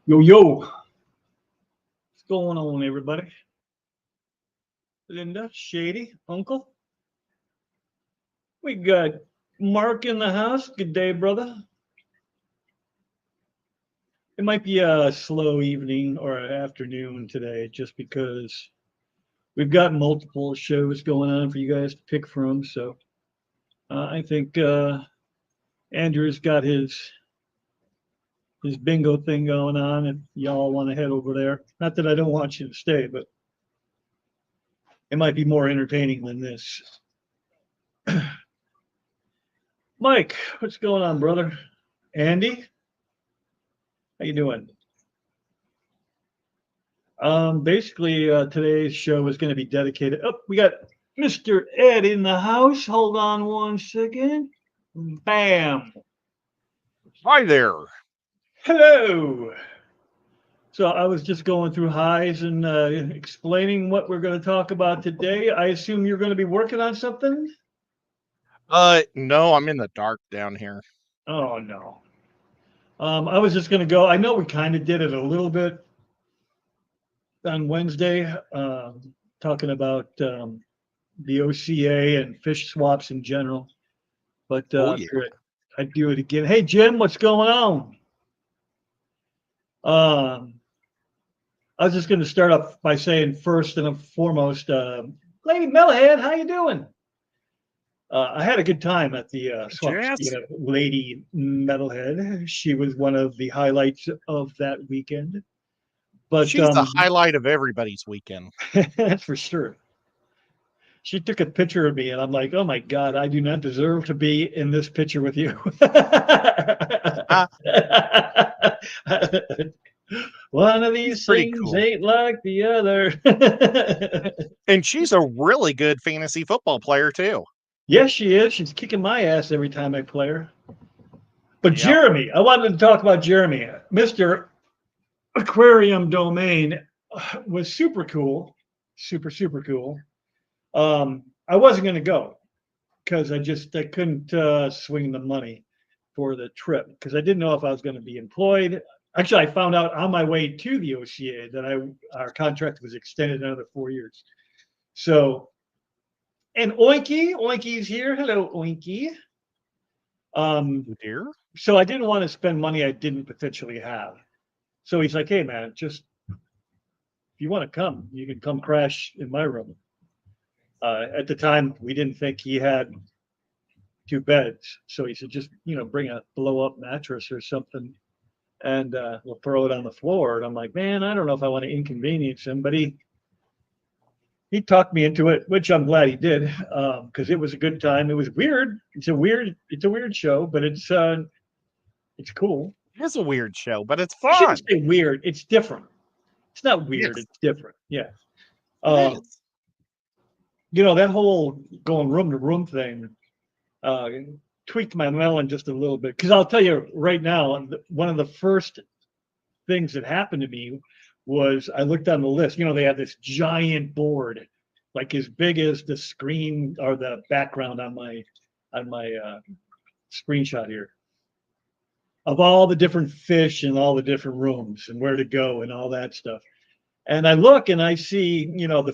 Yo, yo, what's going on, everybody? Linda, Shady, Uncle. We got Mark in the house. Good day, brother. It might be a slow evening or afternoon today just because we've got multiple shows going on for you guys to pick from. So I think Andrew's got his bingo thing going on, if y'all want to head over there. Not that I don't want you to stay, but it might be more entertaining than this. Mike, what's going on, brother? Andy, how you doing? Basically, today's show is going to be dedicated. Oh, we got Mr. Ed in the house. Hold on one second. Bam. Hi there. Hello. So I was just going through highs and explaining what we're going to talk about today. I assume you're going to be working on something? No, I'm in the dark down here. Oh, no. I was just going to go. I know we kind of did it a little bit on Wednesday, talking about the OCA and fish swaps in general. But Oh yeah. I'd do it again. Hey, Jim, what's going on? Um, I was just going to start off by saying first and foremost, Lady Mellowhead, how you doing? I had a good time at the swap. Jazz. Speaking of Lady Metalhead, she was one of the highlights of that weekend. But She's the highlight of everybody's weekend. that's for sure. She took a picture of me, and I'm like, "Oh my God, I do not deserve to be in this picture with you." Uh, One of she's these pretty things cool. ain't like the other. And she's a really good fantasy football player too. Yes, she is. She's kicking my ass every time I play her. But Yep. Jeremy, I wanted to talk about Jeremy. Mr. Aquarium Domain was super cool. Super cool. I wasn't going to go because I couldn't swing the money for the trip because I didn't know if I was going to be employed. Actually, I found out on my way to the OCA that our contract was extended another 4 years. So, and Oinky's here. Hello, Oinky. Um, Oh dear. so I didn't want to spend money I didn't potentially have. So he's like, "Hey, man, just if you want to come, you can come crash in my room." At the time, we didn't think he had two beds, so he said, "Just bring a blow up mattress or something, and we'll throw it on the floor." And I'm like, "Man, I don't know if I want to inconvenience him," but he talked me into it, which I'm glad he did, because it was a good time. It was weird. It's a weird show, but it's cool. It is a weird show, but it's I shouldn't fun. say weird. It's different. It's not weird. Yes, It's different. Yeah. it Um, is. that whole going room to room thing uh, tweaked my melon just a little bit. Because I'll tell you right now, one of the first things that happened to me was I looked on the list. They had this giant board, like as big as the screen or the background on my screenshot here, of all the different fish and all the different rooms and where to go and all that stuff. And I look and I see,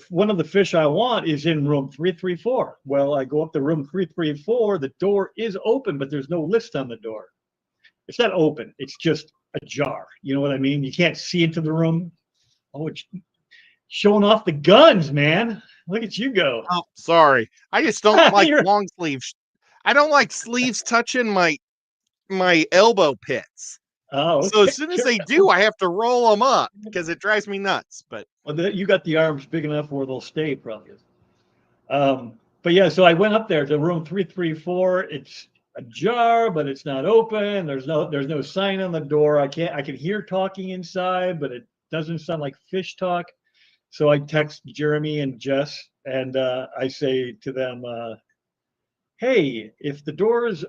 one of the fish I want is in room 334. Well, I go up to room 334. The door is open, but there's no list on the door. It's not open. It's just ajar. You know what I mean? You can't see into the room. Oh, it's showing off the guns, man. Look at you go. Oh, sorry. I just don't like You're, long sleeves. I don't like sleeves touching my elbow pits. oh, So okay. as soon as they do, I have to roll them up because it drives me nuts. But Well, you got the arms big enough where they'll stay, probably. But yeah, so I went up there to room 334. It's ajar, but it's not open. There's no sign on the door. I can hear talking inside, but it doesn't sound like fish talk. So I text Jeremy and Jess, and I say to them, "Hey, if the door is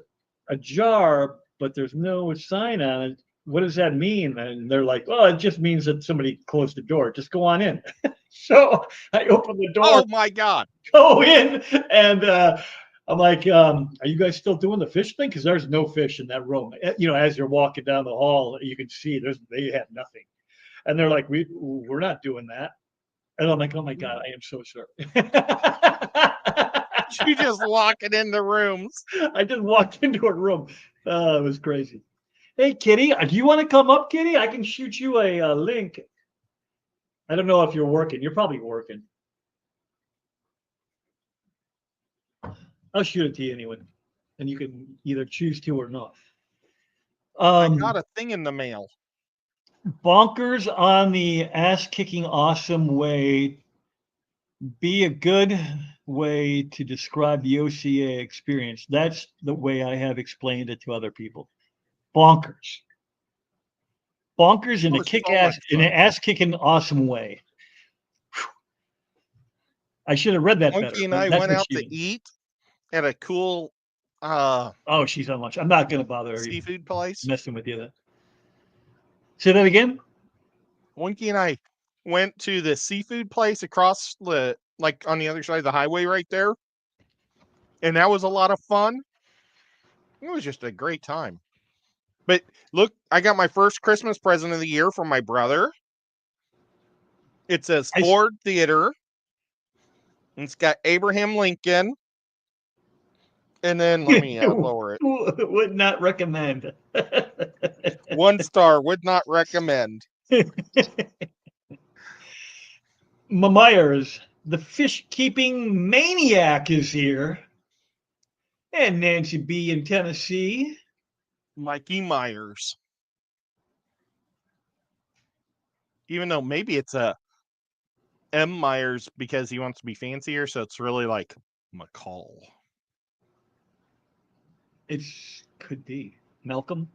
ajar, but there's no sign on it, what does that mean?" And they're like, "Well, it just means that somebody closed the door. Just go on in." So I open the door, oh my god. go in, and I'm like, are you guys still doing the fish thing? Because there's no fish in that room. As you're walking down the hall, you can see they had nothing. And they're like, we're not doing that. And I'm like, oh my God, I am so sorry. You just walking into rooms. I just walked into a room. It was crazy. Hey, Kitty, do you want to come up, Kitty? I can shoot you a link. I don't know if you're working. You're probably working. I'll shoot it to you anyway, and you can either choose to or not. I got a thing in the mail. Bonkers on the ass-kicking awesome way. Be a good way to describe the OCA experience. That's the way I have explained it to other people. Bonkers. Bonkers in a kick-ass, in an ass-kicking awesome way. I should have read that better. Monkey and I went out to eat at a cool oh, she's on lunch. I'm not gonna bother seafood place. Messing with you. Say that again. Winky and I went to the seafood place across the, like on the other side of the highway right there. And that was a lot of fun. It was just a great time. But look, I got my first Christmas present of the year from my brother. It says Ford Theater. And it's got Abraham Lincoln. And then let me lower it. Would not recommend. 1 star, would not recommend. Myers, the fish keeping maniac, is here. And Nancy B in Tennessee. Mikey Myers. Even though maybe it's a M. Myers because he wants to be fancier, so it's really like McCall. It could be Malcolm.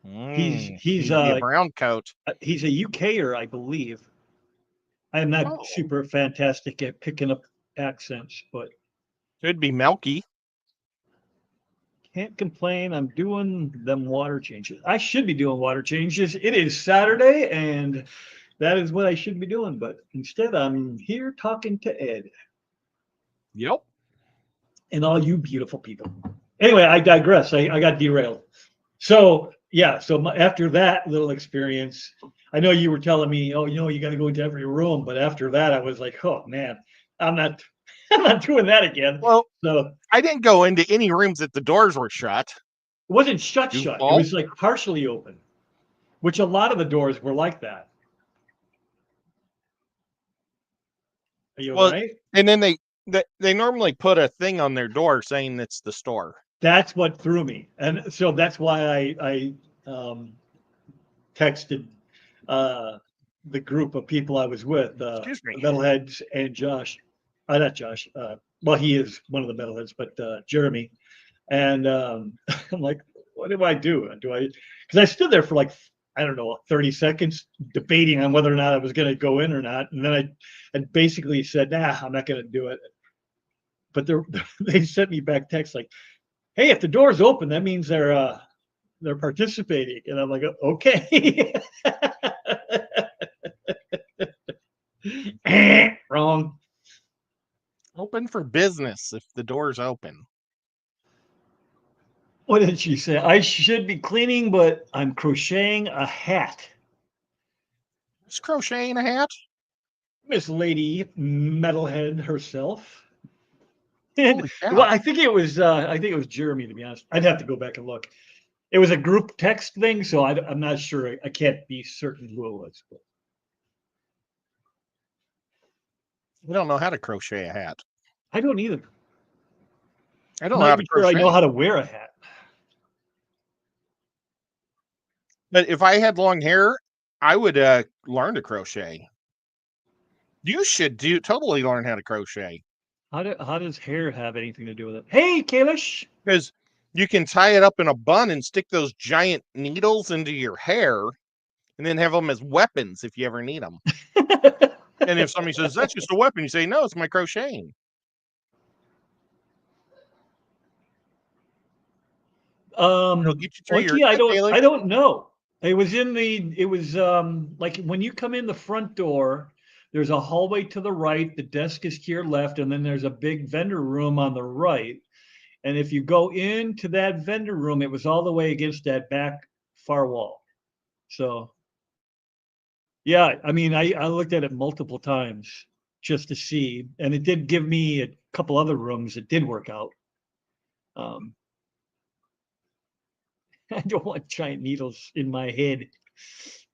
He's a brown coat. He's a UKer, I believe. I am not super fantastic at picking up accents, but could be Melky. Can't complain. I'm doing them water changes. I should be doing water changes. It is Saturday, and that is what I should be doing. But instead, I'm here talking to Ed. Yep. And all you beautiful people. Anyway, I digress. I got derailed. So, yeah. So after that little experience, I know you were telling me, oh, you got to go into every room. But after that, I was like, oh, man, I'm not doing that again. Well, so I didn't go into any rooms that the doors were shut. It wasn't shut. It was like partially open, which a lot of the doors were like that. Are you all right? And then they normally put a thing on their door saying it's the store. That's what threw me, and so that's why I texted the group of people I was with, Metalheads and Josh. Not Josh. Well, he is one of the Metalheads, but Jeremy. And I'm like, what do I do? Because I stood there for like, I don't know, 30 seconds debating on whether or not I was going to go in or not. And then I basically said, nah, I'm not going to do it. But they sent me back text like, hey, if the door's open, that means they're participating. And I'm like, okay. Wrong. Open for business if the door's open. What did she say? I should be cleaning, but I'm crocheting a hat. Is crocheting a hat? Miss Lady Metalhead herself. And, well, I think it was Jeremy, to be honest. I'd have to go back and look. It was a group text thing, so I'm not sure. I can't be certain who it was. But. I don't know how to crochet a hat. I don't either. I don't know how to crochet. I know how to wear a hat. But if I had long hair, I would learn to crochet. You should totally learn how to crochet. How does hair have anything to do with it? Hey, Kalish! Because you can tie it up in a bun and stick those giant needles into your hair and then have them as weapons if you ever need them. And if somebody says, that's just a weapon, you say, no, it's my crocheting. I don't know. It was like when you come in the front door, There's a hallway to the right. The desk is to your left, and then there's a big vendor room on the right. And if you go into that vendor room, it was all the way against that back far wall. So, yeah, I mean, I looked at it multiple times just to see, and it did give me a couple other rooms that did work out. I don't want giant needles in my head,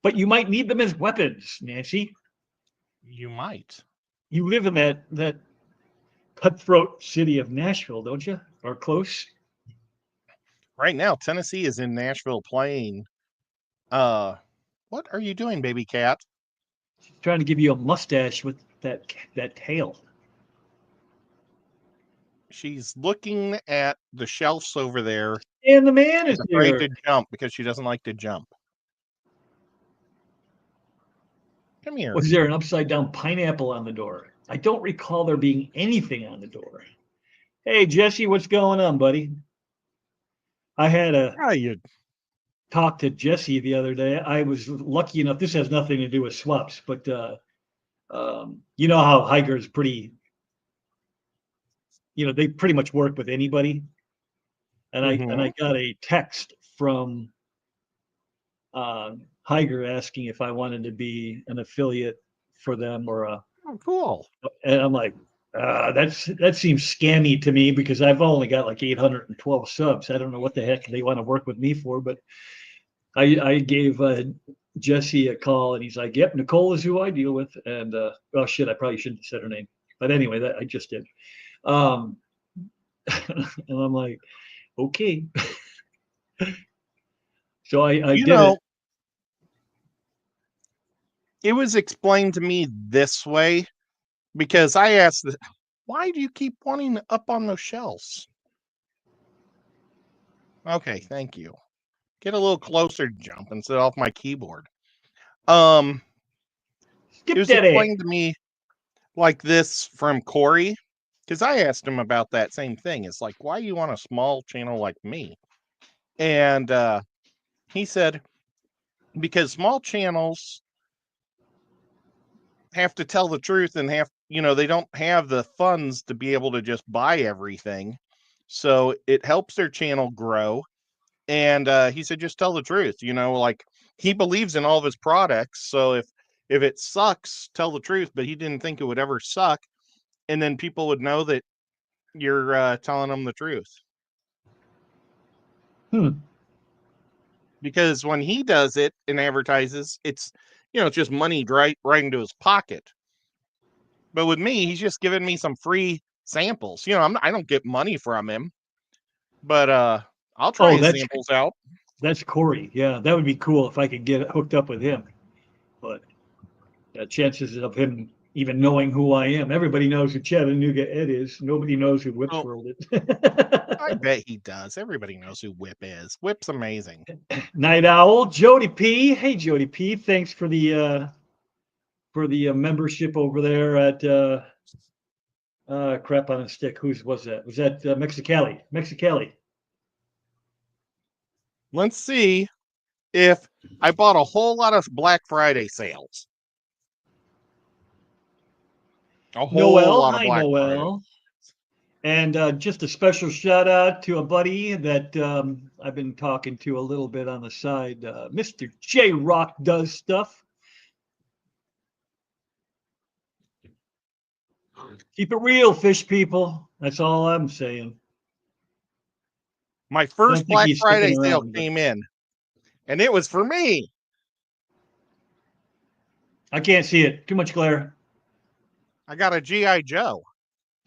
but you might need them as weapons, Nancy. You might. You live in that cutthroat city of Nashville, don't you? Or close? Right now, Tennessee is in Nashville playing. What are you doing, baby cat? Trying to give you a mustache with that tail. She's looking at the shelves over there. And the man She's is afraid here. to jump because she doesn't like to jump. Come here. Was there an upside down pineapple on the door? I don't recall there being anything on the door. Hey, Jesse, what's going on, buddy? I had a Ah, you talk to Jesse the other day. I was lucky enough. This has nothing to do with swaps, but you know how Higer's pretty. They pretty much work with anybody. And I got a text from Higer asking if I wanted to be an affiliate for them Oh, cool. and I'm like, that seems scammy to me because I've only got like 812 subs. I don't know what the heck they want to work with me for, but I gave Jesse a call and he's like, yep, Nicole is who I deal with. And well, shit, I probably shouldn't have said her name, but anyway, that I just did. And I'm like, okay. So I did it. It was explained to me this way because I asked, why do you keep wanting up on those shelves? Okay, thank you. Get a little closer, jump, and sit off my keyboard. It Skip was that A. explained to me like this from Corey, because I asked him about that same thing. It's like, why you want a small channel like me? And he said, because small channels have to tell the truth and they don't have the funds to be able to just buy everything. So it helps their channel grow. And he said, just tell the truth, like he believes in all of his products. So if it sucks, tell the truth, but he didn't think it would ever suck. And then people would know that you're telling them the truth. Because when he does it and advertises, it's just money right into his pocket. But with me, he's just giving me some free samples. I don't get money from him, but I'll try his samples out. That's Corey. Yeah, that would be cool if I could get hooked up with him. But chances of him even knowing who I am. Everybody knows who Chattanooga Ed is. Nobody knows who Whip's World is. I bet he does. Everybody knows who Whip is. Whip's amazing. Night Owl, Jody P. Hey, Jody P. Thanks for the membership over there at crap on a stick. Whose was that? Was that Mexicali? Mexicali. Let's see if I bought a whole lot of Black Friday sales. A whole lot of Black Friday. And just a special shout out to a buddy that I've been talking to a little bit on the side. Mr. J Rock does stuff. Keep it real, fish people. That's all I'm saying. My first Black Friday sale came in, and it was for me. I can't see it. Too much glare. I got a G.I. Joe.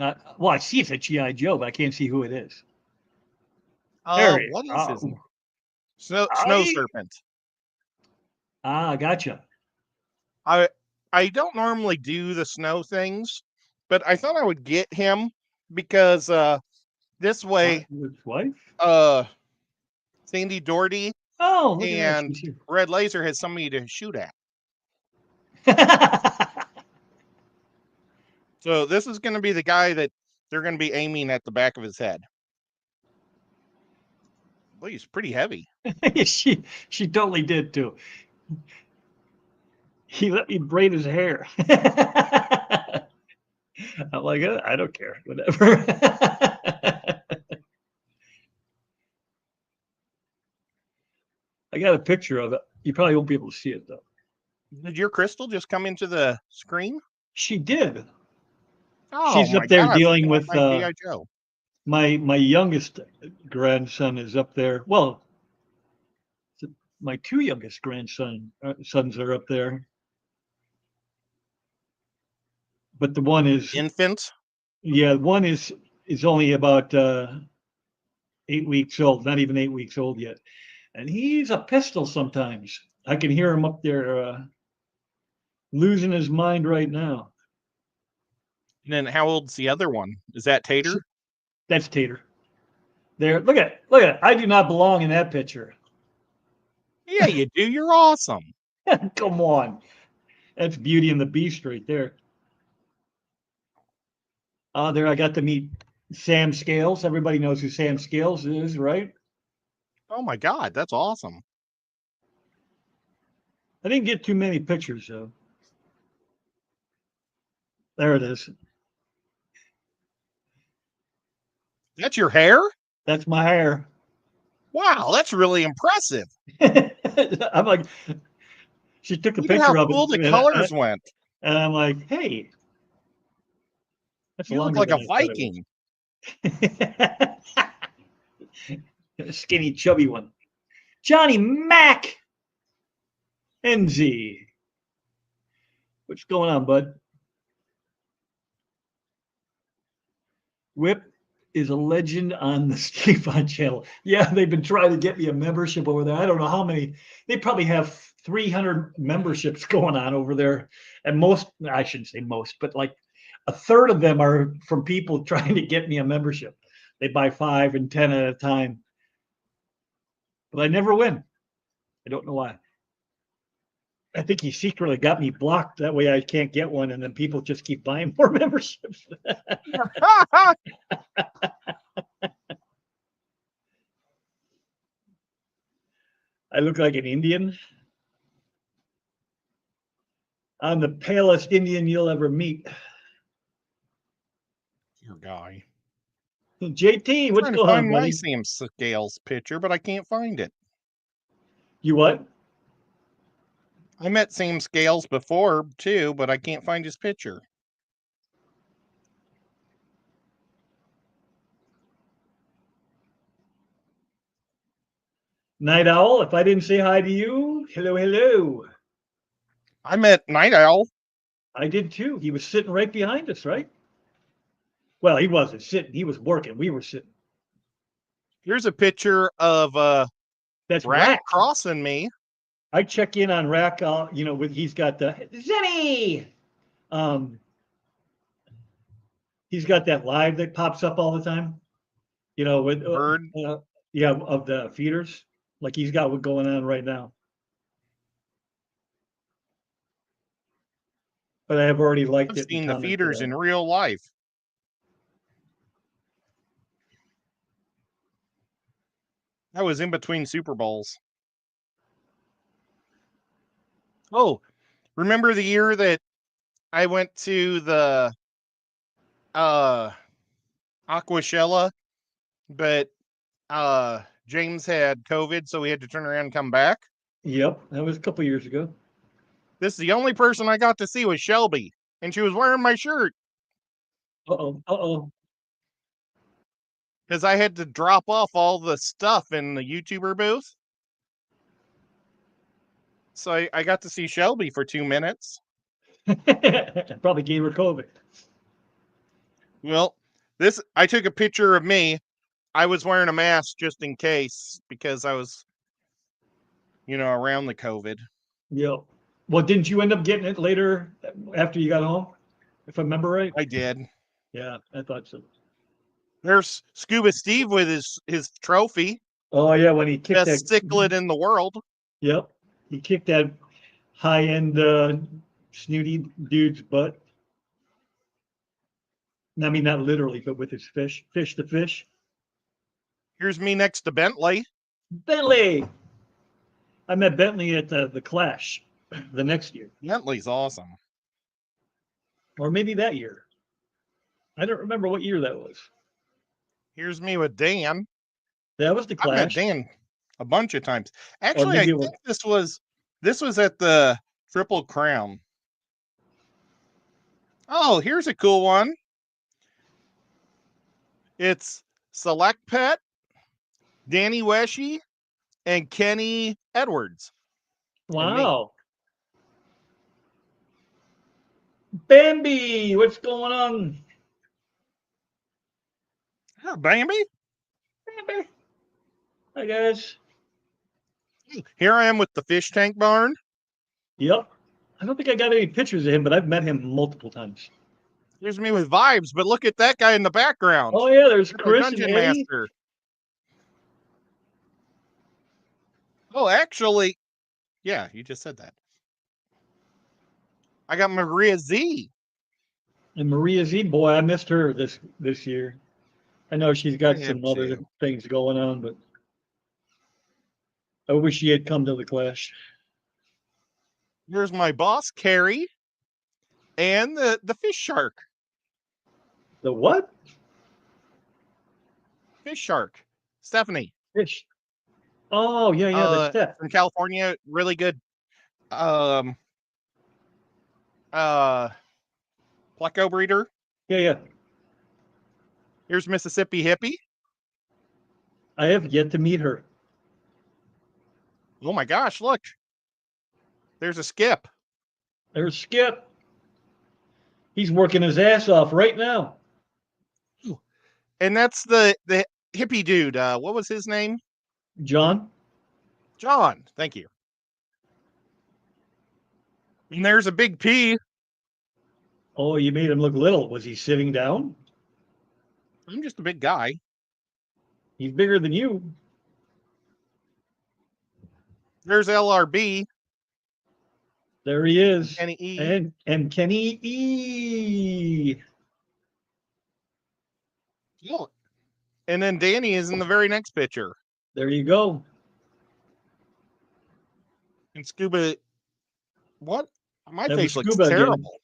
Well, I see it's a G.I. Joe, but I can't see who it is. What is his name? Snow Serpent. Gotcha. I don't normally do the snow things, but I thought I would get him because this way, his wife? Sandy Doherty and Red Laser has somebody to shoot at. So this is going to be the guy that they're going to be aiming at the back of his head. Boy, he's pretty heavy. she totally did too. He let me braid his hair. I'm like, I don't care, whatever. I got a picture of it. You probably won't be able to see it though. Did your crystal just come into the screen? She did. Oh She's my up there god, dealing looking like with my G.I. Joe. my youngest grandson is up there. Well, my two youngest sons are up there, but the one is Infant? yeah, one is only about 8 weeks old, not even 8 weeks old yet, and he's a pistol sometimes. I can hear him up there losing his mind right now. And then how old's the other one? Is that Tater? That's Tater. There, look at it. I do not belong in that picture. Yeah, you do. You're awesome. Come on, that's Beauty and the Beast right there. There I got to meet Sam Scales. Everybody knows who Sam Scales is, right? Oh my god, that's awesome. I didn't get too many pictures though. There it is. That's your hair? That's my hair. Wow, that's really impressive. I'm like, she took a Look at how picture of cool the it, colors went. and I'm like, hey, that's You look longer like than a I thought Viking. it was. A skinny, chubby one. Johnny Mac NZ. What's going on, bud? Whip is a legend on the Steve On channel. Yeah, they've been trying to get me a membership over there. I don't know how many. They probably have 300 memberships going on over there. And most, I shouldn't say most, but like a third of them are from people trying to get me a membership. They buy 5 and 10 at a time. But I never win. I don't know why. I think he secretly got me blocked. That way I can't get one. And then people just keep buying more memberships. I look like an Indian. I'm the palest Indian you'll ever meet. Your guy. JT, I'm what's trying to going on, find my buddy? Sam Scales picture, but I can't find it. You what? I met Sam Scales before too, but I can't find his picture. Night Owl, if I didn't say hi to you, hello, hello. I met Night Owl. I did too. He was sitting right behind us, right? Well, he wasn't sitting. He was working. We were sitting. Here's a picture of That's Rack Rack. crossing me. I check in on Rack. He's got the Zenny. He's got that live that pops up all the time. With Bird. yeah, of the feeders. Like he's got what going on right now. But I have already liked I've it and seen the commented feeders on in it. real life. That was in between Super Bowls. Oh, remember the year that I went to the Aquashella, but James had COVID, so we had to turn around and come back? Yep, that was a couple years ago. This is the only person I got to see was Shelby, and she was wearing my shirt Uh-oh. because I had to drop off all the stuff in the YouTuber booth. So I got to see Shelby for 2 minutes. Probably gave her COVID. Well, I took a picture of me. I was wearing a mask just in case because I was, around the COVID. Yep. Well, didn't you end up getting it later after you got home? If I remember right? I did. Yeah, I thought so. There's Scuba Steve with his trophy. Oh yeah, when he kicked Best that. cichlid in the world. Yep, he kicked that high-end snooty dude's butt. I mean, not literally, but with his fish to fish. Here's me next to Bentley. Bentley. I met Bentley at the Clash. the next year, Bentley's awesome. or maybe that year. I don't remember what year that was. Here's me with Dan. That was the I've met Clash, Dan a bunch of times. or Actually, I maybe it think was. this was at the Triple Crown. Oh, here's a cool one. It's Select Pet, Danny Weshy, and Kenny Edwards. And me. Wow. Bambi, what's going on? Oh, Bambi. Bambi. Hi guys. Here I am with the fish tank barn. Yep. I don't think I got any pictures of him, but I've met him multiple times. Here's me with vibes, but look at that guy in the background. Oh yeah, there's Our Chris and dungeon Eddie. master. Oh, actually, yeah, you just said that. I got Maria Z. And Maria Z, boy, I missed her this year. I know she's got I some have other too. things going on, but I wish she had come to the Clash. Here's my boss, Carrie, and the fish shark. The what? Fish shark. Stephanie. Fish. Oh yeah, yeah, the Steph. From California, really good pleco breeder. Yeah, yeah. Here's Mississippi Hippie. I have yet to meet her. Oh my gosh, look. There's a Skip. There's Skip. He's working his ass off right now. And that's the hippie dude. What was his name? John. John. Thank you. And there's a big P. Oh, you made him look little. Was he sitting down? I'm just a big guy. He's bigger than you. There's LRB. There he is. Kenny E. And Kenny E. Look. And then Danny is in the very next picture. There you go. And Scuba. What? My That face was looks Scuba again. terrible.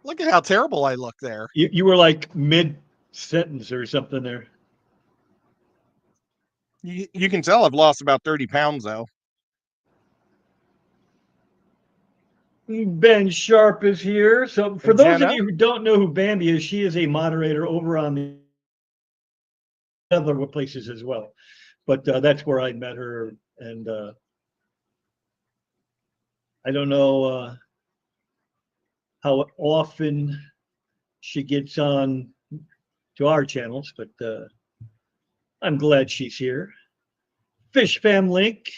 Look at how terrible I look there. You were like mid sentence or something there. You can tell I've lost about 30 pounds, though. Ben Sharp is here. So for And those Jenna. of you who don't know who Bambi is, she is a moderator over on the other places as well. But that's where I met her. And I don't know how often she gets on to our channels, but I'm glad she's here. Fish Fam Link,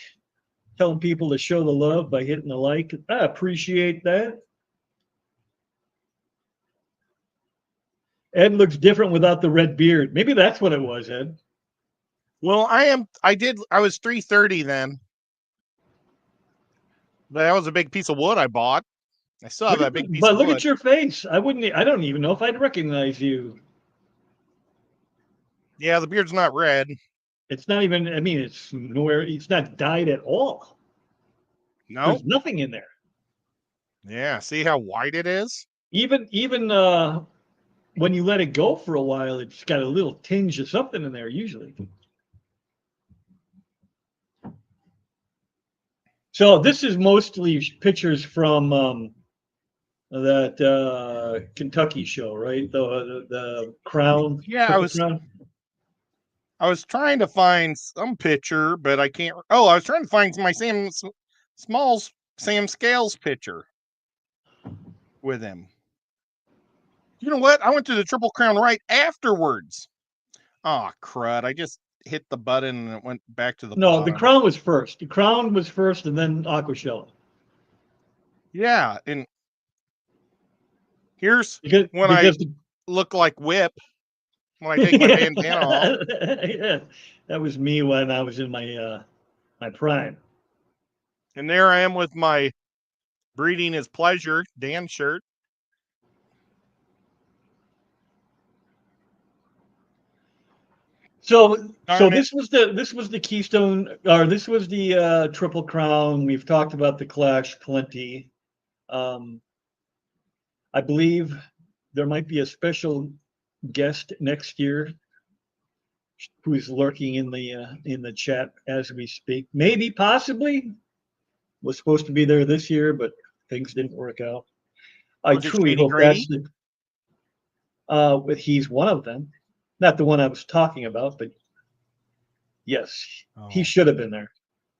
telling people to show the love by hitting the like. I appreciate that. Ed looks different without the red beard. Maybe that's what it was, Ed. Well, I was 330 then. But that was a big piece of wood I bought. I still have that big piece of wood. Look at your face. I don't even know if I'd recognize you. Yeah, the beard's not red. It's not even, I mean, it's nowhere, it's not dyed at all. No. There's nothing in there. Yeah, see how white it is? Even when you let it go for a while, it's got a little tinge of something in there usually. So this is mostly pictures from that Kentucky show, right? The Crown. Yeah, Crown. I was trying to find some picture, but I can't. Oh, I was trying to find my Sam Scales picture with him. You know what? I went to the Triple Crown right afterwards. Oh, crud. I just hit the button and it went back to the No, bottom. the Crown was first. The Crown was first and then Aquashella. Yeah, and here's when I look like Whip when I take my bandana off. Yeah, that was me when I was in my my prime. And there I am with my Breeding is Pleasure Dan shirt. So Darn it. this was the Keystone, or this was the Triple Crown. We've talked about the Clash plenty. Um, I believe there might be a special guest next year who's lurking in the chat as we speak. Maybe, possibly, was supposed to be there this year, but things didn't work out. I Was it truly Shady hope Grady? that's the. But he's one of them, not the one I was talking about, but yes, he Oh. should have been there.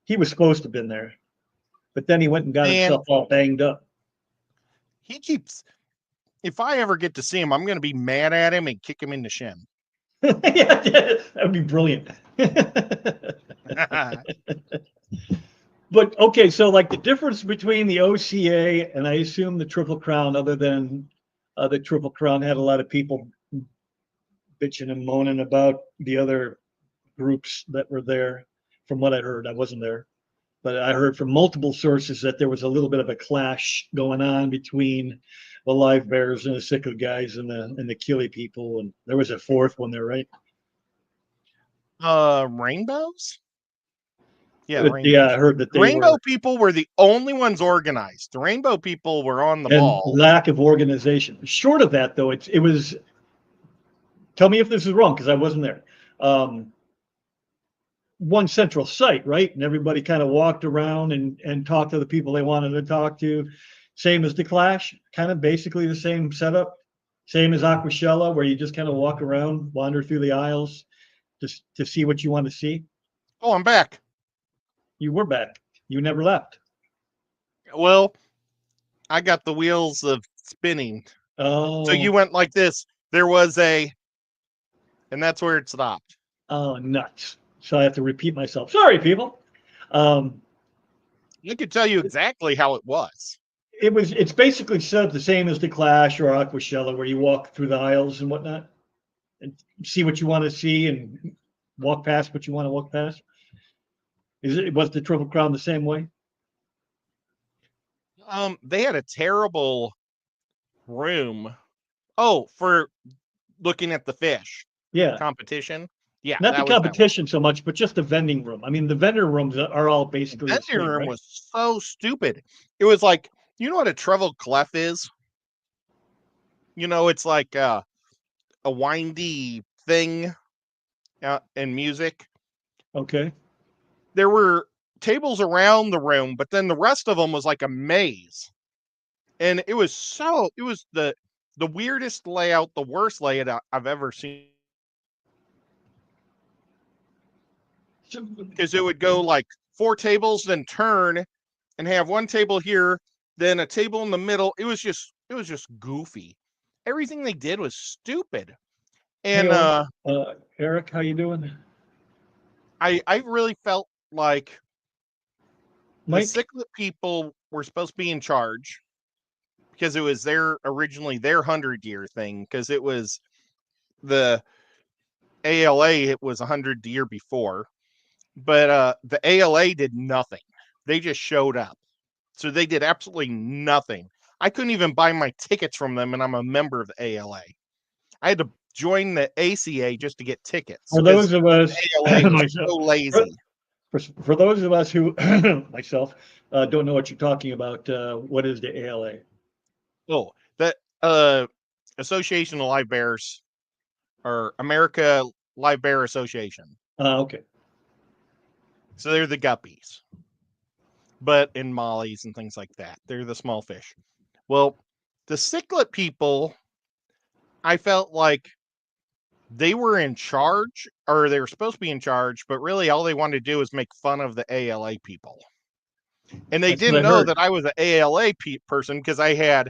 He was supposed to have been there, but then he went and got Man, himself all banged up. he keeps. If I ever get to see him, I'm going to be mad at him and kick him in the shin. Yeah, that would be brilliant. But okay, so like the difference between the OCA and I assume the Triple Crown, other than the Triple Crown had a lot of people bitching and moaning about the other groups that were there. From what I heard, I wasn't there, but I heard from multiple sources that there was a little bit of a clash going on between the live bears and the sickle guys and the killy people, and there was a fourth one there, right? Rainbows? Yeah, the rainbows. Yeah, I heard that The they rainbow were, people were the only ones organized. The rainbow people were on the and ball. lack of organization. Short of that, though, it was. Tell me if this is wrong because I wasn't there. Um, one central site, right? And everybody kind of walked around and talked to the people they wanted to talk to. Same as the Clash, kind of basically the same setup. Same as Aquashella, where you just kind of walk around, wander through the aisles, just to see what you want to see. Oh, I'm back. You were back. You never left. Well, I got the wheels of spinning. So you Oh, went like this. There was a, and that's where it stopped. oh, nuts. So I have to repeat myself. Sorry, people. Um, I could tell you exactly how it was. it's basically set up the same as the Clash or Aquashella, where you walk through the aisles and whatnot and see what you want to see and walk past what you want to walk past. Was the Triple Crown the same way? They had a terrible room. Oh, for looking at the fish Yeah, competition. Yeah, not the that was that one. competition so much, but just the vending room. I mean, the vendor rooms are all The basically the vending same, room right? was so stupid. It was like, you know what a treble clef is? You know, it's like a windy thing in music. Okay. There were tables around the room, but then the rest of them was like a maze. And it was the weirdest layout, the worst layout I've ever seen. So, Because it would go like 4 tables, then turn and have one table here, then a table in the middle. It was just goofy. Everything they did was stupid. hey, And Eric, how you doing? I really felt like the Mike? Ciclet people were supposed to be in charge because it was originally their 100-year thing, because it was the ALA, it was 100 the year before. But the ALA did nothing. They just showed up. So they did absolutely nothing. I couldn't even buy my tickets from them, and I'm a member of the ALA. I had to join the ACA just to get tickets For because those of us, the ALA was myself, so lazy. for those of us who, myself, don't know what you're talking about, what is the ALA? Oh, that Association of Live Bears, or America Live Bear Association. Okay. So they're the guppies, but in mollies and things like that. They're the small fish. Well, the ciclet people, I felt like they were in charge, or they were supposed to be in charge, but really all they wanted to do was make fun of the ALA people. And they That's what didn't I know heard. that I was an ALA person because I had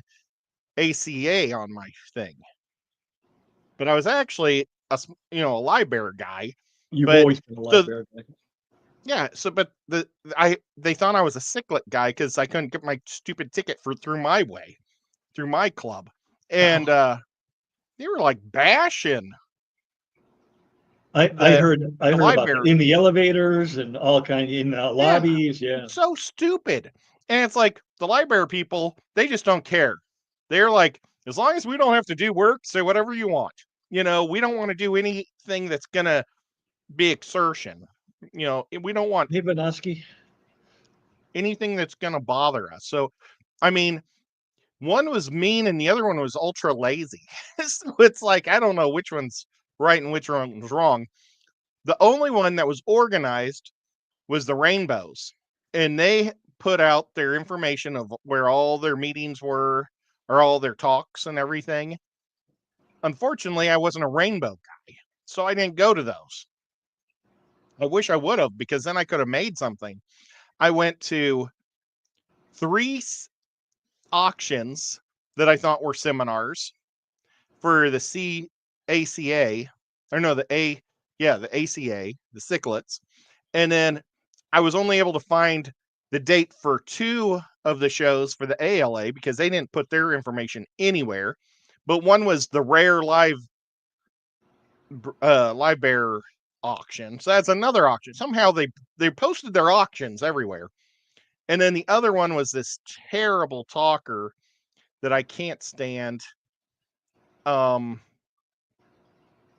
ACA on my thing. But I was actually a live bear guy. You've But always been a live so bear guy. yeah, but they thought I was a ciclet guy because I couldn't get my stupid ticket through my club. And they were like bashing I the heard live about bear. that in the elevators and all kind in Yeah, lobbies. Yeah. it's so stupid. And it's like the live bear people, they just don't care. They're like, as long as we don't have to do work, say whatever you want. We don't want to do anything that's gonna be exertion. We don't want Hey, Vanoski. anything that's going to bother us. So, I mean, one was mean and the other one was ultra lazy. So it's like, I don't know which one's right and which one was wrong. The only one that was organized was the Rainbows. And they put out their information of where all their meetings were or all their talks and everything. Unfortunately, I wasn't a Rainbow guy, so I didn't go to those. I wish I would have, because then I could have made something. I went to 3 auctions that I thought were seminars for the CACA, or no, the ACA, the Cichlets. And then I was only able to find the date for 2 of the shows for the ALA because they didn't put their information anywhere. But one was the rare live bear auction. So that's another auction. Somehow they posted their auctions everywhere. And then the other one was this terrible talker that I can't stand.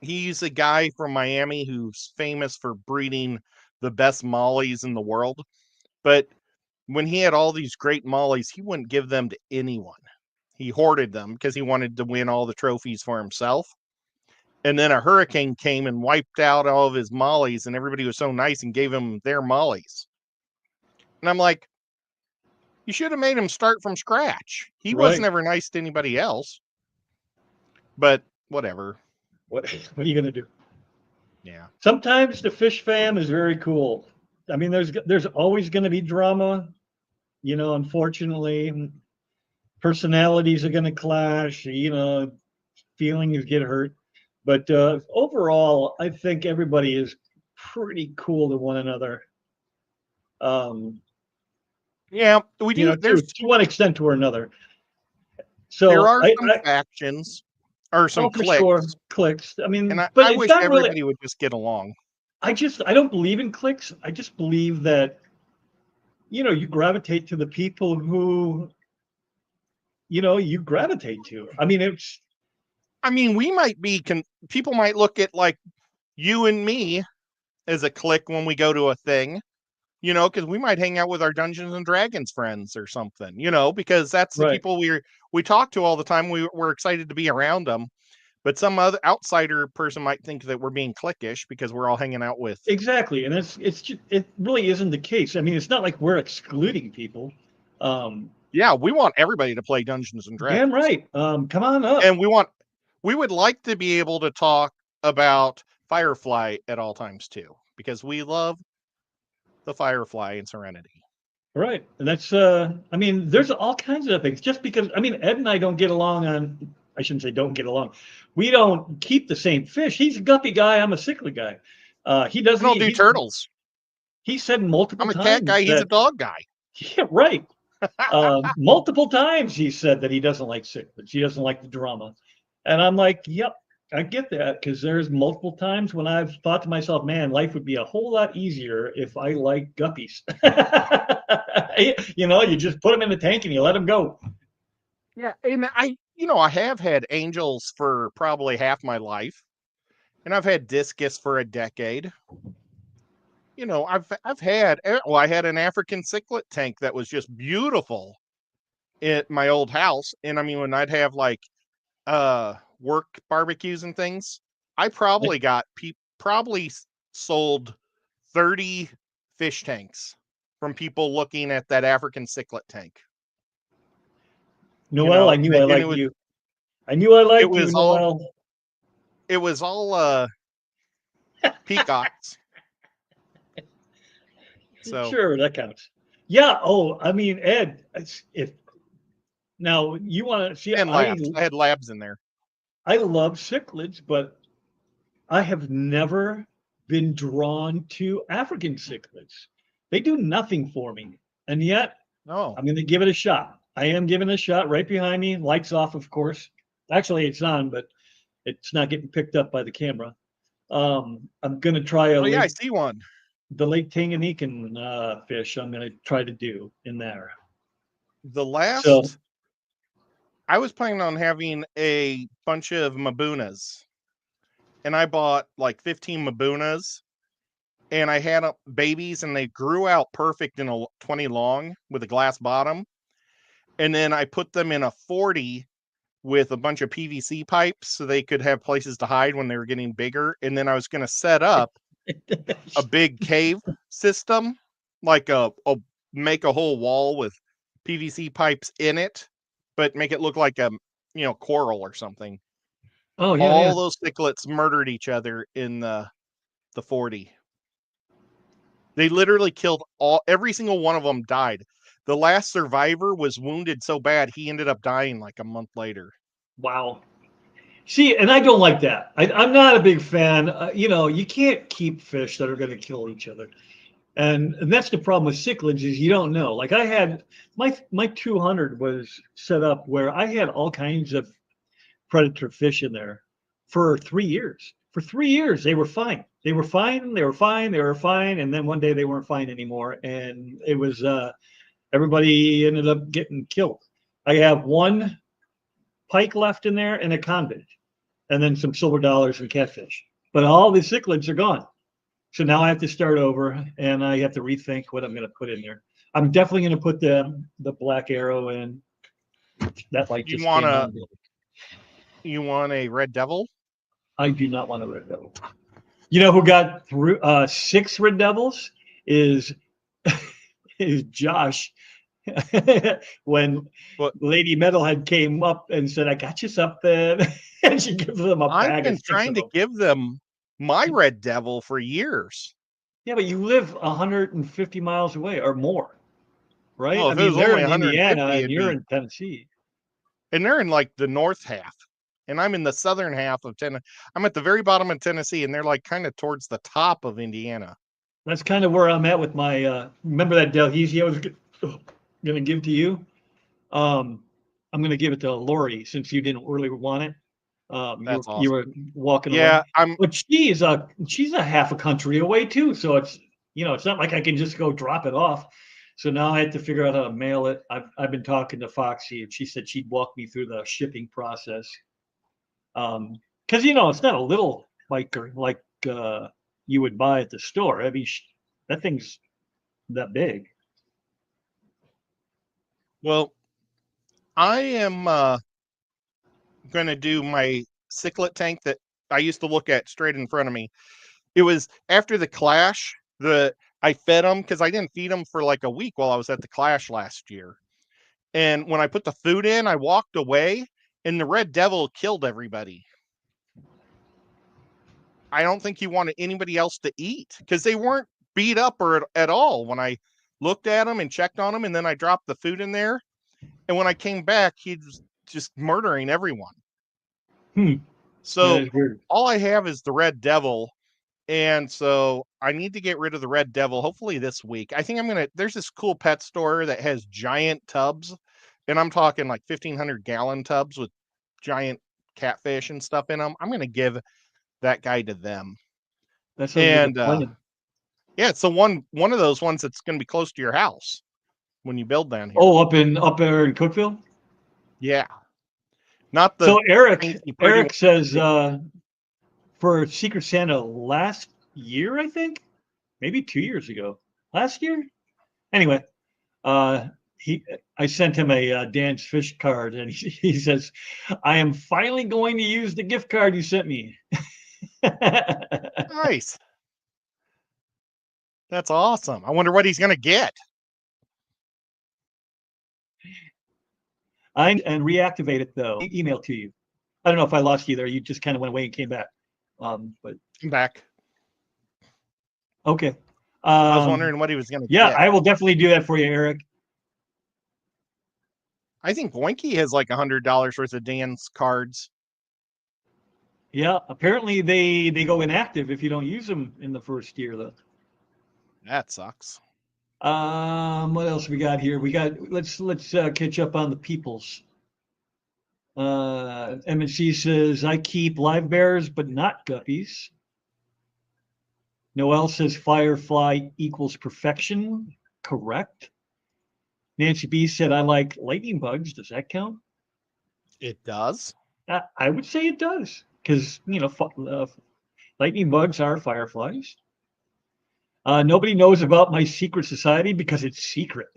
He's a guy from Miami who's famous for breeding the best mollies in the world. But when he had all these great mollies, he wouldn't give them to anyone. He hoarded them because he wanted to win all the trophies for himself. And then a hurricane came and wiped out all of his mollies, and everybody was so nice and gave him their mollies. And I'm like, you should have made him start from scratch. He was never nice to anybody else. But whatever. What are you gonna do? Yeah. Sometimes the fish fam is very cool. I mean, there's always going to be drama. Unfortunately, personalities are going to clash. Feelings get hurt. But overall, I think everybody is pretty cool to one another. Yeah, we do. To one extent or another. So there are some factions or some for sure, cliques. Cliques. I mean, and but I it's wish not everybody really. would just get along. I don't believe in cliques. I just believe that you gravitate to the people who you gravitate to. I mean, we might be people might look at like you and me as a clique when we go to a thing, because we might hang out with our Dungeons and Dragons friends or something, because that's the people we talk to all the time. We're excited to be around them. But some other outsider person might think that we're being cliquish because we're all hanging out with. Exactly. And it really isn't the case. I mean, it's not like we're excluding people. Yeah, we want everybody to play Dungeons and Dragons. Damn right. Come on up. And we would like to be able to talk about Firefly at all times too, because we love the Firefly in Serenity. Right. And that's I mean, there's all kinds of things. Just because Ed and I don't get along I shouldn't say don't get along. We don't keep the same fish. He's a guppy guy, I'm a cichlid guy. He doesn't I don't do turtles. He said multiple times. I'm a cat guy, he's a dog guy. Yeah, right. Multiple times he said that he doesn't like cichlids. He doesn't like the drama. And I'm like, yep, I get that, because there's multiple times when I've thought to myself, man, life would be a whole lot easier if I like guppies. You just put them in the tank and you let them go. Yeah, and I have had angels for probably half my life, and I've had discus for a decade. I've had I had an African cichlid tank that was just beautiful at my old house, and I mean when I'd have like work barbecues and things, I probably sold 30 fish tanks from people looking at that African cichlid tank. Noel, I knew I liked you. I knew I liked you, Noel. It was all peacocks. So sure, that counts. Yeah. Oh, I mean, Ed, if now you want to see, I had labs in there. I love cichlids, but I have never been drawn to African cichlids. They do nothing for me, and yet I'm going to give it a shot. I am giving it a shot. Right behind me, lights off, of course. Actually, it's on, but it's not getting picked up by the camera. I'm going to try I see one. The Lake Tanganyikan fish. I'm going to try to do in there. The last, I was planning on having a bunch of Mabunas, and I bought like 15 Mabunas, and I had babies, and they grew out perfect in a 20 long with a glass bottom. And then I put them in a 40 with a bunch of PVC pipes so they could have places to hide when they were getting bigger. And then I was going to set up a big cave system, like make a whole wall with PVC pipes in it, but make it look like a coral or something. Oh yeah, All yeah. those cichlids murdered each other in the 40. They literally killed every single one of them died. The last survivor was wounded so bad he ended up dying like a month later. Wow. See, and I don't like that. I'm not a big fan. You can't keep fish that are going to kill each other, and that's the problem with cichlids is you don't know. Like I had my 200 was set up where I had all kinds of predator fish in there for 3 years. For 3 years, they were fine. They were fine. They were fine. They were fine. And then one day they weren't fine anymore, and it was everybody ended up getting killed. I have one pike left in there and a convict, and then some silver dollars and catfish. But all the cichlids are gone. So now I have to start over, and I have to rethink what I'm going to put in there. I'm definitely going to put the black arrow in. That light just came on. You want a red devil? I do not want a red devil. You know who got through 6 red devils is is Josh. When Lady Metalhead came up and said, "I got you something," and she gives them a bag. I've been trying to give them my red devil for years. Yeah, but you live 150 miles away or more, right? Well, I mean, they're in Indiana and you're be, in Tennessee. And they're in like the north half, and I'm in the southern half of Tennessee. I'm at the very bottom of Tennessee, and they're like kind of towards the top of Indiana. That's kind of where I'm at with my. Remember that Delhaize I was going to give to you? I'm going to give it to Lori since you didn't really want it. That's awesome. You were walking away. But she's a half a country away too, so it's it's not like I can just go drop it off. So now I had to figure out how to mail it. I've been talking to Foxy, and she said she'd walk me through the shipping process. Because it's not a little biker like you would buy at the store. I mean, that thing's that big. Well, I am going to do my cichlid tank that I used to look at straight in front of me. It was after the clash. I fed them because I didn't feed them for like a week while I was at the clash last year. And when I put the food in, I walked away, and the red devil killed everybody. I don't think he wanted anybody else to eat because they weren't beat up or at all when I looked at them and checked on them, and then I dropped the food in there. And when I came back, he was just murdering everyone. So all I have is the red devil. And so I need to get rid of the red devil, hopefully this week. I think there's this cool pet store that has giant tubs, and I'm talking like 1,500 gallon tubs with giant catfish and stuff in them. I'm going to give that guy to them. That's yeah, it's the one of those ones that's going to be close to your house when you build down here. Oh, up there in Cookeville? Yeah. Not the So Eric says for Secret Santa last year, I think, maybe 2 years ago. Last year? Anyway, I sent him a Dan's Fish card, and he says, "I am finally going to use the gift card you sent me." Nice. That's awesome. I wonder what he's going to get. And reactivate it though. Email to you. I don't know if I lost you there. You just kind of went away and came back. But I'm back. Okay. I was wondering what he was going to get. Yeah, I will definitely do that for you, Eric. I think Boinky has like $100 worth of Dan's cards. Yeah, apparently they go inactive if you don't use them in the first year, though. That sucks. What else we got here? Let's catch up on the peoples. MNC says I keep live bears, but not guppies. Noel says firefly equals perfection. Correct. Nancy B said I like lightning bugs. Does that count? It does. I would say it does because lightning bugs are fireflies. Nobody knows about my secret society because it's secret.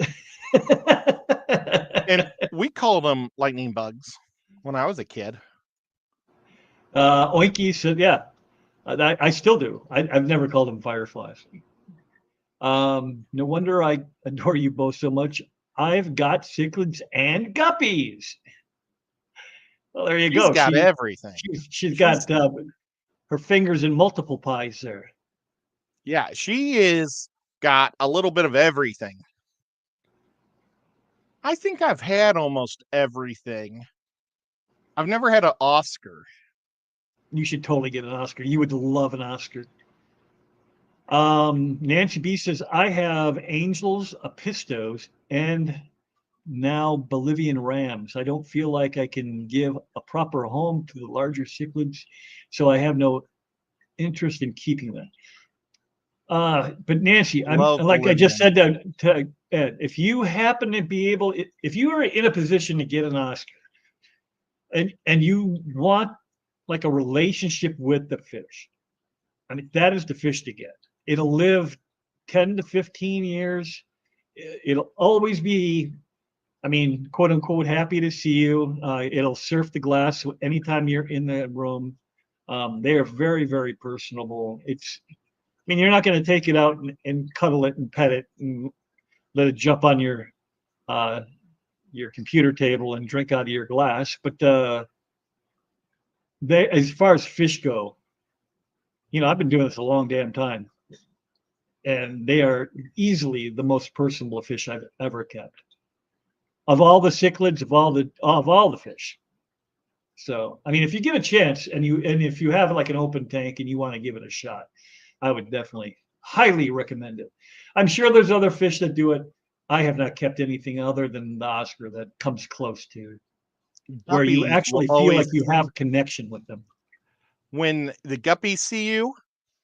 And we called them lightning bugs when I was a kid. Oinky said, yeah, I still do. I've never called them fireflies. No wonder I adore you both so much. I've got cichlids and guppies. Well, there you She's go. got everything. She's got her fingers in multiple pies there. Yeah, she is got a little bit of everything. I think I've had almost everything. I've never had an Oscar. You should totally get an Oscar. You would love an Oscar. Nancy B says, I have angels, apistos, and now Bolivian rams. I don't feel like I can give a proper home to the larger cichlids, so I have no interest in keeping them. But Nancy, I'm Love like I just Bolivian. said to Ed, if you happen to be able, if you are in a position to get an Oscar, and you want like a relationship with the fish, I mean that is the fish to get. It'll live 10 to 15 years. It'll always be, I mean, quote unquote, happy to see you. It'll surf the glass anytime you're in the room. They are very, very personable. I mean, you're not going to take it out and cuddle it and pet it and let it jump on your computer table and drink out of your glass. But they, as far as fish go, I've been doing this a long damn time, and they are easily the most personable fish I've ever kept. Of all the cichlids, of all the fish. So, I mean, if you get a chance and if you have like an open tank and you want to give it a shot, I would definitely highly recommend it. I'm sure there's other fish that do it. I have not kept anything other than the Oscar that comes close to where you Guppies will actually feel always, like you have a connection with them. when the guppies see you,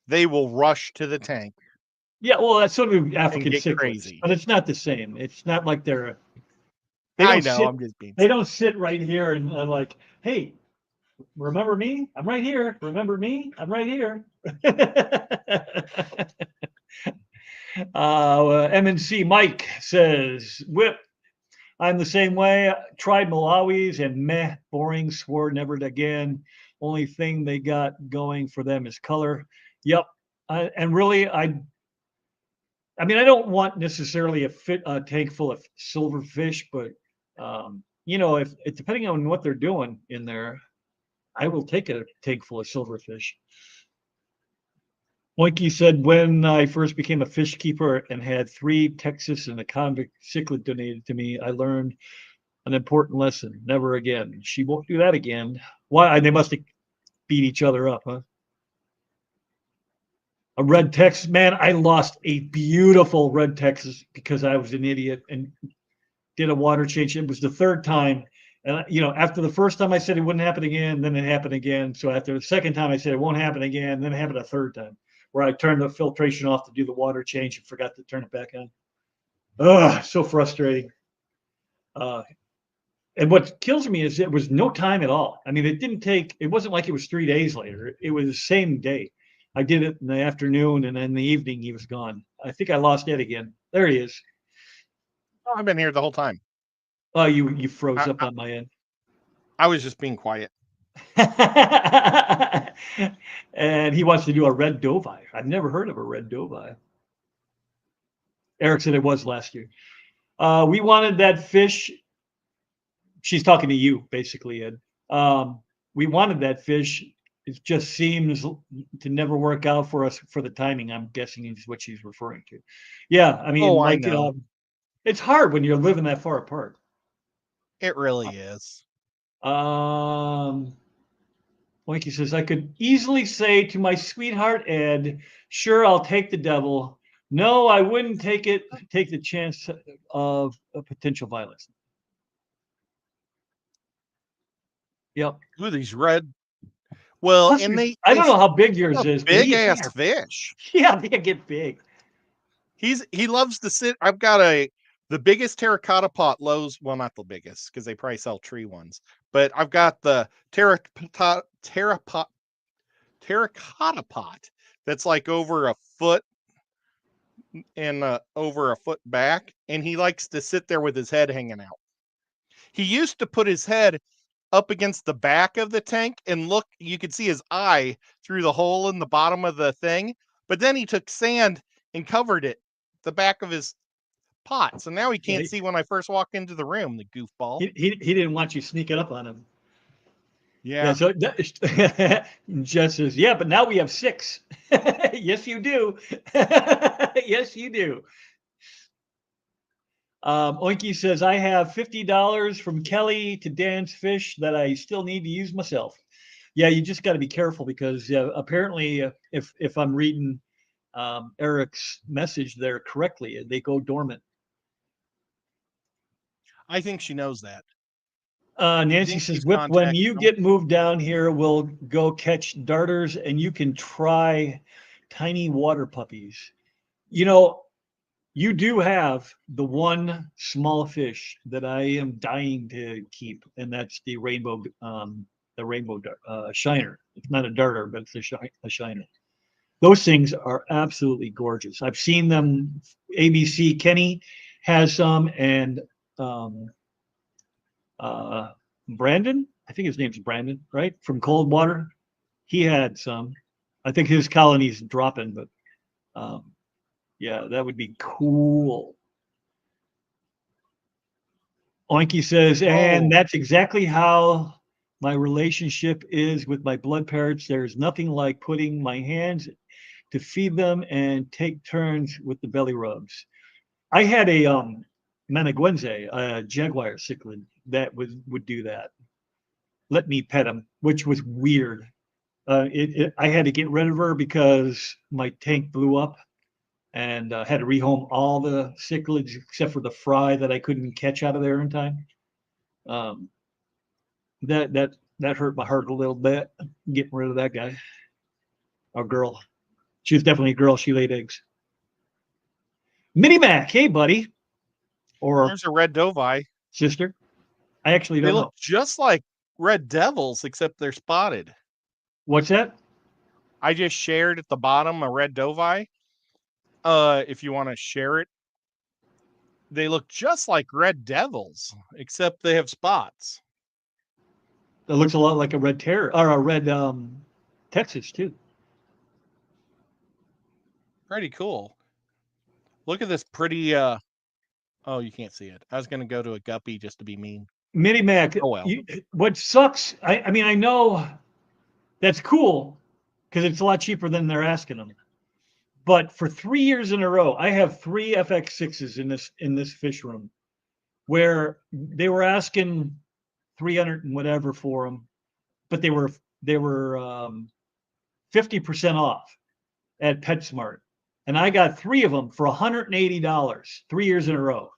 they will rush to the tank Yeah, well, that's sort of and African get cichlids, crazy. but it's not the same. It's not like they I don't know, sit I'm just being they don't sit right here and like, hey, remember me? I'm right here. Remember me? I'm right here. MNC Mike says, Whip, I'm the same way. Tried Malawi's and meh, boring, swore never again. Only thing they got going for them is color. Yep. And really, I mean, I don't want necessarily a tank full of silverfish, but if depending on what they're doing in there, I will take a tank full of silverfish. Monkey said, when I first became a fish keeper and had 3 Texas and a convict cichlid donated to me, I learned an important lesson. Never again. She won't do that again. Why? They must have beat each other up, huh? A red Texas, man, I lost a beautiful red Texas because I was an idiot and did a water change. It was the third time. And, after the first time I said it wouldn't happen again, then it happened again. So after the second time I said it won't happen again, then it happened a third time where I turned the filtration off to do the water change and forgot to turn it back on. Ugh, so frustrating. Uh, and what kills me is it was no time at all. I mean, it wasn't like it was 3 days later. It was the same day. I did it in the afternoon, and in the evening he was gone. I think I lost Ed again. There he is. Oh, I've been here the whole time. Oh, you froze I, up I, on my end. I was just being quiet. And he wants to do a red doveye. I've never heard of a red doveye. Eric said it was last year. We wanted that fish. She's talking to you, basically, Ed. We wanted that fish. It just seems to never work out for us for the timing. I'm guessing is what she's referring to. Yeah, I mean, Oh, I like, know. it's hard when you're living that far apart. It really is. Winky says, I could easily say to my sweetheart Ed, sure, I'll take the devil. No, I wouldn't take the chance of a potential violence. Yep. Ooh, these red. Well, Plus, and I don't know how big yours a is, but big ass fish. yeah, they get big. He loves to sit. I've got the biggest terracotta pot Lowe's. Well, not the biggest because they probably sell tree ones, but I've got the terracotta pot that's like over a foot and over a foot back, and he likes to sit there with his head hanging out. He used to put his head up against the back of the tank and look, you could see his eye through the hole in the bottom of the thing, but then he took sand and covered it, the back of his pot. So now he can't see when I first walk into the room, the goofball. He didn't want you sneaking up on him. Yeah. So Jess says, yeah, but now we have 6. Yes, you do. Yes, you do. Oinky says, I have $50 from Kelly to Dan's Fish that I still need to use myself. Yeah, you just got to be careful because apparently, if I'm reading Eric's message there correctly, they go dormant. I think she knows that. Nancy says, Whip, when you get moved down here, we'll go catch darters and you can try tiny water puppies. You know, you do have the one small fish that I am dying to keep, and that's the rainbow shiner. It's not a darter, but it's a shiner. Those things are absolutely gorgeous. I've seen them. ABC Kenny has some, and Brandon, I think his name's Brandon, right? From Coldwater. He had some. I think his colony's dropping, but yeah, that would be cool. Oinky says, and that's exactly how my relationship is with my blood parrots. There's nothing like putting my hands to feed them and take turns with the belly rubs. I had a Managuense, a jaguar cichlid that would do that. Let me pet him, which was weird. I had to get rid of her because my tank blew up and had to rehome all the cichlids except for the fry that I couldn't catch out of there in time. That hurt my heart a little bit, getting rid of that guy or girl. She was definitely a girl. She laid eggs. Mini Mac, hey buddy, or there's a red dovi sister. I actually don't know. They look just like red devils, except they're spotted. What's that? I just shared at the bottom a red dovi. If you want to share it, they look just like red devils, except they have spots. That looks a lot like a red terror or a red Texas too. Pretty cool. Look at this pretty. Oh, you can't see it. I was going to go to a guppy just to be mean. Mini Mac. Oh well. What sucks? I mean, I know that's cool because it's a lot cheaper than they're asking them. But for 3 years in a row, I have 3 FX6s in this fish room, where they were asking 300 and whatever for them, but they were 50% off at PetSmart, and I got 3 of them for $180 3 years in a row.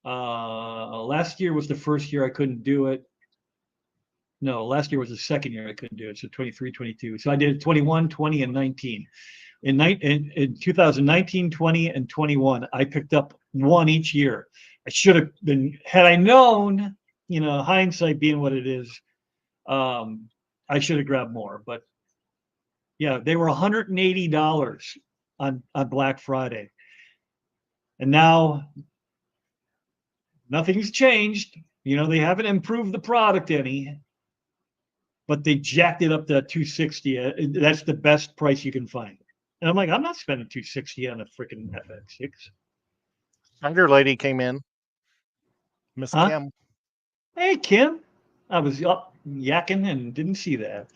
Last year was the first year I couldn't do it. No, last year was the second year I couldn't do it. So 23, 22. So I did 21, 20, and 19. In 2019, 20, and 21, I picked up 1 each year. I should have been, had I known, hindsight being what it is, I should have grabbed more. But yeah, they were $180 on Black Friday. And now nothing's changed. They haven't improved the product any, but they jacked it up to $260. That's the best price you can find. And I'm like, I'm not spending $260 on a freaking FX6. Younger lady came in. Miss Kim. Hey, Kim. I was up yakking and didn't see that.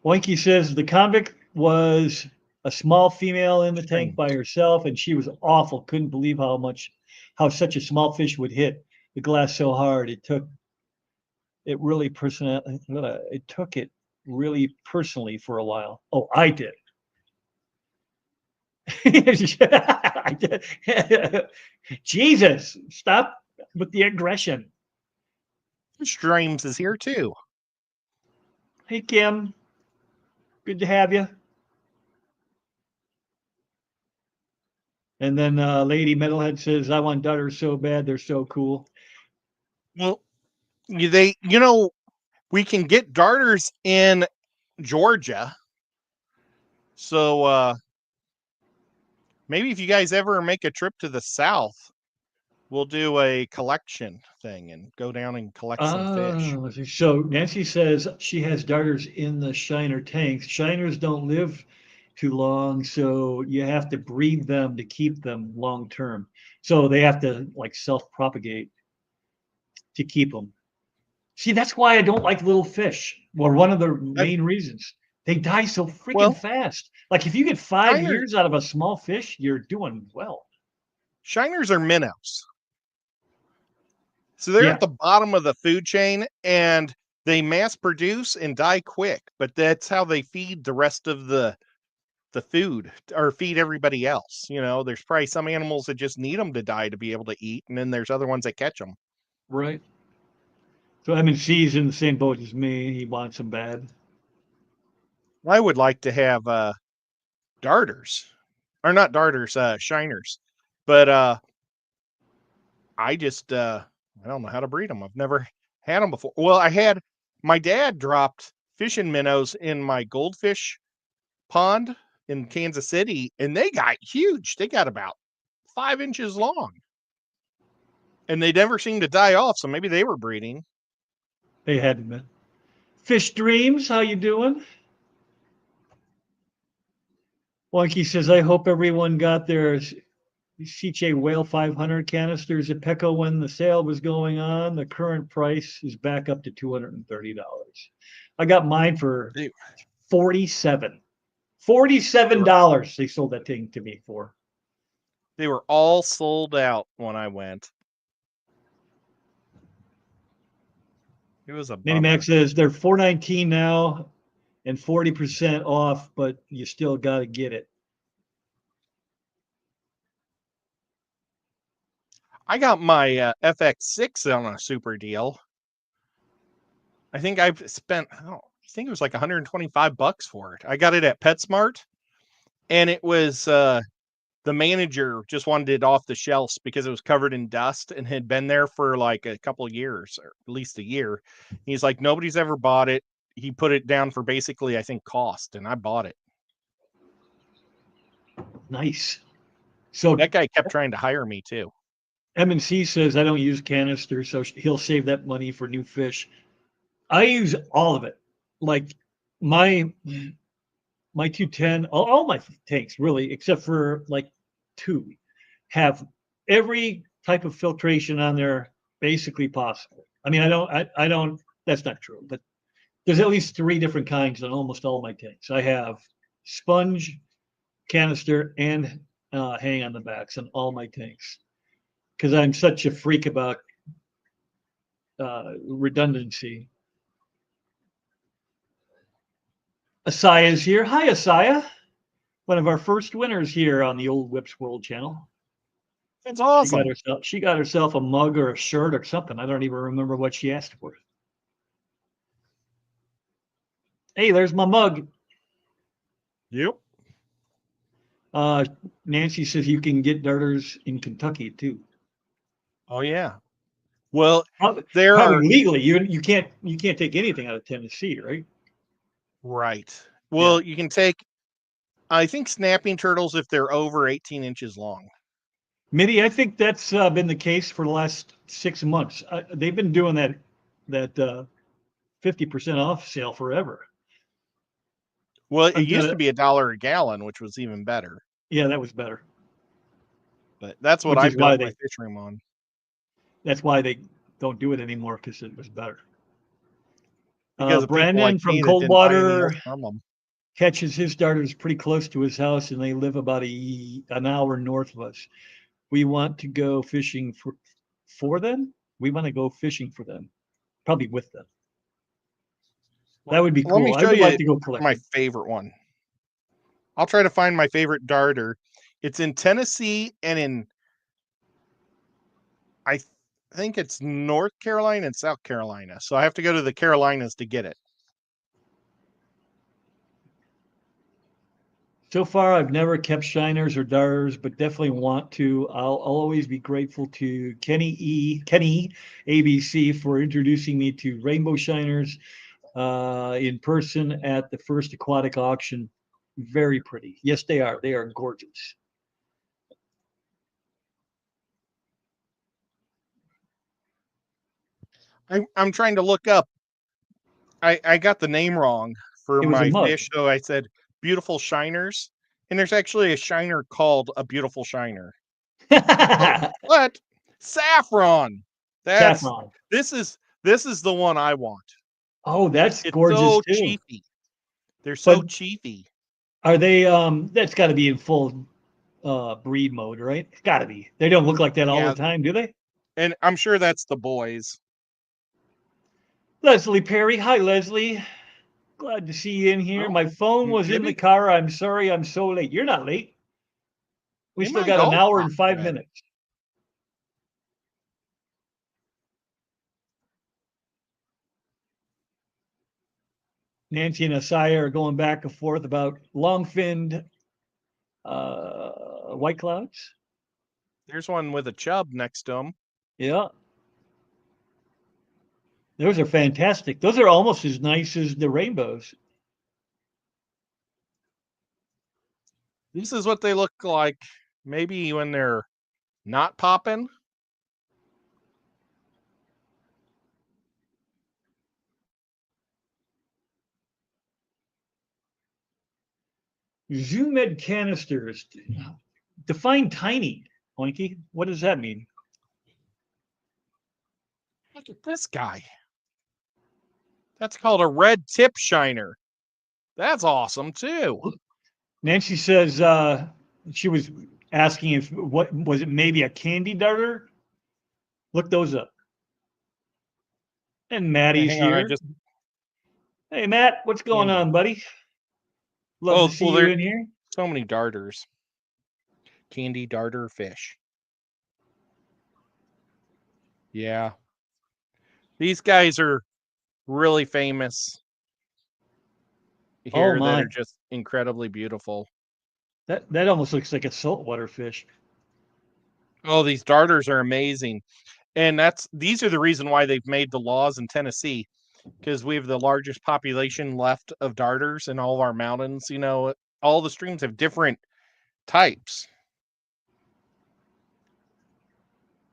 Oinky says the convict was a small female in the tank by herself, and she was awful. Couldn't believe how such a small fish would hit the glass so hard. It took it really personally for a while. Oh, I did. I did. Jesus, stop with the aggression. Streams is here too. Hey, Kim. Good to have you. And then Lady Metalhead says, I want darters so bad. They're so cool. Well, we can get darters in Georgia. So Maybe if you guys ever make a trip to the South, we'll do a collection thing and go down and collect some fish. So Nancy says she has darters in the shiner tanks. Shiners don't live too long, so you have to breed them to keep them long term. So they have to like self-propagate to keep them. See, that's why I don't like little fish. Well, one of the I, main reasons. They die so freaking well, fast. Like if you get 5 years shiners, out of a small fish, you're doing well. shiners are minnows. So they're Yeah, at the bottom of the food chain and they mass produce and die quick, but that's how they feed the rest of the food or feed everybody else. You know, there's probably some animals that just need them to die to be able to eat, and then there's other ones that catch them. right. So MNC's in the same boat as me. He wants them bad. I would like to have darters, or not darters, shiners, but I just I don't know how to breed them. I've never had them before. Well, I had my dad dropped fishing minnows in my goldfish pond in Kansas City, and they got huge. They got about 5 inches long, and they never seemed to die off. So maybe they were breeding. They hadn't been. Fish Dreams, how you doing? Wonky says, I hope everyone got their CJ Whale 500 canisters at Petco when the sale was going on. The current price is back up to $230. I got mine for They, 47. they were $47 they sold that thing to me for. they were all sold out when I went. It was a Manny bummer. Mac says they're $419 now and 40% off, but you still got to get it. I got my FX6 on a super deal. I think I've spent, I think it was like $125 for it. I got it at PetSmart, and it was the manager just wanted it off the shelves because it was covered in dust and had been there for like a couple of years, or at least a year. He's like, nobody's ever bought it. He put it down for basically, I think, cost, and I bought it. Nice. So That guy kept trying to hire me too. M&C says I don't use canisters, so he'll save that money for new fish. I use all of it. Like my my 210, all my tanks really, except for like two, have every type of filtration on there basically possible. I mean, I don't. That's not true, but there's at least three different kinds on almost all my tanks. I have sponge, canister, and hang on the backs on all my tanks because I'm such a freak about redundancy. Asaya's here. Hi, Asaya. One of our first winners here on the old Whips World channel. It's awesome. She got herself a mug or a shirt or something. I don't even remember what she asked for. Hey, there's my mug. Yep. Uh, Nancy says you can get darters in Kentucky too. Oh yeah. Well, Probably, there are probably legally. You can't take anything out of Tennessee, right? right. Yeah. Well, you can take, I think, snapping turtles if they're over 18 inches long. Mitty, I think that's been the case for the last 6 months. They've been doing that 50% off sale forever. Well, it I'm used gonna, to be $1 a gallon, which was even better. yeah, that was better. But that's what Which I is why built my fish room on. that's why they don't do it anymore because it was better. Because of people like Brandon from me that didn't buy any else Coldwater from them. catches his darters pretty close to his house, and they live about an hour north of us. We want to go fishing for them. We want to go fishing for them, probably with them. That would be Let me cool. I show would you like to go my collecting. favorite one. I'll try to find my favorite darter. It's in Tennessee and in, I think it's North Carolina and South Carolina. So I have to go to the Carolinas to get it. So far, I've never kept shiners or darters, but definitely want to. I'll always be grateful to Kenny ABC for introducing me to rainbow shiners in person at the first aquatic auction. Very pretty. Yes, they are. They are gorgeous. I'm trying to look up. I got the name wrong for It was a my mug. fish, so I said beautiful shiners, and there's actually a shiner called a beautiful shiner. But saffron. That's Saffron. this is the one I want. Oh, that's It's gorgeous so too. cheapy. They're so But cheapy. are they that's got to be in full breed mode, right? It's got to be. They don't look like that all the Yeah, time, do they? and I'm sure that's the boys. Leslie Perry. Hi, Leslie. Glad to see you in here. Well, My phone was in the maybe car. I'm sorry I'm so late. You're not late. We they still might got an all hour pop and 5 red. minutes. Nancy and Asaya are going back and forth about long-finned white clouds. There's one with a chub next to them. Yeah, those are fantastic. Those are almost as nice as the rainbows. This is what they look like maybe when they're not popping. Zoomed canisters. Define tiny, Oinky. What does that mean? Look at this guy. That's called a red tip shiner. That's awesome too. Nancy says she was asking if what was it maybe a candy darter? Look those up. And Hey, Maddie's hang on, I here. just Hey Matt, what's going candy. on, buddy? Love to Oh, see well, you there's in here. so many darters. Candy darter fish. Yeah. These guys are really famous Oh here that my, are just incredibly beautiful. that almost looks like a saltwater fish. Oh, these darters are amazing. And these are the reason why they've made the laws in Tennessee, because we have the largest population left of darters in all of our mountains. You know, all the streams have different types.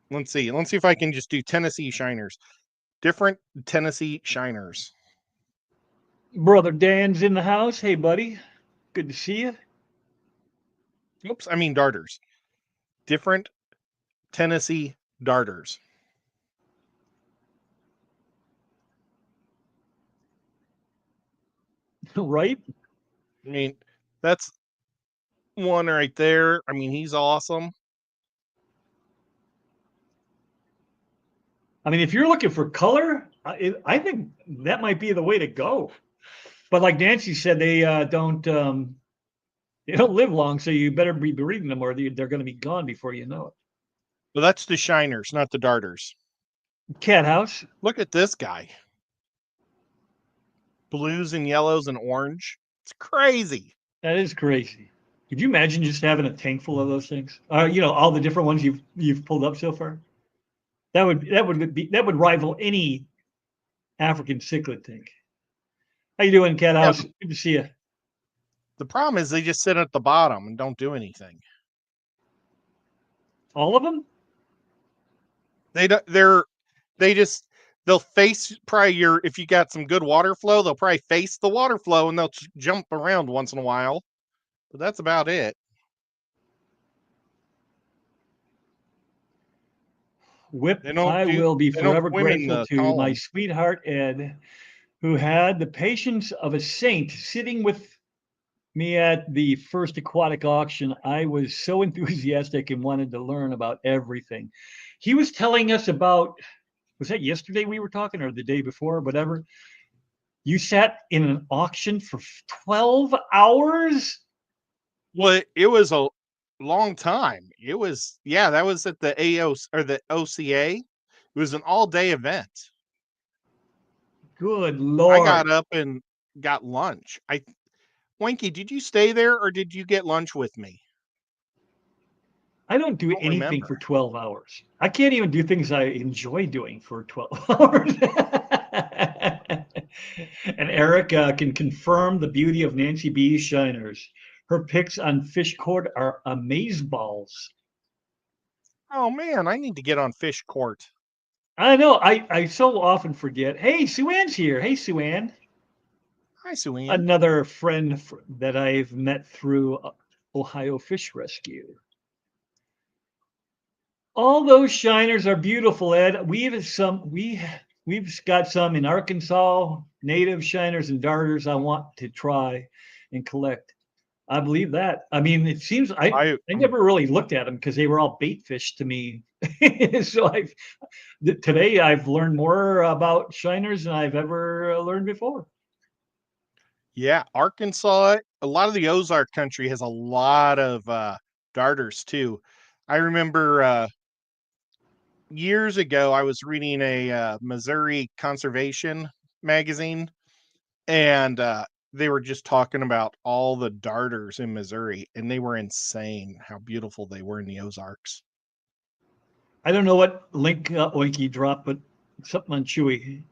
Let's see. Let's see if I can just do Tennessee shiners. Different Tennessee shiners. Brother Dan's in the house. Hey buddy, good to see you. Oops, I mean darters. Different Tennessee darters. Right? I mean, that's one right there. I mean, he's awesome. I mean, if you're looking for color, I think that might be the way to go. But like Nancy said, they don't live long, so you better be breeding them, or they're going to be gone before you know But that's the shiners, not the darters. it. Cat house. Look at this guy. Blues and yellows and orange. It's crazy. That is crazy. Could you imagine just having a tank full of those things? All the different ones you've pulled up so far. That would rival any African cichlid tank. How you doing, Cat Yeah, House? Good to see you. the problem is they just sit at the bottom and don't do anything. All of them? They don't. They'll face probably if you got some good water flow, they'll probably face the water flow and they'll jump around once in a while. But that's about it. Whip, They don't I do. will be They don't forever swim in grateful the to my column. sweetheart Ed, who had the patience of a saint sitting with me at the first aquatic auction. I was so enthusiastic and wanted to learn about everything. He was telling us about, was that yesterday we were talking or the day before, whatever? You sat in an auction for 12 hours? Well, it was a long time. It was that was at the AO or the OCA. It was an all day event. Good I got Lord. up and got lunch. Winky, did you stay there or did you get lunch with me? I don't do I don't anything remember. for 12 hours. I can't even do things I enjoy doing for 12 hours. And Eric can confirm the beauty of Nancy B's shiners. Her picks on fish court are amazeballs. Oh man, I need to get on fish court. I know. I so often forget. Hey, Sue Ann's here. Hey, Sue Ann. Hi, Suanne. Another friend that I've met through Ohio Fish Rescue. All those shiners are beautiful, Ed. We've got some in Arkansas, native shiners and darters I want to try and collect. I believe that. I mean, it seems I never really looked at them because they were all bait fish to me. So today I've learned more about shiners than I've ever learned before. Yeah, Arkansas, a lot of the Ozark country has a lot of darters too. I remember years ago I was reading a Missouri conservation magazine, and they were just talking about all the darters in Missouri, and they were insane how beautiful they were in the Ozarks. I don't know what link Oinky dropped, but something on Chewy.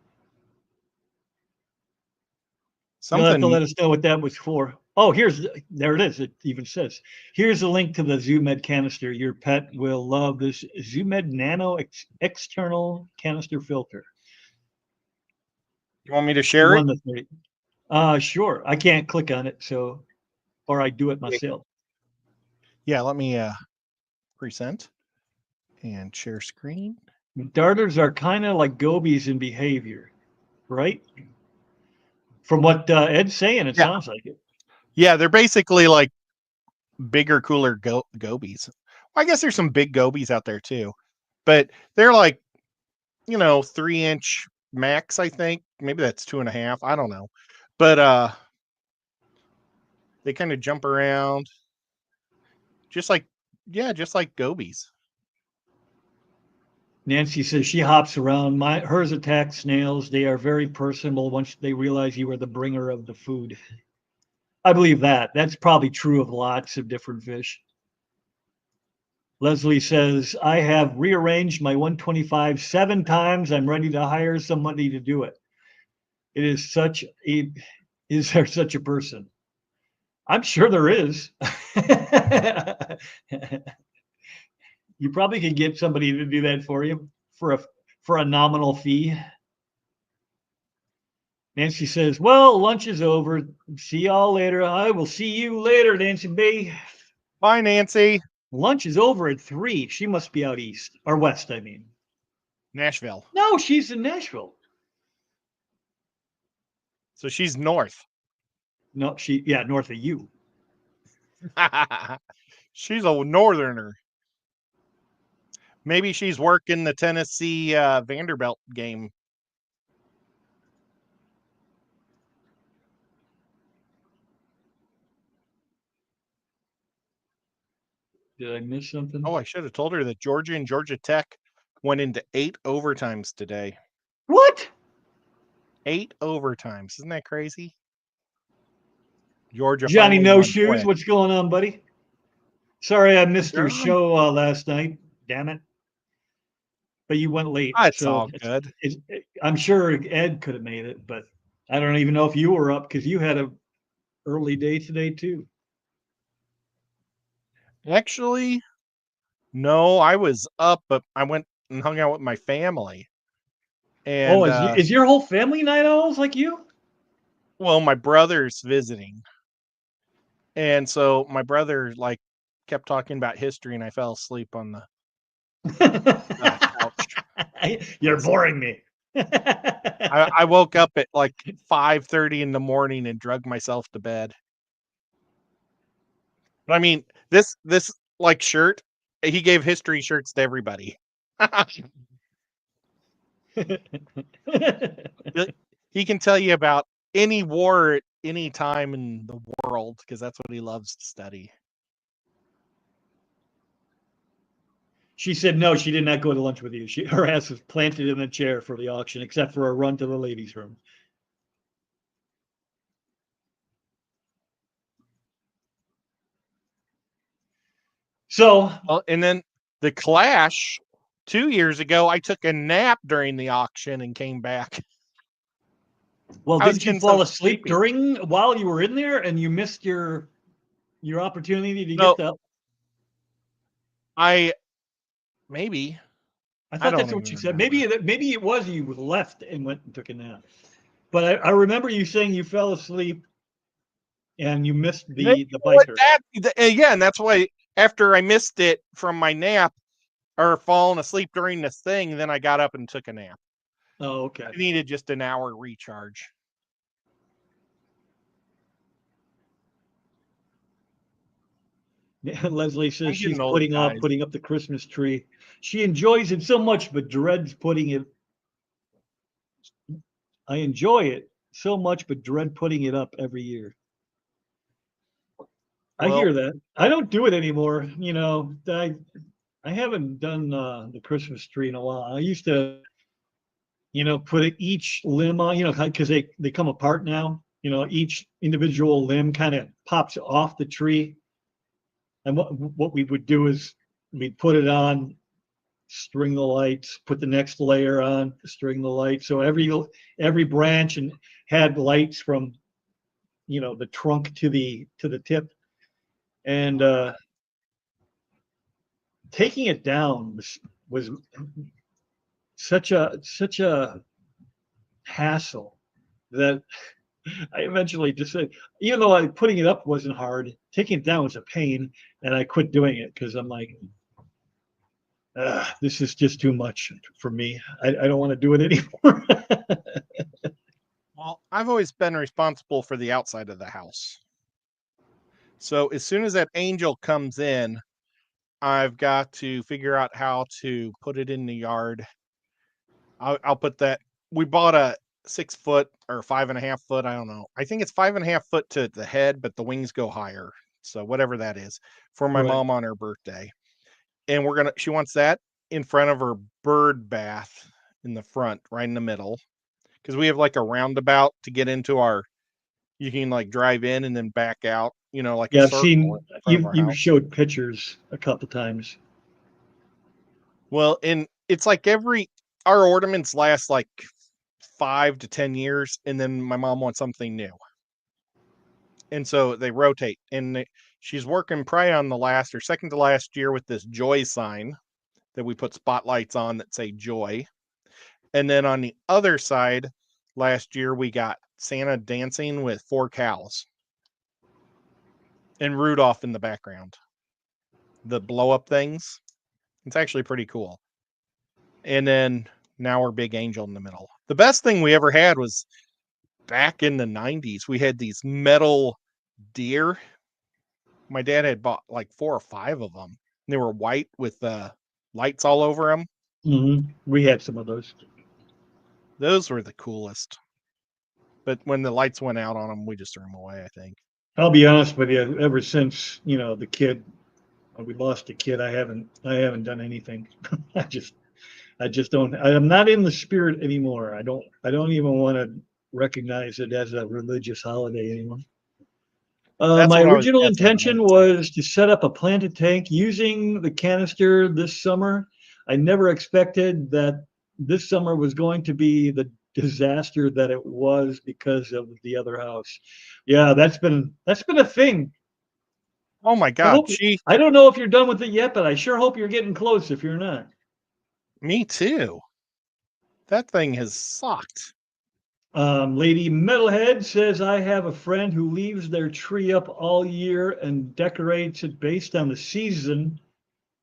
You'll have to Something. let us know what that was for. Oh, there it is. It even says, here's a link to the ZooMed canister. Your pet will love this ZooMed Nano external canister filter. You want me to You share it? won the 30. Sure. I can't click on it, or I do it myself. Yeah, let me present and share screen. Darters are kind of like gobies in behavior, right? From what Ed's saying, it sounds like it. Yeah, they're basically like bigger, cooler gobies. Well, I guess there's some big gobies out there too, but they're like, 3-inch max, I think. Maybe that's 2.5. I don't know. But they kind of jump around just like, just like gobies. Nancy says she hops around. Hers attack snails. They are very personable once they realize you are the bringer of the food. I believe that. That's probably true of lots of different fish. Leslie says, I have rearranged my 125 7 times. I'm ready to hire somebody to do it. Is there such a person? I'm sure there is. You probably could get somebody to do that for you for a nominal fee. Nancy says, well, lunch is over. See y'all later. I will see you later, Nancy B. Bye, Nancy. Lunch is over at 3. She must be out east or west, I mean. Nashville. No, she's in Nashville. So she's north. No, north of you. She's a northerner. Maybe she's working the Tennessee Vanderbilt game. Did I miss something? Oh, I should have told her that Georgia and Georgia Tech went into 8 overtimes today. What? 8 overtimes. Isn't that crazy? Georgia Johnny finally No won. Shoes, Boy, what's going on, buddy? Sorry I missed your they're on. show last night. Damn it. But you went late. It's So all good. I'm sure Ed could have made it, but I don't even know if you were up because you had a early day today too. Actually, no, I was up, but I went and hung out with my family. Oh, And is your whole family night owls like you? well, my brother's visiting. And so my brother like kept talking about history and I fell asleep on the couch. You're boring me. I woke up at like 5:30 in the morning and drugged myself to bed. But I mean, this like shirt, he gave history shirts to everybody. He can tell you about any war at any time in the world because that's what he loves to study. She said no, she did not go to lunch with you. Her ass was planted in the chair for the auction, except for a run to the ladies' room. So, And then the Clash 2 years ago, I took a nap during the auction and came back. well, I was didn't you getting so fall asleep sleepy. while you were in there and you missed your opportunity to No, get the I maybe I I thought don't that's even what you said. remember. Maybe it was you left and went and took a nap. But I remember you saying you fell asleep and you missed Maybe the what biker. yeah, and that's why after I missed it from my nap or falling asleep during this thing, then I got up and took a nap. Oh, okay. I needed just an hour recharge. Leslie says I'm she's getting old, guys. putting up the Christmas tree. She enjoys it so much, but dreads putting it. I enjoy it so much, but dread putting it up every year. I Well, hear that. I don't do it anymore. I haven't done the Christmas tree in a while. I used to, put each limb on, because they come apart now. Each individual limb kind of pops off the tree. And what we would do is we'd put it on, string the lights, put the next layer on, string the lights. So every branch and had lights from the trunk to the tip. And taking it down was such a hassle that I eventually just said, even though putting it up wasn't hard, taking it down was a pain, and I quit doing it because I'm like, this is just too much for me. I don't want to do it anymore. well, I've always been responsible for the outside of the house. So as soon as that angel comes in, I've got to figure out how to put it in the yard. I'll put that. We bought a 6 foot or 5.5 foot. I don't know. I think it's 5.5 foot to the head, but the wings go higher. So whatever that is for my Right. mom on her birthday. And she wants that in front of her bird bath in the front, right in the middle. Because we have like a roundabout to get into you can like drive in and then back out, like a Yeah, I've circle seen in front of our you've house. showed pictures a couple times. Well, and it's like our ornaments last like 5 to 10 years, and then my mom wants something new. And so they rotate. And she's working probably on the last or second to last year with this joy sign that we put spotlights on that say joy. And then on the other side, last year we got Santa dancing with 4 cows and Rudolph in the background. The blow up things. It's actually pretty cool. And then now we're big angel in the middle. The best thing we ever had was back in the 90s. We had these metal deer. My dad had bought like 4 or 5 of them. They were white with lights all over them. We had some of those. Those were the coolest. But when the lights went out on them, we just threw them away, I think. I'll be honest with you. Ever since the kid, we lost a kid, I haven't done anything. I just don't. I'm not in the spirit anymore. I don't even want to recognize it as a religious holiday anymore. That's My what I was original guessing, but I intention didn't say it. was to set up a planted tank using the canister this summer. I never expected that this summer was going to be the disaster that it was because of the other house. Yeah, that's been a thing. Oh my I God. hope I don't know if you're done with it yet, but I sure hope you're getting close if you're not. Me too. That thing has sucked. Lady Metalhead says, I have a friend who leaves their tree up all year and decorates it based on the season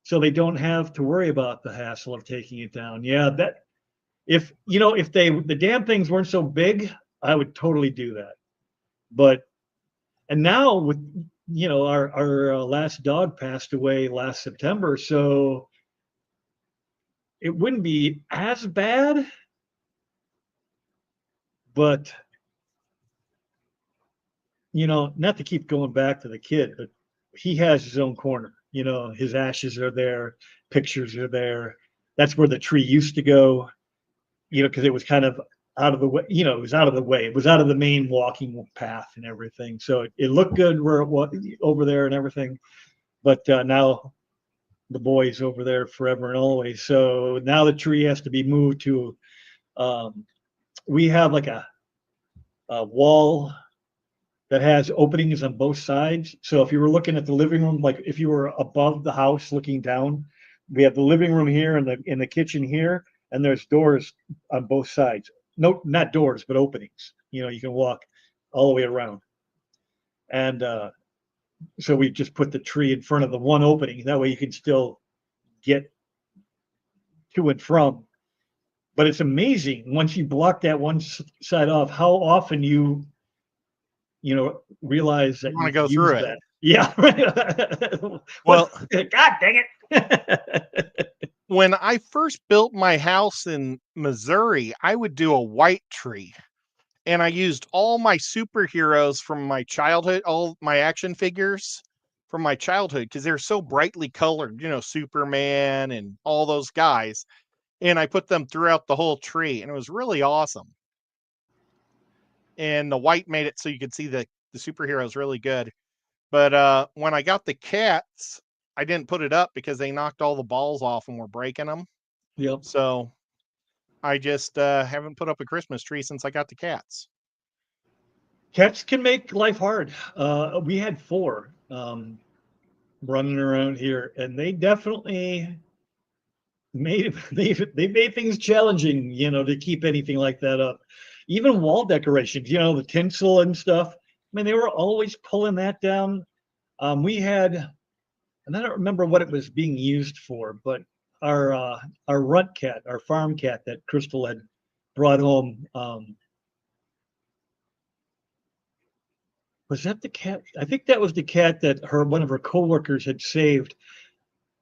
so they don't have to worry about the hassle of taking it down. Yeah, that if the damn things weren't so big, I would totally do that. But and now with our last dog passed away last September, so it wouldn't be as bad, but not to keep going back to the kid, but he has his own corner. His ashes are there, pictures are there. That's where the tree used to go, because it was kind of out of the way, it was out of the way. It was out of the main walking path and everything. So it looked good where it was over there and everything. But now the boy's over there forever and always. So now the tree has to be moved to, we have like a wall that has openings on both sides. So if you were looking at the living room, like if you were above the house looking down, we have the living room here and the kitchen here, and there's doors on both sides. No, not doors, but openings. You can walk all the way around. And so we just put the tree in front of the one opening. That way you can still get to and from. But it's amazing once you block that one side off, how often you realize that You want to you've go used through it. that. Yeah. Well, God dang it. when I first built my house in Missouri, I would do a white tree. And I used all my superheroes from my childhood, all my action figures from my childhood, because they're so brightly colored, Superman and all those guys. And I put them throughout the whole tree, and it was really awesome. And the white made it so you could see the superheroes really good. But when I got the cats, I didn't put it up because they knocked all the balls off and were breaking them. Yep. So I just haven't put up a Christmas tree since I got the cats. Cats can make life hard. We had 4 running around here, and they definitely they made things challenging, to keep anything like that up. Even wall decorations, the tinsel and stuff. I mean, they were always pulling that down. We had, and I don't remember what it was being used for, but our runt cat, our farm cat that Crystal had brought home. Was that the cat? I think that was the cat that one of her coworkers had saved.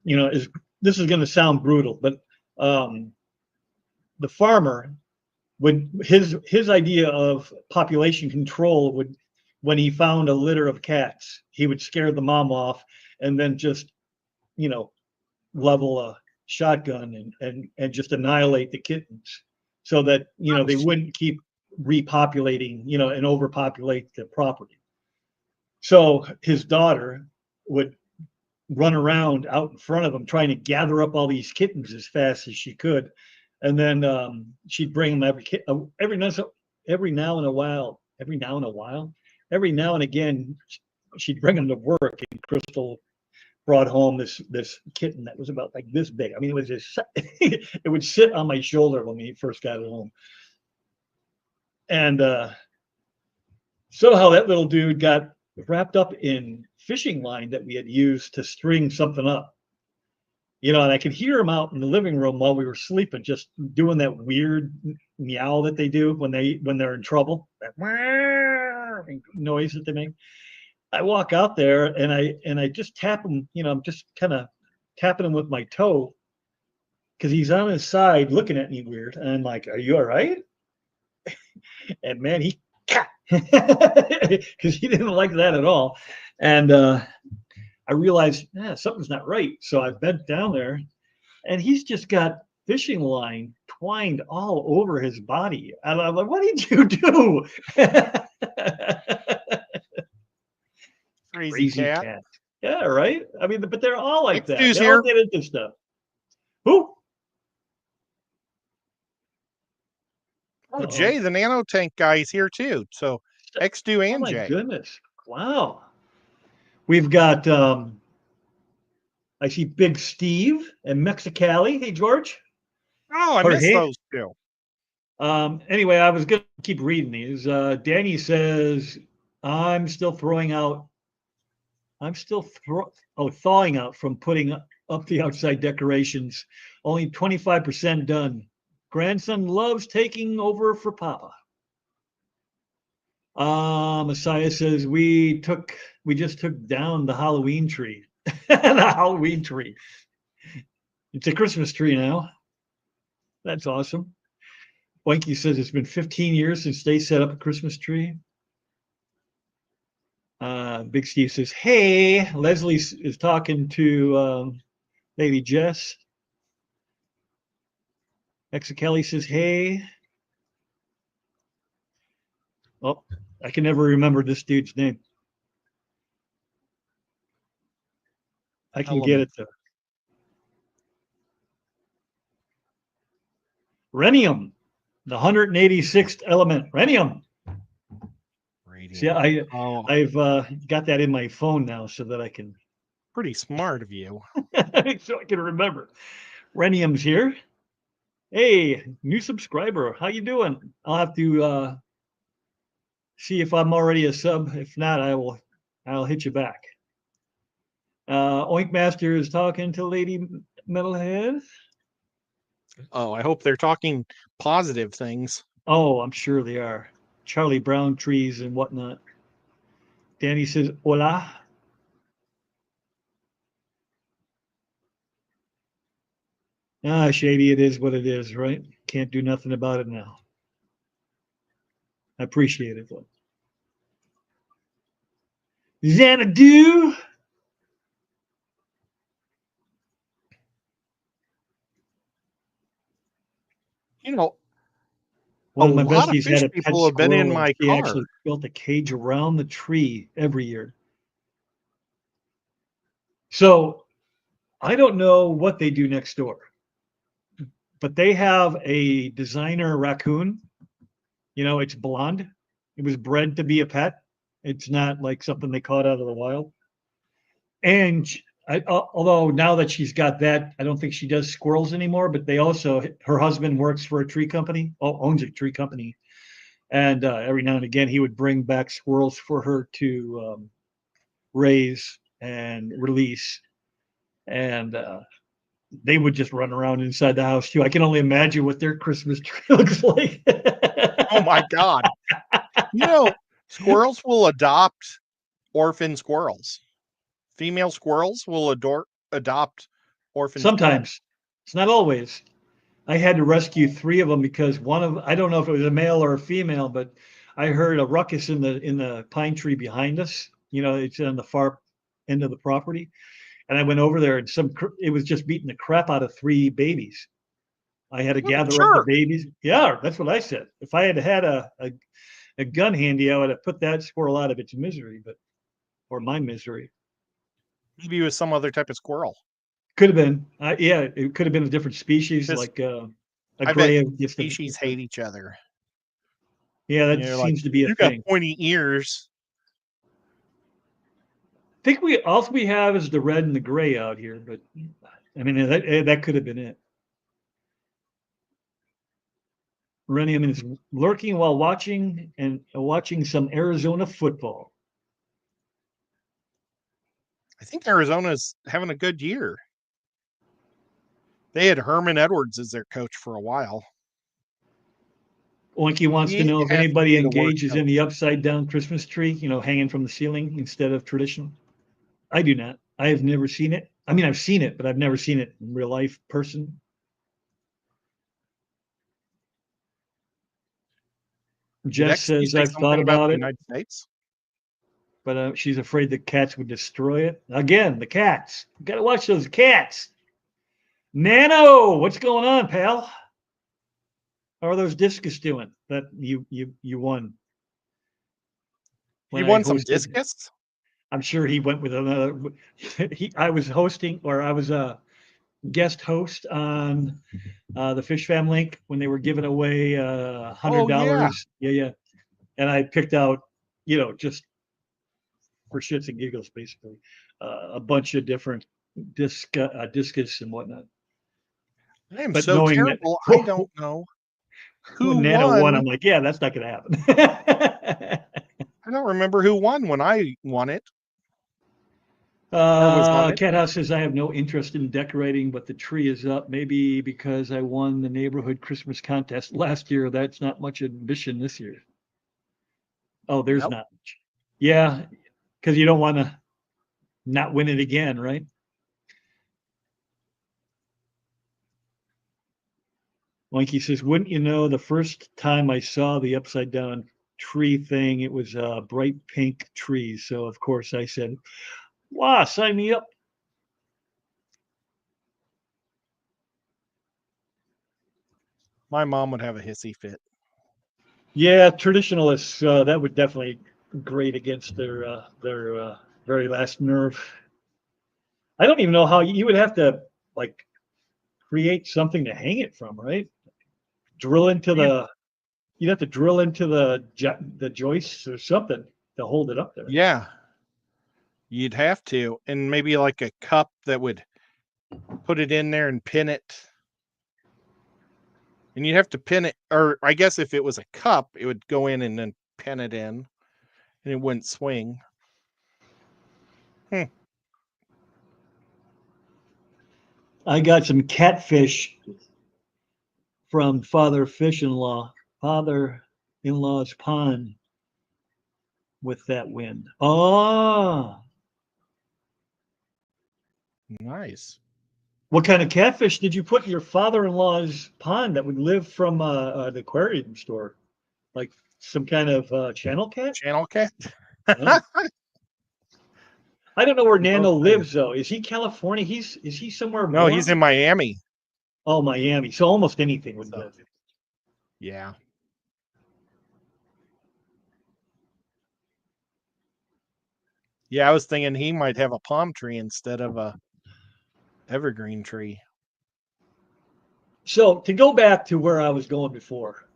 This is going to sound brutal, but the farmer would his idea of population control would, when he found a litter of cats, he would scare the mom off and then just level a shotgun and just annihilate the kittens, so that they wouldn't keep repopulating and overpopulate the property. So his daughter would run around out in front of him trying to gather up all these kittens as fast as she could, and then she'd bring them every now and again. She'd bring them to work, and Crystal brought home this kitten that was about like this big. I mean, it was just it would sit on my shoulder when we first got it home, and somehow that little dude got wrapped up in fishing line that we had used to string something up. And I could hear him out in the living room while we were sleeping, just doing that weird meow that they do when they're in trouble, that noise that they make. I walk out there and I just tap him, I'm just kind of tapping him with my toe because he's on his side looking at me weird. And I'm like, "Are you all right?" And man, he because he didn't like that at all. And I realized something's not right. So I bent down there, and he's just got fishing line twined all over his body. And I'm like, "What did you do?" Crazy cat. Yeah, right. I mean, but they're all like that. Stu's They here. all get into stuff. Who? Oh, Jay, the nanotank guy, is here too. So X-Do and Oh my Jay. goodness! Wow. We've got. I see Big Steve and Mexicali. Hey, George. Oh, I missed those two. Anyway, I was going to keep reading these. Danny says, I'm still thawing out from putting up the outside decorations. Only 25% done. Grandson loves taking over for Papa. Messiah says, we just took down the Halloween tree. The Halloween tree. It's a Christmas tree now. That's awesome. Wanky says it's been 15 years since they set up a Christmas tree. Big Steve says, hey. Leslie is talking to Lady Jess. Kelly says, hey. Oh, I can never remember this dude's name. I can get it though. Rhenium, the 186th element. Rhenium. See, I've got that in my phone now so that I can Pretty smart of you. So I can remember. Renium's here. Hey, new subscriber. How you doing? I'll have to see if I'm already a sub. If not, I'll hit you back. Oink Master is talking to Lady Metalhead. Oh, I hope they're talking positive things. Oh, I'm sure they are. Charlie Brown trees and whatnot. Danny says, hola. Ah, Shady, it is what it is, right? Can't do nothing about it now. I appreciate it, though. Xanadu! You know, One a of my lot of besties fish had a pet people have been in squirrel, and my she car. actually built a cage around the tree every year. So I don't know what they do next door, but they have a designer raccoon. You know, it's blonde. It was bred to be a pet. It's not like something they caught out of the wild. And although now that she's got that, I don't think she does squirrels anymore. But they also, her husband works for a tree company, owns a tree company, and every now and again he would bring back squirrels for her to raise and release, and they would just run around inside the house too. I can only imagine what their Christmas tree looks like. Oh my God. You know, squirrels will adopt orphan squirrels. Female squirrels will adopt orphan squirrels. Sometimes it's not always. I had to rescue three of them because I don't know if it was a male or a female, but I heard a ruckus in the pine tree behind us. You know, it's on the far end of the property. And I went over there and it was just beating the crap out of three babies. I had to What a gather up the jerk. babies. Yeah, that's what I said. If I had a gun handy, I would have put that squirrel out of its misery, or my misery. Maybe it was some other type of squirrel. Could have been. Yeah, it could have been a different species, Because like a I bet gray. species hate each other. Yeah, that You're like, seems to be a you got thing. pointy ears. I think all we have is the red and the gray out here, but I mean that could have been it. Renium is lurking while watching some Arizona football. I think Arizona's having a good year. They had Herman Edwards as their coach for a while. Oinky wants to He know if hasn't anybody made a worse engages coach. in the upside down Christmas tree, hanging from the ceiling instead of traditional. I do not. I have never seen it. I mean, I've seen it, but I've never seen it in real life person. Did Jess XC says say I've thought something about about the it, United States? but she's afraid the cats would destroy it. Again, the cats. You got to watch those cats. Nano, what's going on, pal? How are those discus doing that you won? He When I won some hosted, discus? I'm sure he went with another. I was hosting, or I was a guest host on the Fish Fam Link when they were giving away Oh, yeah. $100. Yeah. And I picked out, just for shits and giggles, basically, a bunch of different discus and whatnot. I am But so knowing that terrible. I don't know who when Nano won, won. I'm like, yeah, that's not going to happen. I don't remember who won when I won it or was on it. Cat House says I have no interest in decorating, but the tree is up. Maybe because I won the neighborhood Christmas contest last year. That's not much ambition this year. Oh, there's Nope. not much. Yeah, because you don't want to not win it again, right? Monkey says, wouldn't you know, the first time I saw the upside down tree thing, it was a bright pink tree. So of course I said, wow, sign me up. My mom would have a hissy fit. Yeah, traditionalists, that would definitely grate against their very last nerve. I don't even know how you would have to like create something to hang it from, right? Drill into You, the You'd have to drill into the joists or something to hold it up there. yeah. You'd have to, and maybe like a cup that would put it in there and pin it. And you'd have to pin it, or I guess if it was a cup, it would go in and then pin it in, and it wouldn't swing. I got some catfish from father-in-law's pond with that wind. Oh, Nice. what kind of catfish did you put in your father-in-law's pond that would live from the aquarium store? Like some kind of channel cat? Channel cat? Oh. I don't know where No, Nando lives though. Is he California? Is he somewhere no, he's in warm? Miami. Oh, Miami. So almost anything would So, live. yeah. Yeah, I was thinking he might have a palm tree instead of a evergreen tree. So to go back to where I was going before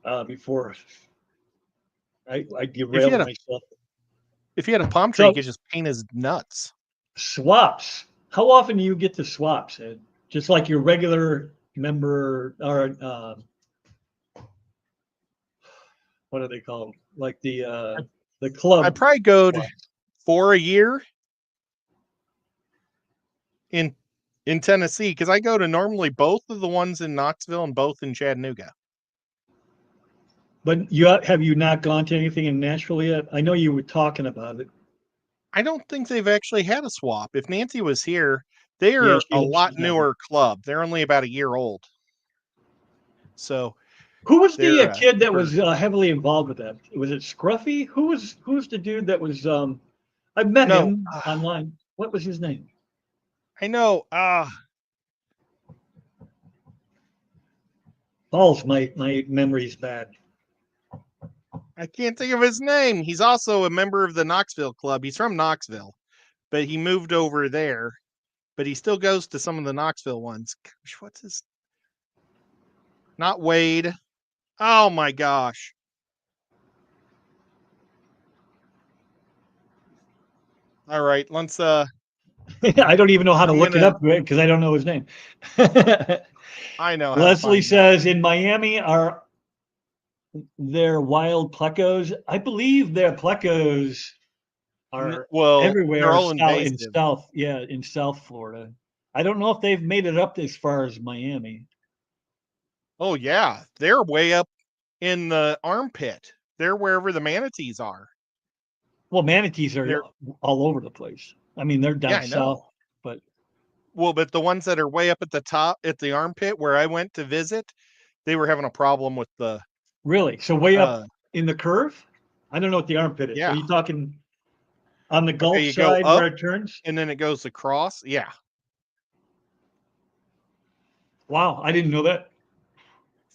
I If you derailed had a myself. palm tree, you So could just paint his nuts. swaps. How often do you get to swaps, Ed? Just like your regular member or what are they called? Like the I'd club probably go to swaps. 4 a year in Tennessee, because I go to normally both of the ones in Knoxville and both in Chattanooga. But have you not gone to anything in Nashville yet? I know you were talking about it. I don't think they've actually had a swap. If Nancy was here, they Yeah, are a lot she's not here. newer club. They're only about a year old. So Who was the they're kid that super. was heavily involved with that? Was it Scruffy? Who's the dude that was? I met No, him online. What was his name? I know. Balls, my memory's bad. I can't think of his name. He's also a member of the Knoxville club. He's from Knoxville, but he moved over there. But he still goes to some of the Knoxville ones. Gosh, what's his? Not Wade. Oh my gosh. All right, let's. I don't even know how to I'm look it gonna. up because I don't know his name. I know how to Leslie find that. says in Miami are there wild plecos? I believe their plecos are Well, they're everywhere all invasive. in South Florida. I don't know if they've made it up as far as Miami. Oh yeah, they're way up in the armpit. They're wherever the manatees are. Well, manatees are They're all over the place. I mean, they're yeah, down I south, know. but Well, but the ones that are way up at the top at the armpit where I went to visit, they were having a problem with the really, so way up uh in the curve. I don't know what the armpit is. Are yeah. you talking on the Okay, Gulf you go side up where it turns? and then it goes across. Yeah. Wow, I didn't know that.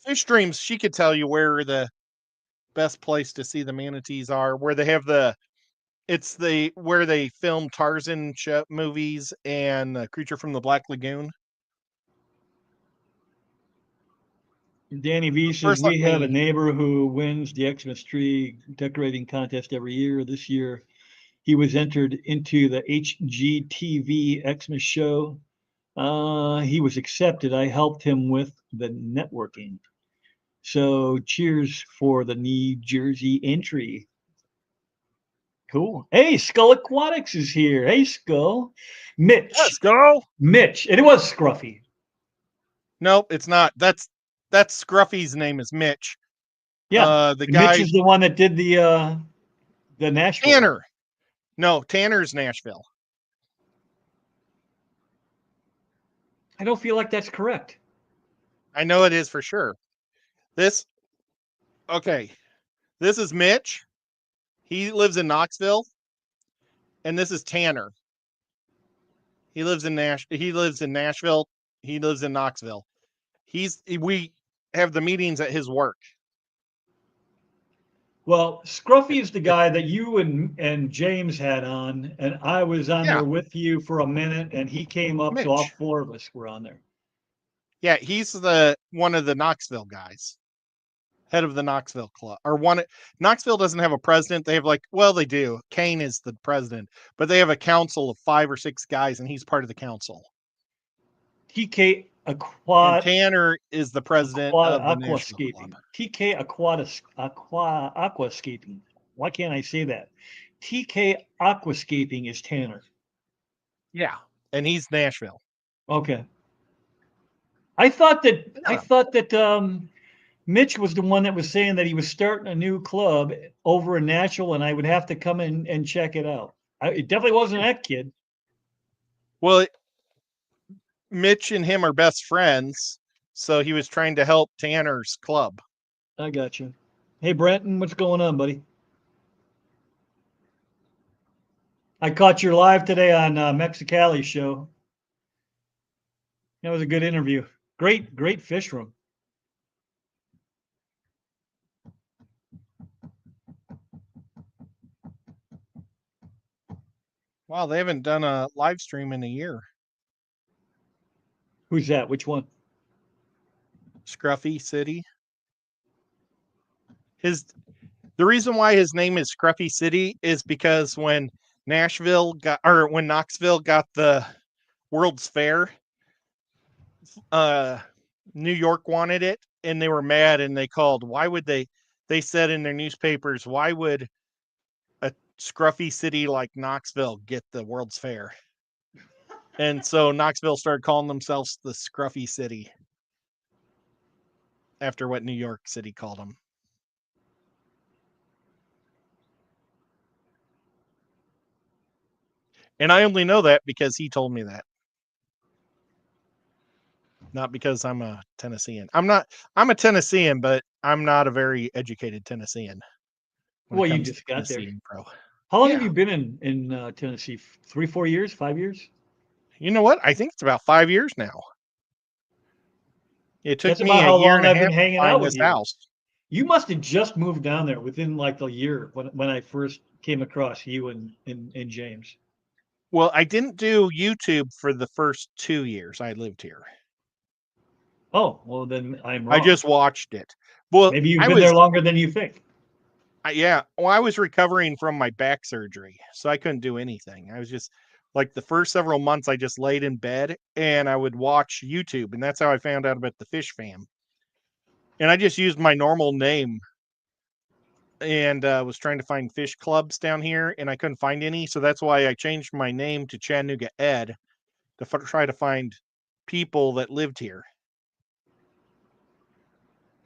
Fish Streams, she could tell you where the best place to see the manatees are, where they have it's the where they film Tarzan movies and Creature from the Black Lagoon. Danny V says First, let we have a me. neighbor who wins the Xmas tree decorating contest every year. This year, he was entered into the HGTV Xmas show. He was accepted. I helped him with the networking. So cheers for the New Jersey entry. Cool. Hey, Skull Aquatics is here. Hey, Skull. Let's Mitch. go. Mitch. And it was Scruffy. Nope, it's not. That's Scruffy's name is Mitch. Yeah. The And Mitch guy is the one that did the Nashville one. Tanner. No, Tanner's Nashville. I don't feel like that's correct. I know it is for sure. This okay. This is Mitch. He lives in Knoxville, and this is Tanner. He lives in Nashville. He lives in Knoxville. We have the meetings at his work. Well, Scruffy It, is the it, guy that you and James had on, and I was on yeah, there with you for a minute, and he came up, so all Mitch. four of us were on there. Yeah, he's the one of the Knoxville guys. head of the Knoxville club, or one. Knoxville doesn't have a president. They have they do. Kane is the president, but they have a council of 5 or 6 guys, and he's part of the councul. TK And Tanner is the president of the Nashville club. TK Aquascaping. Why can't I say that? TK Aquascaping is Tanner. Yeah, and he's Nashville. Okay. I thought that Mitch was the one that was saying that he was starting a new club over in Nashville, and I would have to come in and check it out. It definitely wasn't that kid. Well, Mitch and him are best friends, so he was trying to help Tanner's club. I got you. Hey, Brenton, what's going on, buddy? I caught you live today on Mexicali's show. That was a good interview. Great fish room. Wow, they haven't done a live stream in a year. Who's that? Which one? Scruffy City. The reason why his name is Scruffy City is because when Knoxville got the World's Fair, New York wanted it, and they were mad, and they called. They said in their newspapers, why would a scruffy city like Knoxville get the World's Fair? And so Knoxville started calling themselves the Scruffy City after what New York City called them. And I only know that because he told me that. Not because I'm a Tennessean. I'm a Tennessean, but I'm not a very educated Tennessean. Well, you just got there. Pro. How long have you been in Tennessee? 3, 4 years? 5 years? You know what? I think it's about 5 years now. It took me a year and a half to hanging find out with this you. house. You must have just moved down there within like a year when I first came across you and James. Well, I didn't do YouTube for the first 2 years I lived here. Oh, well, then I'm wrong. I just watched it. Well, maybe you've been there longer than you think. Yeah. Well, I was recovering from my back surgery, so I couldn't do anything. I was just the first several months, I just laid in bed and I would watch YouTube, and that's how I found out about the Fish Fam. And I just used my normal name and was trying to find fish clubs down here, and I couldn't find any. So that's why I changed my name to Chattanooga Ed to try to find people that lived here.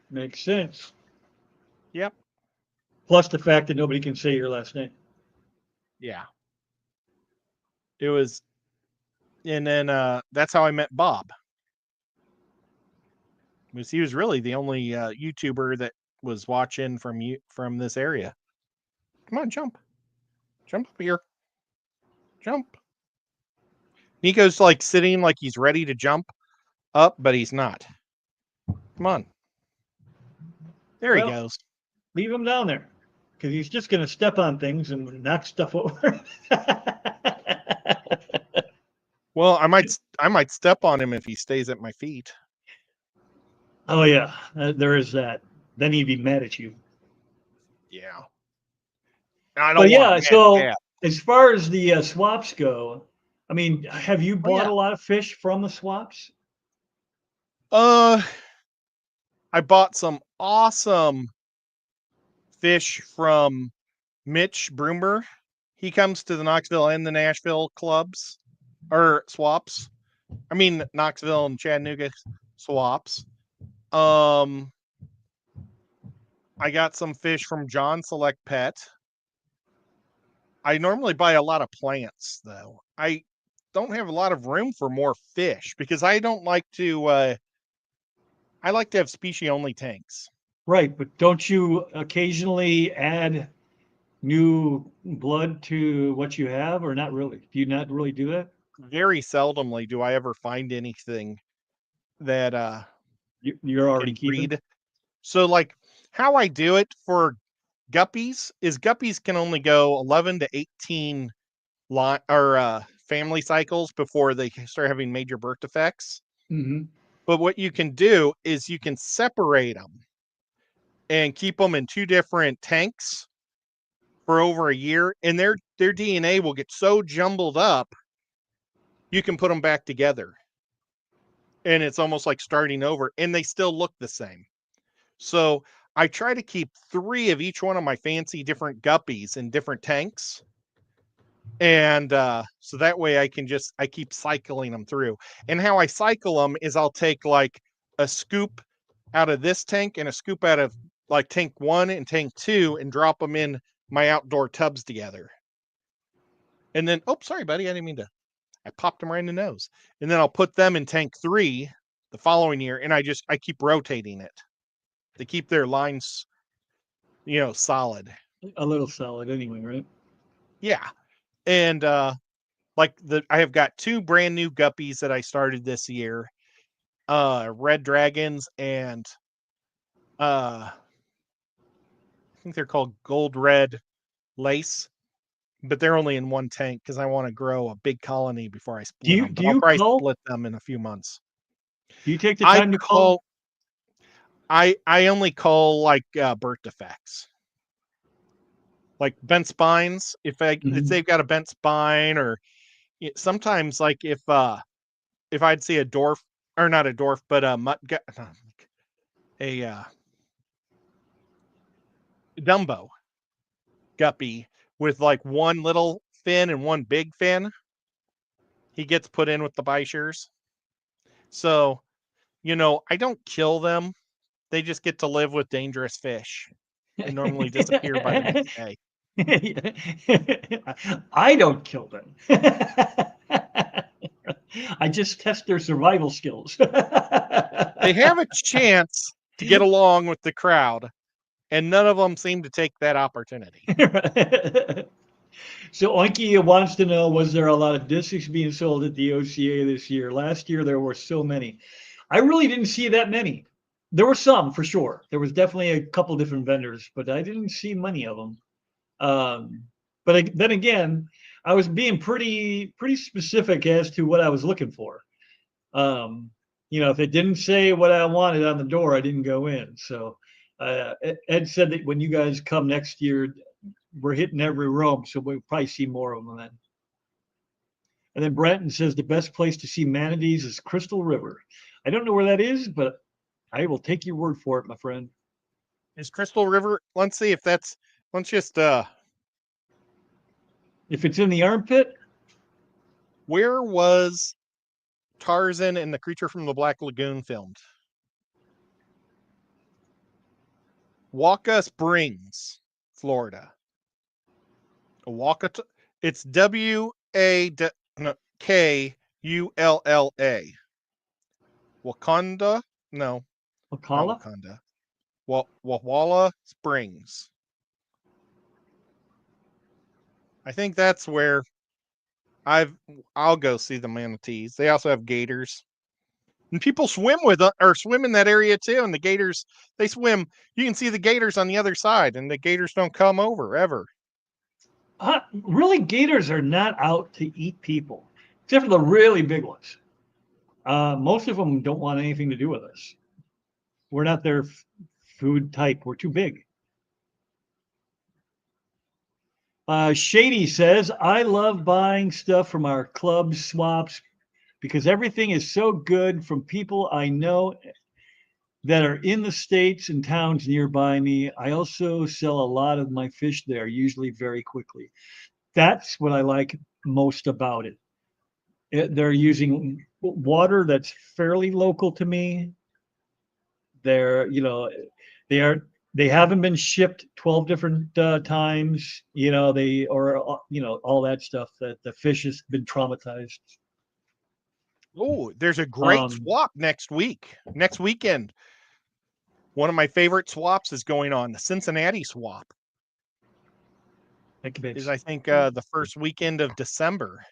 Makes sense. Yep. Plus the fact that nobody can say your last name. Yeah. It was, and then that's how I met Bob. Because he was really the only YouTuber that was watching from this area. Come on, jump up here, jump. Nico's sitting like he's ready to jump up, but he's not. Come on. There he goes. Leave him down there, because he's just going to step on things and knock stuff over. Well, I might step on him if he stays at my feet. Oh yeah, there is that. Then he'd be mad at you. Yeah. So as far as the swaps go, I mean, have you bought a lot of fish from the swaps? I bought some awesome fish from Mitch Broomer. He comes to the Knoxville and the Nashville clubs or swaps. I mean, Knoxville and Chattanooga swaps. I got some fish from John Select Pet. I normally buy a lot of plants, though. I don't have a lot of room for more fish because I don't like to. I like to have species-only tanks. Right, but don't you occasionally add new blood to what you have, or not really? Do you not really do that? Very seldomly do I ever find anything that you're already keeping. So, how I do it for guppies is guppies can only go 11 to 18 family cycles before they start having major birth defects. Mm-hmm. But what you can do is you can separate them. and keep them in 2 different tanks for over a year, and their DNA will get so jumbled up, you can put them back together. And it's almost like starting over, and they still look the same. So I try to keep 3 of each one of my fancy different guppies in different tanks. And so that way I keep cycling them through. And how I cycle them is I'll take like a scoop out of this tank and a scoop out of like tank 1 and tank 2 and drop them in my outdoor tubs together. And then, oh, sorry, buddy, I didn't mean to. I popped them right in the nose. And then I'll put them in tank 3 the following year, and I keep rotating it to keep their lines, solid. A little solid anyway, right? Yeah. And I have got 2 brand new guppies that I started this year. Red dragons and I think they're called gold red lace, but they're only in 1 tank because I want to grow a big colony before I split them. But I'll probably split them in a few months. Do you take the time to call? I only call like birth defects. Like bent spines, if they've got a bent spine, or sometimes like if I'd see a dwarf, or not a dwarf, but a Dumbo guppy with like 1 little fin and 1 big fin, he gets put in with the bichures. So, I don't kill them. They just get to live with dangerous fish and normally disappear by the next day. I don't kill them. I just test their survival skills. They have a chance to get along with the crowd, and none of them seem to take that opportunity. So Oinky wants to know, was there a lot of discs being sold at the OCA this year? Last year, there were so many. I really didn't see that many. There were some, for sure. There was definitely a couple different vendors, but I didn't see many of them. But then again, I was being pretty specific as to what I was looking for. If it didn't say what I wanted on the door, I didn't go in. So Ed said that when you guys come next year, we're hitting every room, so we'll probably see more of them then. And then Brenton says the best place to see manatees is Crystal River. I don't know where that is, but I will take your word for it, my friend. Is Crystal River? Let's see if that's. Let's just. If it's in the armpit. Where was Tarzan and the Creature from the Black Lagoon filmed? Waka Springs, Florida. It's Wakulla. Wakanda? No. Wakala? Not Wakanda. Wawala Springs. I think that's where I'll go see the manatees. They also have gators. And people swim swim in that area too. And the gators, they swim. You can see the gators on the other side, and the gators don't come over ever. Really, gators are not out to eat people, except for the really big ones. Most of them don't want anything to do with us. We're not their food type. We're too big. Shady says, I love buying stuff from our club swaps because everything is so good from people I know that are in the states and towns nearby me. I also sell a lot of my fish there, usually very quickly. That's what I like most about it. They're using water that's fairly local to me. They haven't been shipped 12 different times, all that stuff, that the fish has been traumatized. Oh, there's a great swap next weekend. One of my favorite swaps is going on, the Cincinnati swap. Is I think the first weekend of December.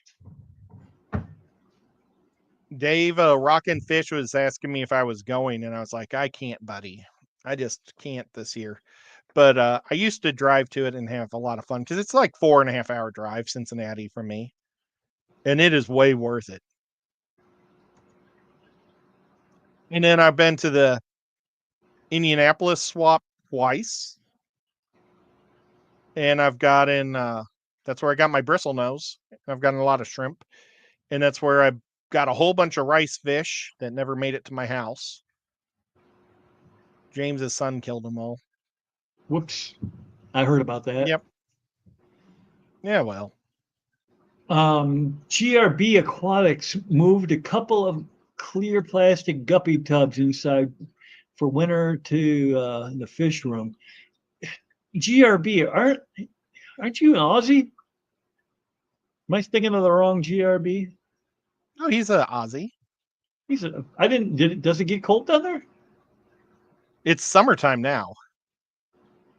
Dave Rockin' Fish was asking me if I was going, and I was like, I can't, buddy. I just can't this year. But I used to drive to it and have a lot of fun because it's like 4.5 hour drive, Cincinnati, from me. And it is way worth it. And then I've been to the Indianapolis swap twice. And I've gotten, that's where I got my bristle nose. I've gotten a lot of shrimp. And that's where I got a whole bunch of rice fish that never made it to my house. James's son killed them all. Whoops. I heard about that. Yep. Yeah, well. GRB Aquatics moved a couple of clear plastic guppy tubs inside for winter to the fish room. GRB, aren't you an Aussie? Am I thinking of the wrong GRB? Oh, he's a Aussie. Does it get cold down there? It's summertime now.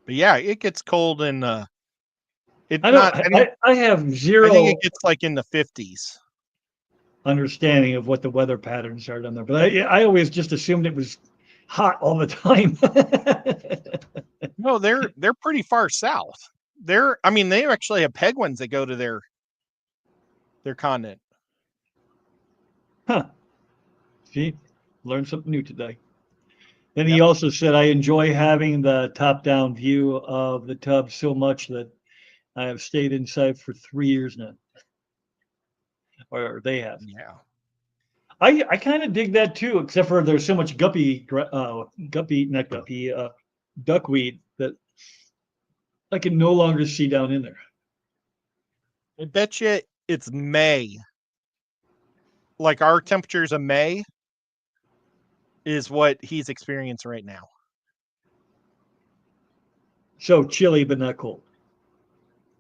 But yeah, it gets cold in I have zero I think it gets like in the 50s. understanding of what the weather patterns are down there, but I always just assumed it was hot all the time. No, they're pretty far south. They actually have penguins that go to their continent. Huh. See, learned something new today. Then he also said, I enjoy having the top-down view of the tub so much that I have stayed inside for 3 years now. Or they have. Yeah. I kind of dig that too, except for there's so much duckweed that I can no longer see down in there. I bet you it's May. Like our temperatures of May is what he's experiencing right now. So chilly, but not cold.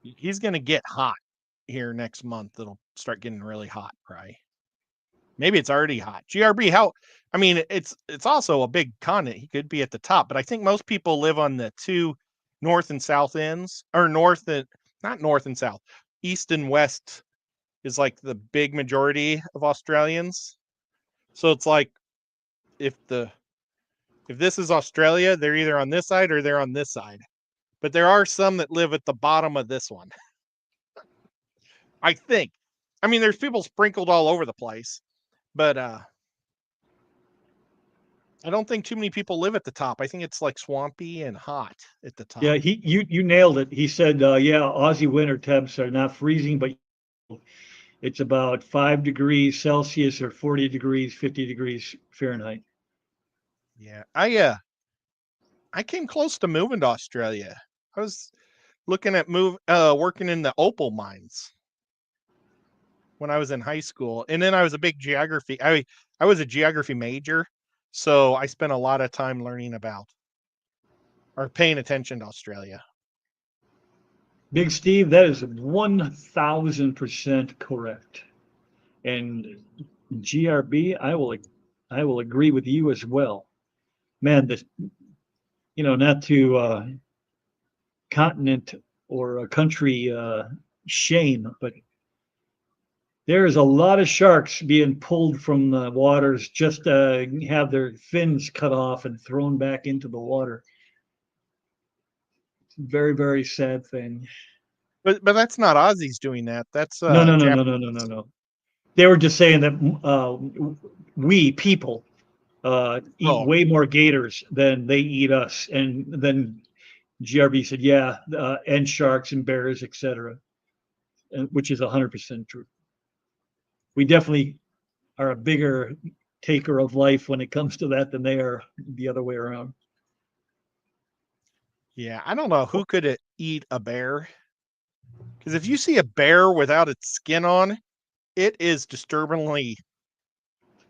He's going to get hot here next month. It'll start getting really hot, probably. Maybe it's already hot. GRB, it's also a big continent. He could be at the top, but I think most people live on the two north and south ends, or not north and south. East and west is like the big majority of Australians. So it's like if this is Australia, they're either on this side or they're on this side. But there are some that live at the bottom of this one. I think. There's people sprinkled all over the place, but I don't think too many people live at the top. I think it's like swampy and hot at the top. Yeah, you nailed it. He said, Aussie winter temps are not freezing, but it's about 5 degrees Celsius or 40 degrees, 50 degrees Fahrenheit. Yeah, I came close to moving to Australia. I was looking at working in the opal mines when I was in high school, and then I was a big geography. I was a geography major, so I spent a lot of time learning about or paying attention to Australia. Big Steve, that is 1,000% correct. And GRB, I will agree with you as well. Man, not to continent or a country shame, but there is a lot of sharks being pulled from the waters just to have their fins cut off and thrown back into the water. It's a very, very sad thing. But that's not Aussies doing that. That's No. They were just saying that we people eat way more gators than they eat us, and then GRB said, and sharks and bears, etc., which is 100% true. We definitely are a bigger taker of life when it comes to that than they are the other way around. Yeah, I don't know who could eat a bear. Because if you see a bear without its skin on, it is disturbingly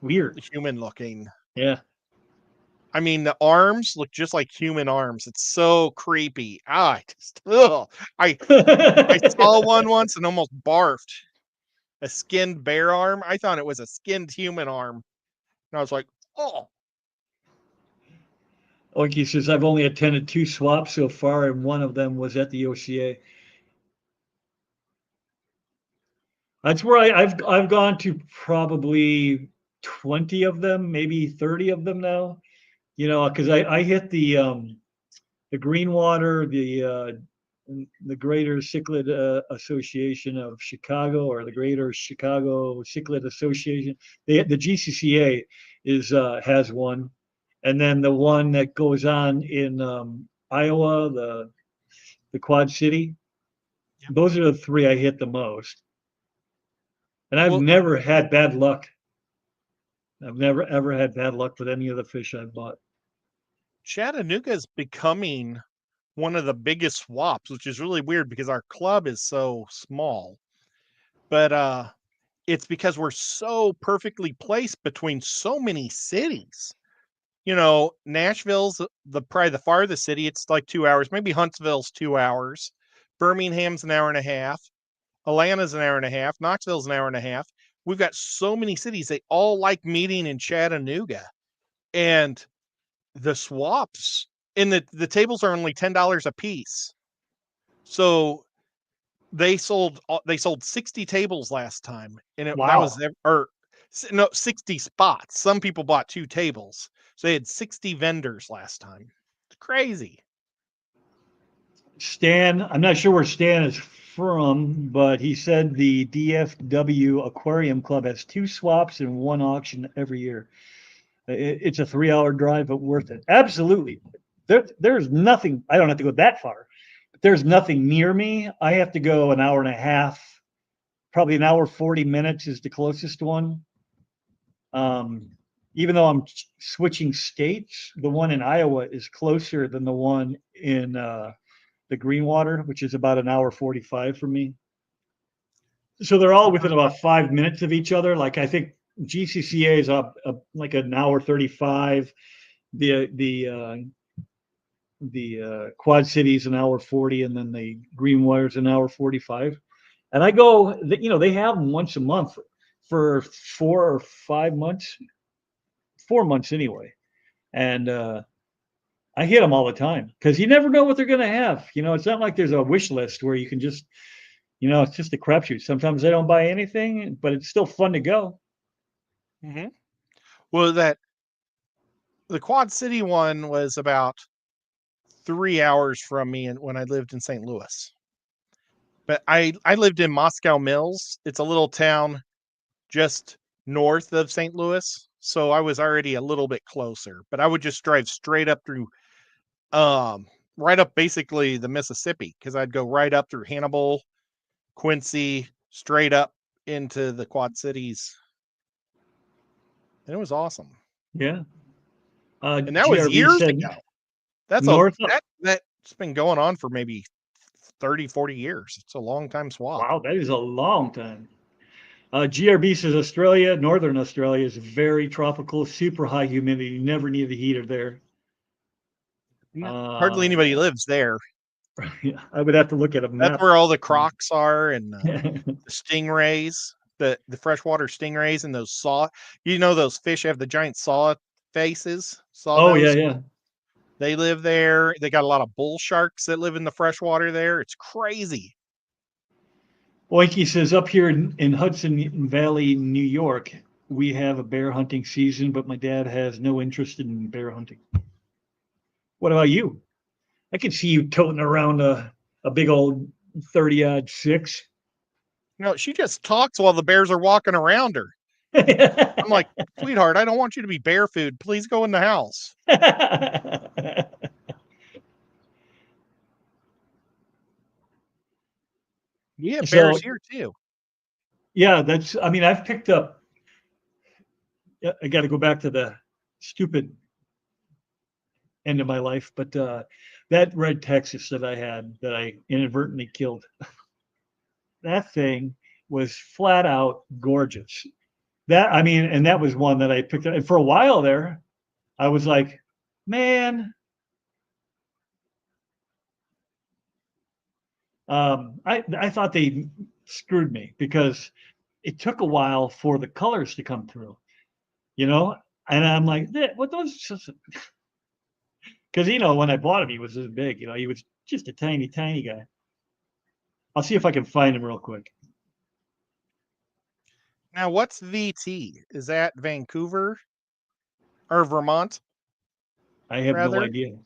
weird, human looking. Yeah. The arms look just like human arms. It's so creepy. I saw one once and almost barfed. A skinned bear arm. I thought it was a skinned human arm. And I was like, oh. Oinky says, I've only attended 2 swaps so far, and one of them was at the OCA. That's where I've gone to probably 20 of them, maybe 30 of them now. Because I hit the Greenwater, the Greater Cichlid Association of Chicago, or the Greater Chicago Cichlid Association. The GCCA has one, and then the one that goes on in Iowa, the Quad City. Yep. Those are the three I hit the most. And I've Well, never had bad luck. I've never ever had bad luck with any of the fish I've bought. Chattanooga is becoming one of the biggest swaps, which is really weird because our club is so small. But it's because we're so perfectly placed between so many cities. Nashville's probably the farthest city. It's like 2 hours. Maybe Huntsville's 2 hours. Birmingham's an hour and a half. Atlanta's an hour and a half. Knoxville's an hour and a half. We've got so many cities. They all like meeting in Chattanooga. And the swaps and the tables are only $10 a piece. So they sold 60 tables last time, and that was Wow. or no 60 spots. Some people bought 2 tables, so they had 60 vendors last time. It's crazy. Stan, I'm not sure where Stan is from, but he said the DFW Aquarium Club has 2 swaps and 1 auction every year. It's a 3-hour drive, but worth it. Absolutely. There's nothing. I don't have to go that far. But there's nothing near me. I have to go an hour and a half. Probably an hour 40 minutes is the closest one. Even though I'm switching states, the one in Iowa is closer than the one in the Greenwater, which is about an hour 45 for me. So they're all within about 5 minutes of each other. Like I think GCCA is up like an hour 35. The Quad Cities an hour 40, and then the Greenwater's an hour 45. And I go, they have them once a month for 4 or 5 months, 4 months anyway. And I hit them all the time because you never know what they're going to have. It's not like there's a wish list where you can just, it's just a crapshoot. Sometimes they don't buy anything, but it's still fun to go. Mm-hmm. Well, the Quad City one was about 3 hours from me when I lived in St. Louis. But I lived in Moscow Mills. It's a little town just north of St. Louis, so I was already a little bit closer. But I would just drive straight up through, right up basically the Mississippi, because I'd go right up through Hannibal, Quincy, straight up into the Quad Cities, and it was awesome. Yeah. And that was GRB years said ago. That's north. that's been going on for maybe 30, 40 years. It's a long time swap. Wow, that is a long time. GRB says Australia, Northern Australia is very tropical, super high humidity. You never need the heater there. Hardly anybody lives there. I would have to look at a That's map. where all the crocs are and the stingrays, the freshwater stingrays, and those those fish have the giant saw faces, saw Oh, yeah, nose. yeah. They live there. They got a lot of bull sharks that live in the freshwater there. It's crazy. Oinky says up here in Hudson Valley, New York, we have a bear hunting season, but my dad has no interest in bear hunting. What about you? I can see you toting around a big old 30-odd 6. She just talks while the bears are walking around her. I'm like, sweetheart, I don't want you to be bear food. Please go in the house. Yeah, bears So, here too. yeah, I've picked up, I got to go back to the stupid end of my life, but that red Texas that I had that I inadvertently killed, that thing was flat out gorgeous. And that was one that I picked up. And for a while there, I was like, man, I thought they screwed me because it took a while for the colors to come through, you know? And I'm like, what those? Because, when I bought him, he was this big, he was just a tiny, tiny guy. I'll see if I can find him real quick. Now, what's VT? Is that Vancouver or Vermont? I have no Rather, idea.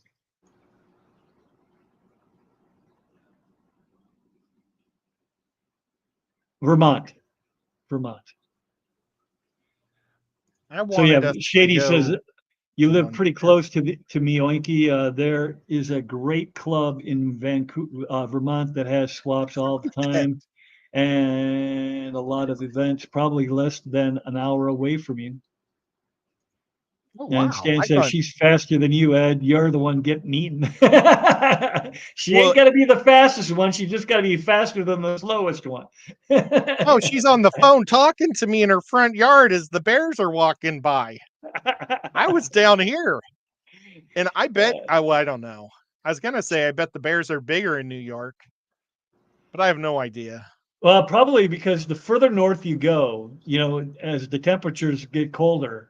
Vermont. Vermont. I So yeah, wanted us to Shady says, go. You live pretty close to me, Oinky. There is a great club in Vancouver, Vermont that has swaps all the time, and a lot of events, probably less than an hour away from you. Oh, And wow. Stan I says thought, she's faster than you, Ed. You're the one getting eaten. She well, ain't got to be the fastest one. She just got to be faster than the slowest one. oh, she's on the phone talking to me in her front yard as the bears are walking by. I was down here, and I bet, well, I don't know. I was going to say, I bet the bears are bigger in New York, but I have no idea. Well, probably because the further north you go, as the temperatures get colder,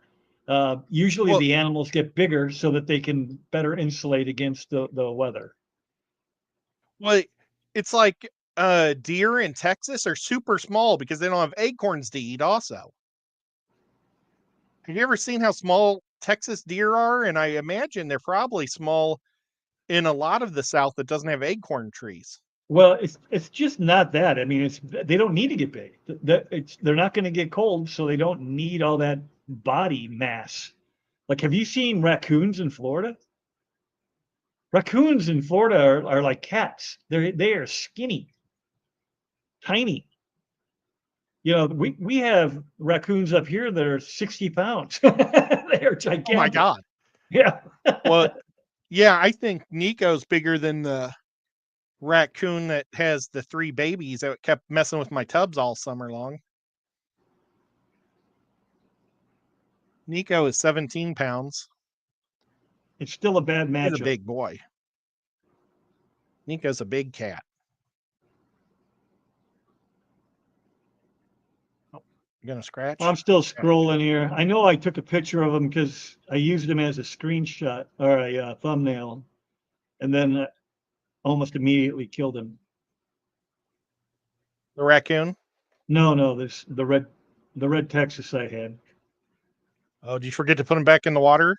usually Well, the animals get bigger so that they can better insulate against the weather. well, it's like deer in Texas are super small because they don't have acorns to eat also. Have you ever seen how small Texas deer are? And I imagine they're probably small in a lot of the South that doesn't have acorn trees. Well, it's just not that. I mean, they don't need to get big. They're not going to get cold, so they don't need all that body mass. Like, have you seen raccoons in Florida? Raccoons in Florida are like cats. They are skinny, tiny. We have raccoons up here that are 60 pounds. They are Oh my gigantic. God. Yeah. Well, yeah, I think Nico's bigger than the raccoon that has the 3 babies that kept messing with my tubs all summer long. Nico is 17 pounds. It's still a bad He's a matchup. big boy. Nico's a big cat. Oh, you gonna scratch? I'm still scrolling here. I know I took a picture of him because I used him as a screenshot or a thumbnail, and then almost immediately killed him. The raccoon? No, the red Texas I had. Oh, did you forget to put him back in the water?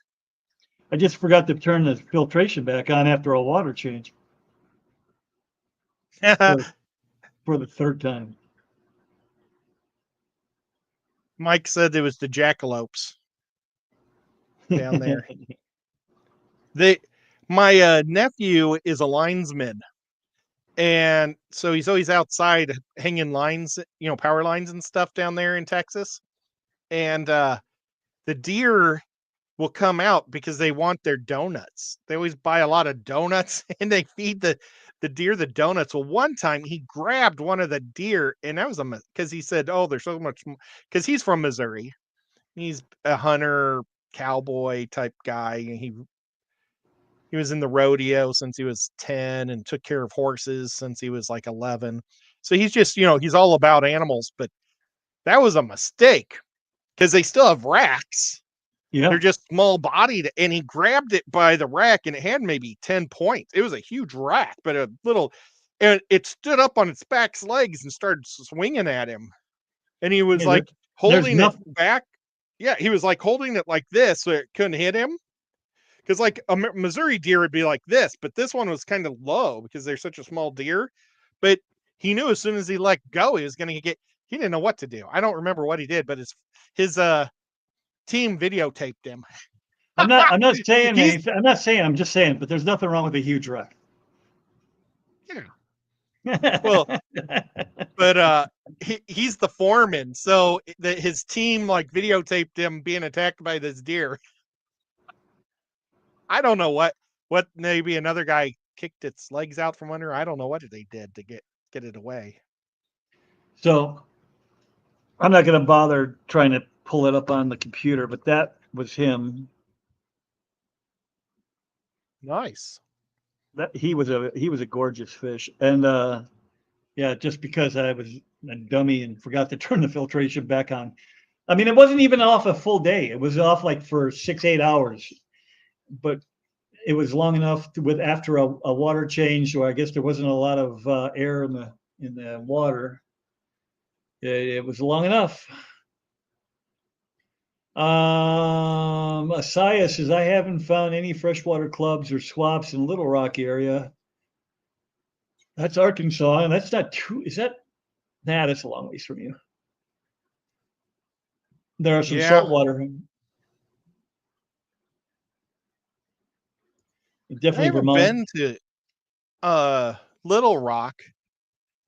I just forgot to turn the filtration back on after a water change for the third time. Mike said it was the jackalopes down there. My nephew is a linesman, and so he's always outside hanging lines, power lines and stuff down there in Texas. And the deer will come out because they want their donuts. They always buy a lot of donuts and they feed the deer the donuts. Well, one time he grabbed one of the deer, and that was because he said, "Oh, there's so much," because he's from Missouri. He's a hunter, cowboy type guy. He was in the rodeo since he was 10 and took care of horses since he was like 11. So he's just, he's all about animals, but that was a mistake because they still have racks. Yeah. They're just small bodied, and he grabbed it by the rack and it had maybe 10 points. It was a huge rack, but and it stood up on its back legs and started swinging at him. And he was like holding it back. Yeah, he was like holding it like this so it couldn't hit him. Because like a Missouri deer would be like this, but this one was kind of low because they're such a small deer. But he knew as soon as he let go, he was going to he didn't know what to do. I don't remember what he did, but his team videotaped him. I'm not saying anything. I'm just saying, but there's nothing wrong with a huge wreck. Yeah. Well, but he's the foreman, so his team like videotaped him being attacked by this deer. I don't know what maybe another guy kicked its legs out from under. I don't know what they did to get it away. So I'm not going to bother trying to pull it up on the computer, but that was him. Nice. That he was a gorgeous fish, and yeah, just because I was a dummy and forgot to turn the filtration back on. I mean, it wasn't even off a full day. It was off like for 6-8 hours, but it was long enough after a water change, or I guess there wasn't a lot of air in the water. It was long enough. Asaya says, I haven't found any freshwater clubs or swaps in Little Rock area. That's Arkansas, and that's not true. Is that? Nah, that's a long ways from you. There are some saltwater. I Definitely haven't Vermont. been to Little Rock.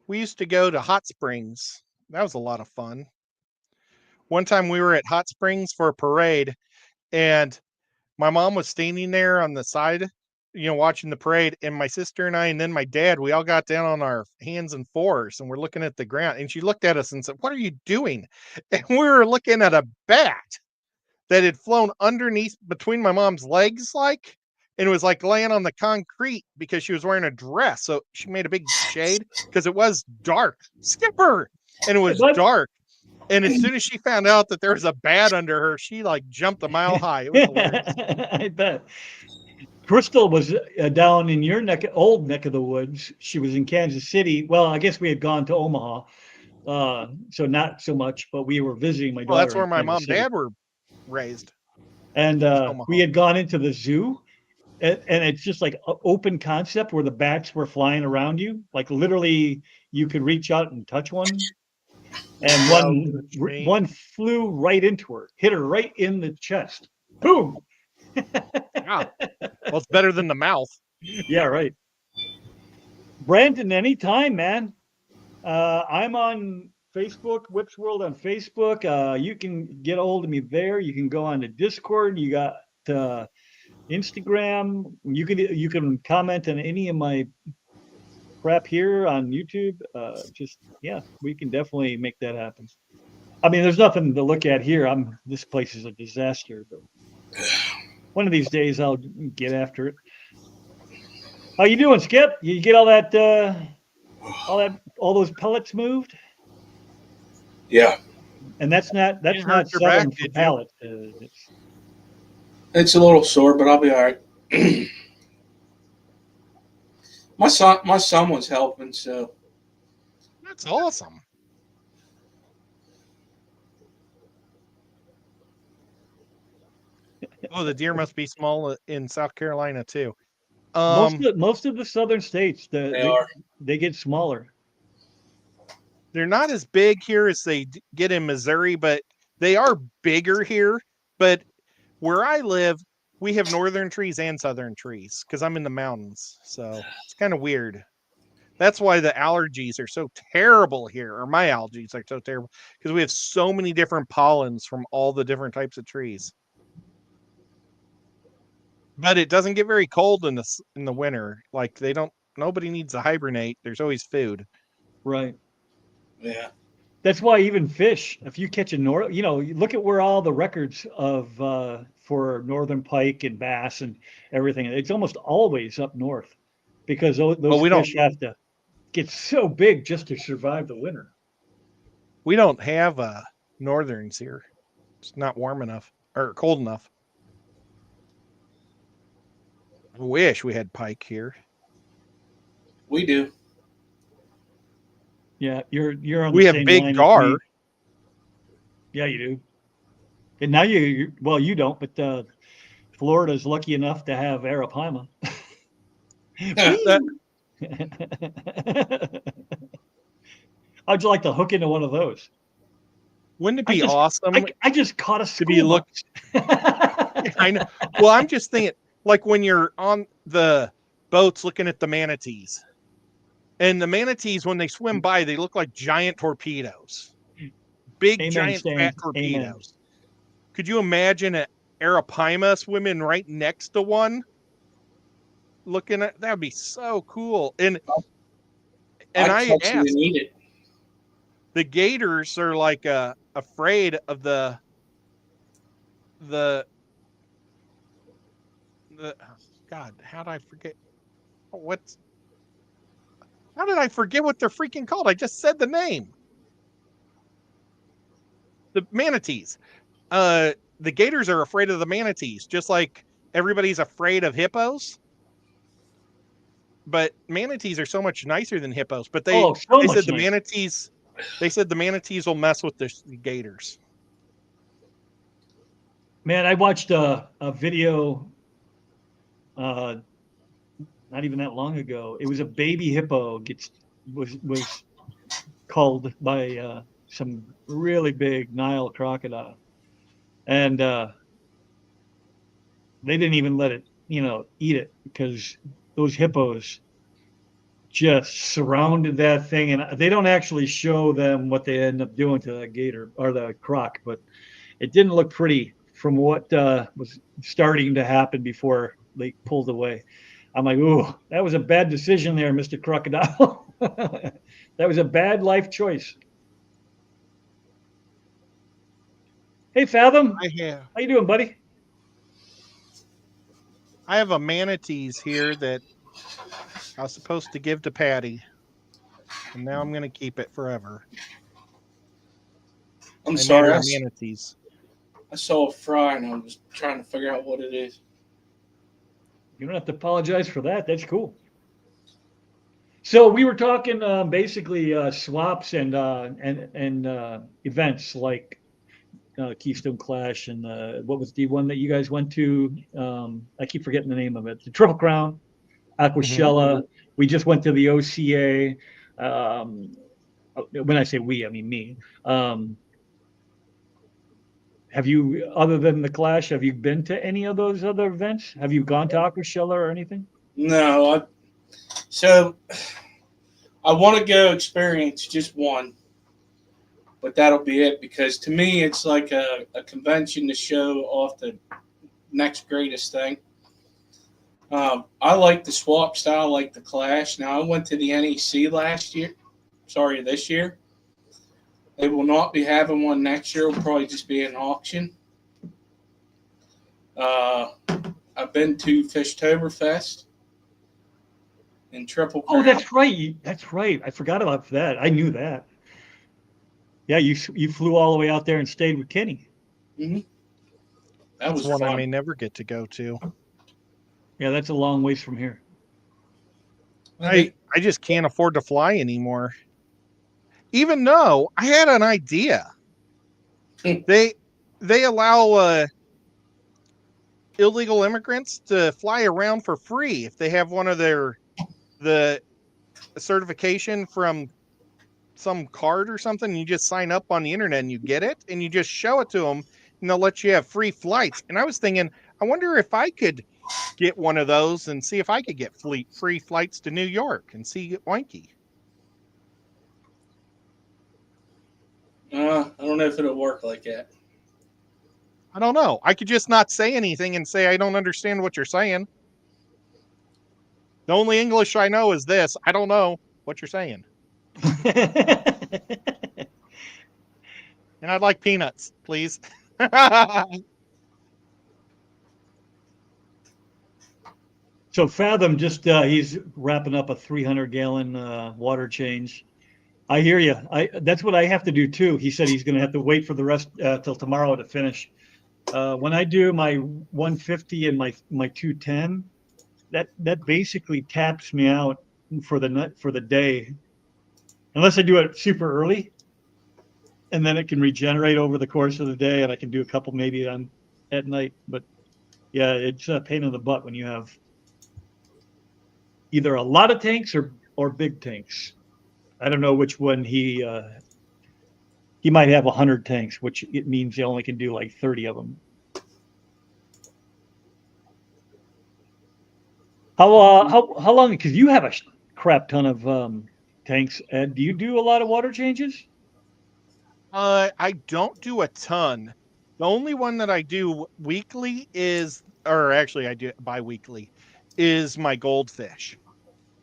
We used to go to Hot Springs. That was a lot of fun. One time we were at Hot Springs for a parade, and my mom was standing there on the side, watching the parade, and my sister and I, and then my dad, we all got down on our hands and fours, and we're looking at the ground, and she looked at us and said, "What are you doing?" And we were looking at a bat that had flown underneath between my mom's legs, and it was like laying on the concrete because she was wearing a dress. So she made a big shade because it was dark. Skipper! And it was dark. And as soon as she found out that there was a bat under her, she like jumped a mile high. It was hilarious. I bet. Crystal was down in your old neck of the woods. She was in Kansas City. Well, I guess we had gone to Omaha, so not so much. But we were visiting my Well, that's daughter where in my mom Kansas and City, dad were raised. and Omaha. we had gone into the zoo, and it's just like an open concept where the bats were flying around you, like literally you could reach out and touch one, and one flew right into her, hit her right in the chest. Boom. Yeah. Well, it's better than the mouth. Yeah, right. Brandon, anytime, man. I'm on Facebook, Whips World on Facebook. You can get a hold of me there. You can go on to Discord. You got Instagram. You can comment on any of my crap here on YouTube. We can definitely make that happen. I mean, there's nothing to look at here. This place is a disaster, but one of these days I'll get after it. How you doing, Skip? You get all those pellets moved? Yeah. And that's not Southern for pallets. It's a little sore, but I'll be all right. My son was helping, so that's awesome. Oh, the deer must be small in South Carolina too. Most of the southern states, they get smaller. They're not as big here as they get in Missouri, but they are bigger here. But where I live, we have northern trees and southern trees because I'm in the mountains. So it's kind of weird. That's why the allergies are so terrible here, or my allergies are so terrible, because we have so many different pollens from all the different types of trees. But it doesn't get very cold in the winter. Like nobody needs to hibernate. There's always food. Right. Yeah. That's why even fish, if you catch a look at where all the records of for northern pike and bass and everything. It's almost always up north because those fish have to get so big just to survive the winter. We don't have northerns here. It's not warm enough or cold enough. I wish we had pike here. We do. Yeah, you're on we the have same big line gar. as me. Yeah, you do. And now you don't, but Florida's lucky enough to have arapaima. How'd you like to hook into one of those? Wouldn't it be awesome? I just caught a to be looked. I know. Well, I'm just thinking, like when you're on the boats looking at the manatees, and the manatees when they swim by, they look like giant torpedoes, big giant fat torpedoes. Amen. Could you imagine an arapaima swimming right next to one? Looking at that'd be so cool. And I asked, need it. The gators are like afraid of the God, how did I forget how did I forget what they're freaking called? I just said the name. The manatees. The gators are afraid of the manatees, just like everybody's afraid of hippos. But manatees are so much nicer than hippos. But they said the manatees. They said the manatees will mess with the gators. Man, I watched a video not even that long ago. It was a baby hippo was culled by some really big Nile crocodile, and they didn't even let it eat it because those hippos just surrounded that thing, and they don't actually show them what they end up doing to that gator or the croc, but it didn't look pretty from what was starting to happen before they pulled away. I'm like, ooh, that was a bad decision there, Mr. Crocodile. That was a bad life choice. Hey, Fathom, how you doing, buddy? I have a manatees here that I was supposed to give to Patty, and now I'm going to keep it forever. I'm I sorry. named her manatees. I saw a fry and I was trying to figure out what it is. You don't have to apologize for that. That's cool. So we were talking basically swaps and events like Keystone Clash and what was the one that you guys went to? I keep forgetting the name of it. The Triple Crown, Aquashella. Mm-hmm. We just went to the OCA. When I say we, I mean me. Have you, other than the Clash, have you been to any of those other events? Have you gone to Aquashella or anything? No. So I want to go experience just one, but that'll be it because to me it's like a convention to show off the next greatest thing. I like the swap style, like the Clash. Now I went to the NEC this year. They will not be having one next year. It'll probably just be an auction. I've been to Fishtoberfest in Triple Crown. Oh, that's right. That's right. I forgot about that. I knew that. Yeah, you flew all the way out there and stayed with Kenny. Mm-hmm. That's one fun. I may never get to go to. Yeah, that's a long ways from here. I just can't afford to fly anymore. Even though I had an idea. They allow illegal immigrants to fly around for free if they have one of the certification from some card or something. You just sign up on the internet and you get it and you just show it to them and they'll let you have free flights. And I was thinking, I wonder if I could get one of those and see if I could get free flights to New York and see Oinky. I don't know if it'll work like that. I don't know. I could just not say anything and say I don't understand what you're saying. The only English I know is this. I don't know what you're saying. And I'd like peanuts, please. So Fathom just he's wrapping up a 300-gallon water change. I hear you. That's what I have to do too. He said he's going to have to wait for the rest till tomorrow to finish. When I do my 150 and my 210, that basically taps me out for the day, unless I do it super early, and then it can regenerate over the course of the day, and I can do a couple maybe at night. But yeah, it's a pain in the butt when you have either a lot of tanks or big tanks. I don't know which one he might have 100 tanks, which it means he only can do like 30 of them. How long? Because you have a crap ton of tanks. And do you do a lot of water changes? I don't do a ton. The only one that I do weekly actually I do it bi-weekly, is my goldfish,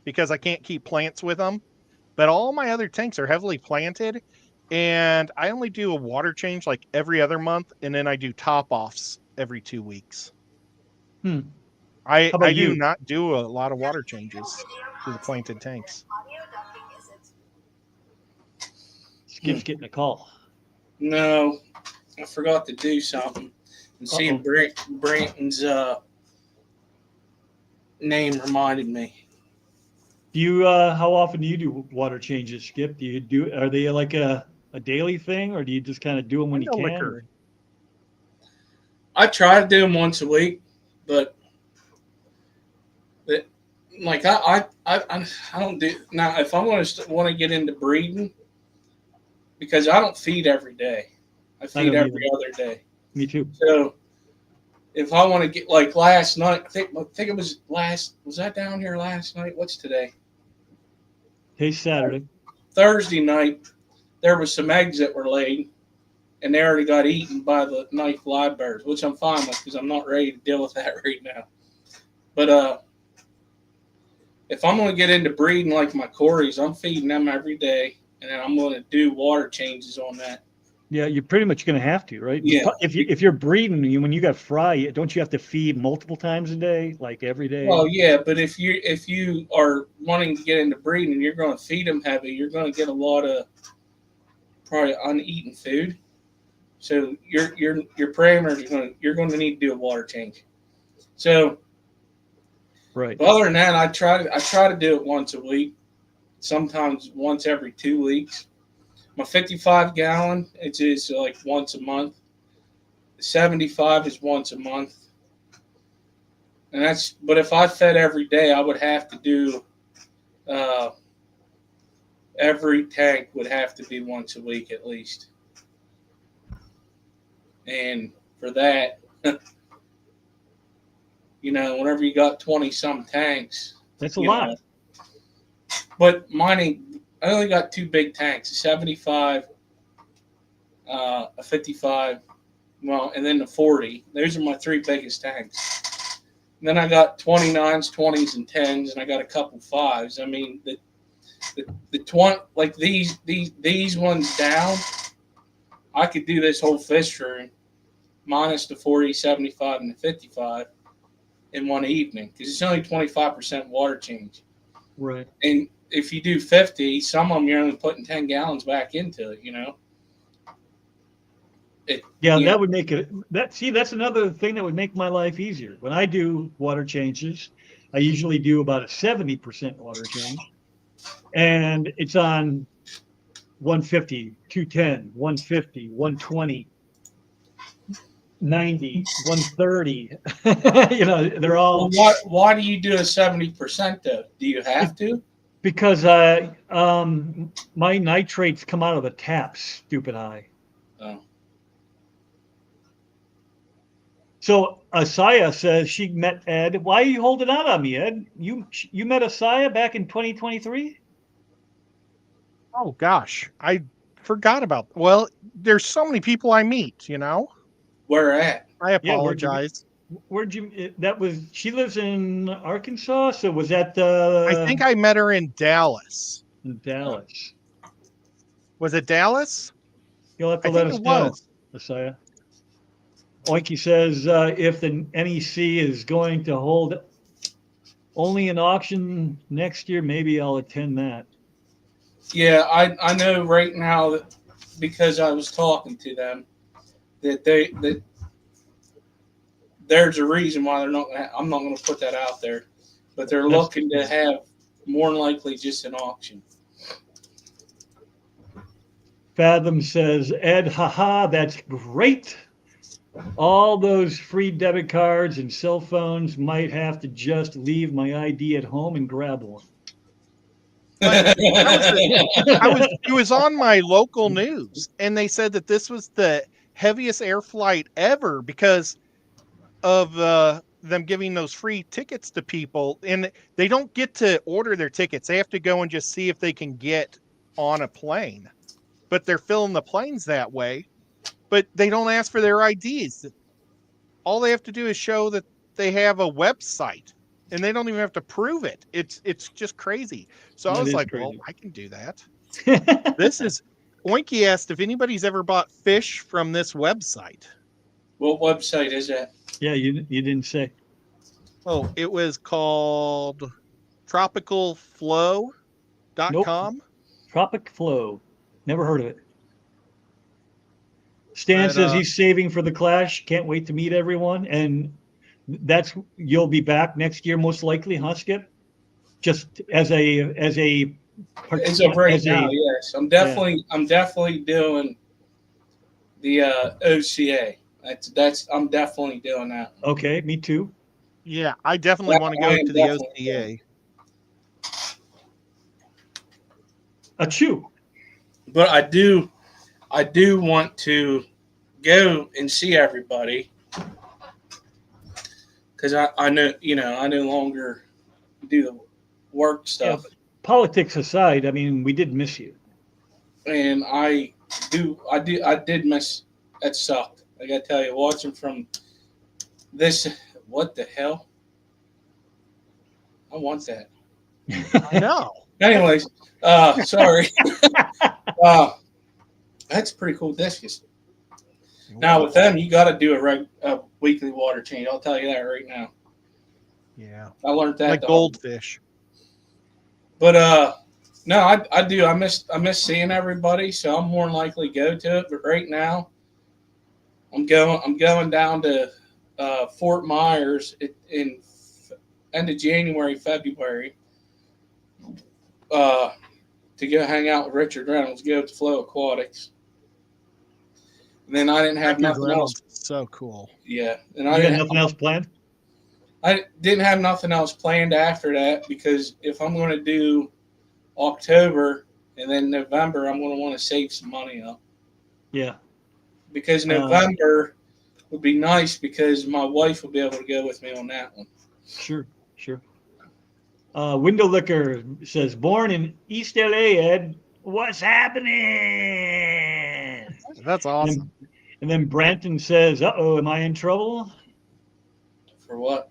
because I can't keep plants with them. But all my other tanks are heavily planted, and I only do a water change like every other month, and then I do top-offs every 2 weeks. I do not do a lot of water changes to the planted tanks. Skip's getting a call. No, I forgot to do something. And seeing Branton's name reminded me. Do you? How often do you do water changes, Skip? Are they like a daily thing, or do you just kind of do them when you can? I try to do them once a week, but like I don't do now. If I want to get into breeding, because I don't feed every day, I feed every other day. Me too. So if I want to get like last night, I think it was was that down here last night? What's today? Hey, Saturday. Thursday night, there was some eggs that were laid, and they already got eaten by the night live birds, which I'm fine with because I'm not ready to deal with that right now. But if I'm going to get into breeding like my Corys, I'm feeding them every day, and then I'm going to do water changes on that. Yeah, you're pretty much going to have to, right? Yeah. If you're breeding, when you got fry, don't you have to feed multiple times a day, like every day? Well, yeah, but if you are wanting to get into breeding and you're going to feed them heavy, you're going to get a lot of probably uneaten food. So your parameters you're going to need to do a water change. So, right. But other than that, I try to do it once a week, sometimes once every 2 weeks. My 55 gallon, it is like once a month. The 75 is once a month. And but if I fed every day, I would have to do, every tank would have to be once a week at least. And for that, whenever you got 20 some tanks, that's a lot. But I only got 2 big tanks, a 75, a 55, and then the 40. Those are my 3 biggest tanks. And then I got 29s, 20s, and 10s, and I got a couple 5s. I mean, the 20, like these ones down, I could do this whole fish room minus the 40, 75, and the 55 in one evening because it's only 25% water change. Right. And if you do 50, some of them you're only putting 10 gallons back into it, That would make it that's another thing that would make my life easier. When I do water changes, I usually do about a 70% water change. And it's on 150, 210, 150, 120, 90, 130. They're all. Well, why do you do a 70% though? Do you have to? Because my nitrates come out of the taps, stupid eye. Oh. So Asaya says she met Ed. Why are you holding out on me, Ed? You met Asaya back in 2023? Oh gosh, I forgot about. Well, there's so many people I meet. Where at? I apologize. She lives in Arkansas. So was that I think I met her in Dallas. In Dallas. Was it Dallas? You'll have to let us know, Asaya. Oinky says if the NEC is going to hold only an auction next year, maybe I'll attend that. Yeah, I know right now that because I was talking to them that there's a reason why they're not. I'm not going to put that out there, but they're looking to have more than likely just an auction. Fathom says, Ed, haha, that's great. All those free debit cards and cell phones might have to just leave my ID at home and grab one. It was on my local news, and they said that this was the heaviest air flight ever because of them giving those free tickets to people, and they don't get to order their tickets. They have to go and just see if they can get on a plane, but they're filling the planes that way. But they don't ask for their IDs. All they have to do is show that they have a website, and they don't even have to prove it. It's just crazy. So I was like, well, I can do that. Oinky asked if anybody's ever bought fish from this website. What website is that? Yeah, you didn't say. Oh, it was called tropicalflow.com. Nope. Tropic Flow. Never heard of it. Stan says he's saving for the Clash. Can't wait to meet everyone. And you'll be back next year, most likely, huh, Skip? Just as a now, yes. I'm definitely doing the OCA. I'm definitely doing that. Okay, me too. Yeah, I definitely want to go to the OCA. Achoo. But I do want to go and see everybody because I know, I no longer do the work Yeah, stuff. but politics aside, I mean, we did miss you. And I did miss, that sucked. I gotta tell you, watching from this, what the hell? I want that. I know. Anyways, sorry. That's a pretty cool discus. Now with them, you got to do a weekly water change. I'll tell you that right now. Yeah. I learned that. Like goldfish. But no, I do. I miss seeing everybody, so I'm more than likely to go to it. But right now, I'm going down to Fort Myers in end of January, February, to go hang out with Richard Reynolds, go to Flow Aquatics. And then I didn't have Richard nothing Reynolds else. is so cool. Yeah, and You got nothing else planned? I didn't have nothing else planned after that, because if I'm going to do October and then November, I'm going to want to save some money up. Yeah. Because November would be nice, because my wife will be able to go with me on that one. Sure. Window Liquor says, born in East LA, Ed. What's happening? That's awesome. And then Branton says, uh-oh, am I in trouble? For what?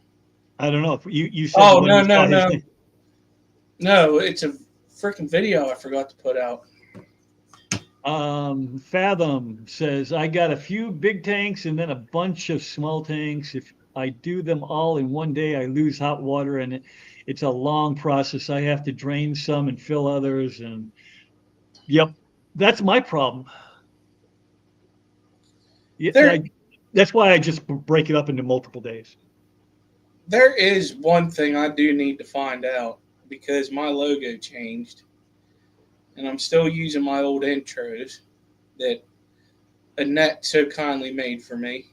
I don't know. You said Oh, when you saw his no. name. No, it's a freaking video I forgot to put out. Fathom says, I got a few big tanks and then a bunch of small tanks. If I do them all in one day, I lose hot water, and it's a long process. I have to drain some and fill others. And yep, that's my problem. Yeah, that's why I just break it up into multiple days. There is one thing I do need to find out, because my logo changed, and I'm still using my old intros that Annette so kindly made for me.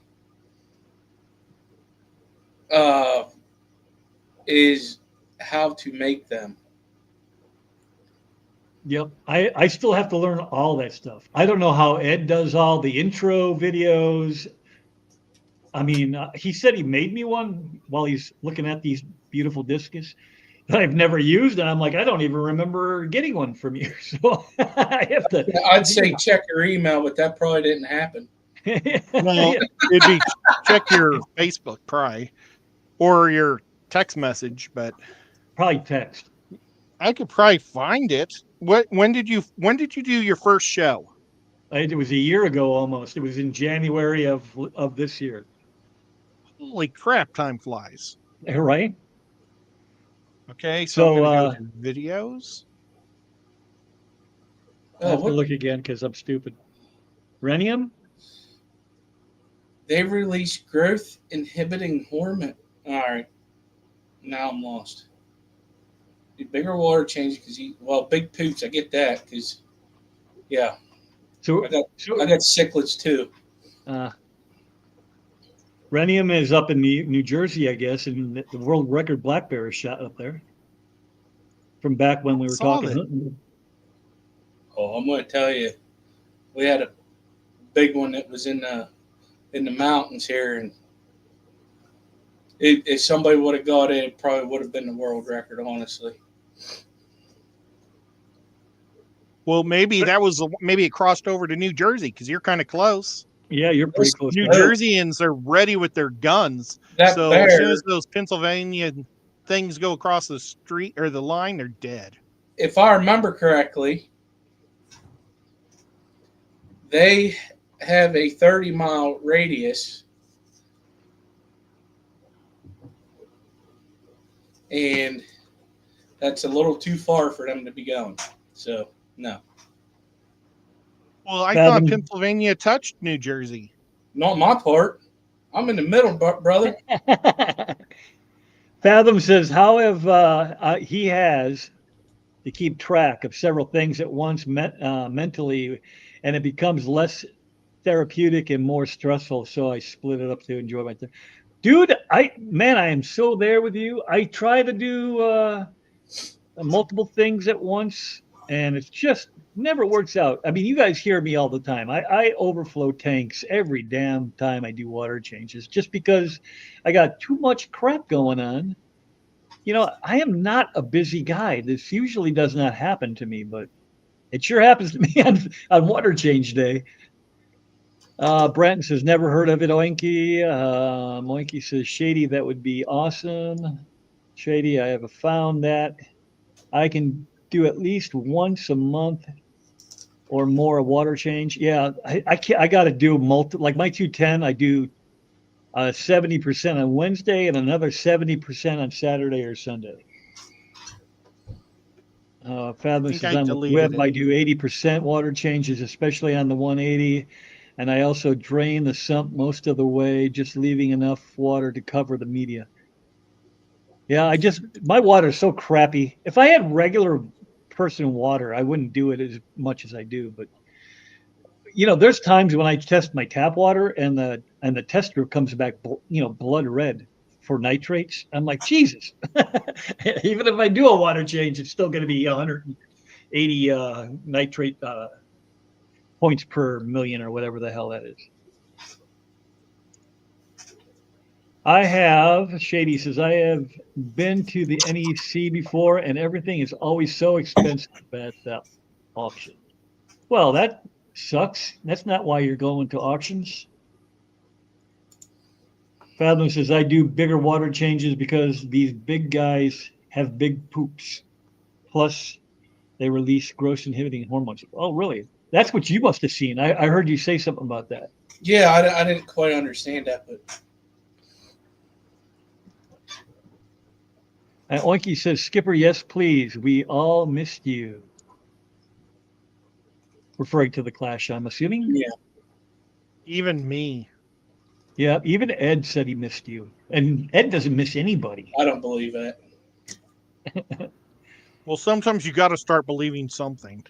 Is how to make them. Yep. I still have to learn all that stuff. I don't know how Ed does all the intro videos. I mean, he said he made me one while he's looking at these beautiful discus that I've never used. And I'm like, I don't even remember getting one from you. So I have to. Yeah, I'd say check your email, but that probably didn't happen. Well, it'd be check your Facebook probably, or your text message, but probably text. I could probably find it. When did you do your first show? It was a year ago almost. It was in January of this year. Holy crap, time flies. Right? Okay, so I'm going to go to videos. I have to look again because I'm stupid. Rhenium? They release growth inhibiting hormone. All right. Now I'm lost. The bigger water change because big poops. I get that because, yeah. So I got cichlids too. Rhenium is up in New Jersey, I guess, and the world record blackberry shot up there from back when we were talking. Oh, I'm going to tell you, we had a big one that was in the mountains here, and if somebody would have got it, it probably would have been the world record, honestly. Well, maybe it crossed over to New Jersey because you're kind of close. Yeah, you're pretty close. New Jerseyans are ready with their guns. So as soon as those Pennsylvania things go across the street or the line, they're dead. If I remember correctly, they have a 30-mile radius, and that's a little too far for them to be going. So, no. Well, I thought Pennsylvania touched New Jersey. Not my part. I'm in the middle, brother. Fathom says, how have he has to keep track of several things at once mentally, and it becomes less therapeutic and more stressful. So I split it up to enjoy my time. Dude, I am so there with you. I try to do multiple things at once, and it's just never works out. I mean, you guys hear me all the time. I overflow tanks every damn time I do water changes just because I got too much crap going on. I am not a busy guy. This usually does not happen to me, but it sure happens to me on water change day. Brenton says, never heard of it, Oinky. Oinky says, Shady, that would be awesome. Shady, I have found that I can do at least once a month or more a water change. Yeah, I can't, I got to do like my 210, I do 70% on Wednesday and another 70% on Saturday or Sunday. Fathom think says, I I'm with deleted Webb. it. I do 80% water changes, especially on the 180. And I also drain the sump most of the way, just leaving enough water to cover the media. Yeah, my water is so crappy. If I had regular person water, I wouldn't do it as much as I do. But there's times when I test my tap water and the test strip comes back, blood red for nitrates. I'm like, Jesus. Even if I do a water change, it's still going to be 180 nitrate points per million or whatever the hell that is. Shady says, I have been to the NEC before and everything is always so expensive at that auction. Well, that sucks. That's not why you're going to auctions. Fathom says, I do bigger water changes because these big guys have big poops. Plus, they release growth inhibiting hormones. Oh, really? That's what you must have seen. I heard you say something about that. Yeah, I didn't quite understand that, but And Oinky says, Skipper, yes, please. We all missed you. Referring to the Clash, I'm assuming. yeah, Even me. Yeah, even Ed said he missed you. And Ed doesn't miss anybody. I don't believe that. Well, sometimes you got to start believing something.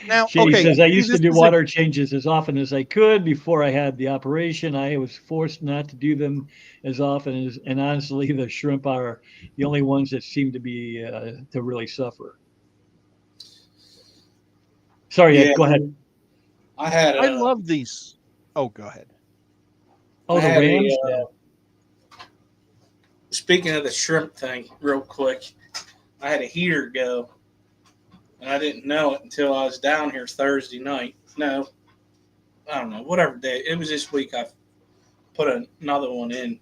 Now, Shady okay, says, I used to this do is water changes as often as I could before I had the operation. I was forced not to do them as often as, and honestly, the shrimp are the only ones that seem to be to really suffer. Sorry, Yeah, Ed, go ahead. I love these. Oh, go ahead. Oh, I the had Rams? Yeah. Speaking of the shrimp thing, real quick, I had a heater go, and I didn't know it until I was down here Thursday night. No, I don't know, whatever day. It was this week I put another one in.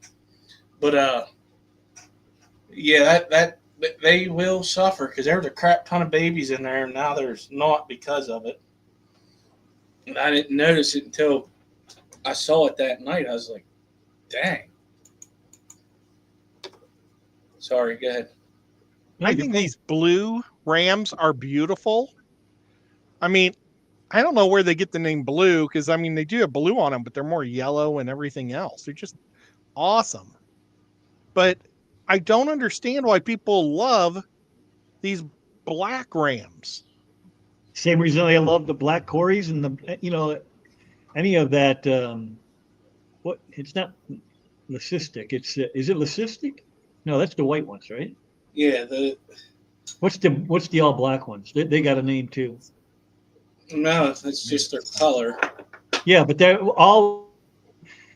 But yeah, that they will suffer because there was a crap ton of babies in there, and now there's not because of it. And I didn't notice it until I saw it that night. I was like, dang. Sorry, go ahead. I think these blue Rams are beautiful. I mean, I don't know where they get the name blue because, I mean, they do have blue on them, but they're more yellow and everything else. They're just awesome. But I don't understand why people love these black Rams. Same reason I love the black Corys and any of that. What? It's not leucistic. Is it leucistic? No, that's the white ones, right? Yeah, What's the all black ones? They got a name too. no, it's just their color. Yeah, but they're all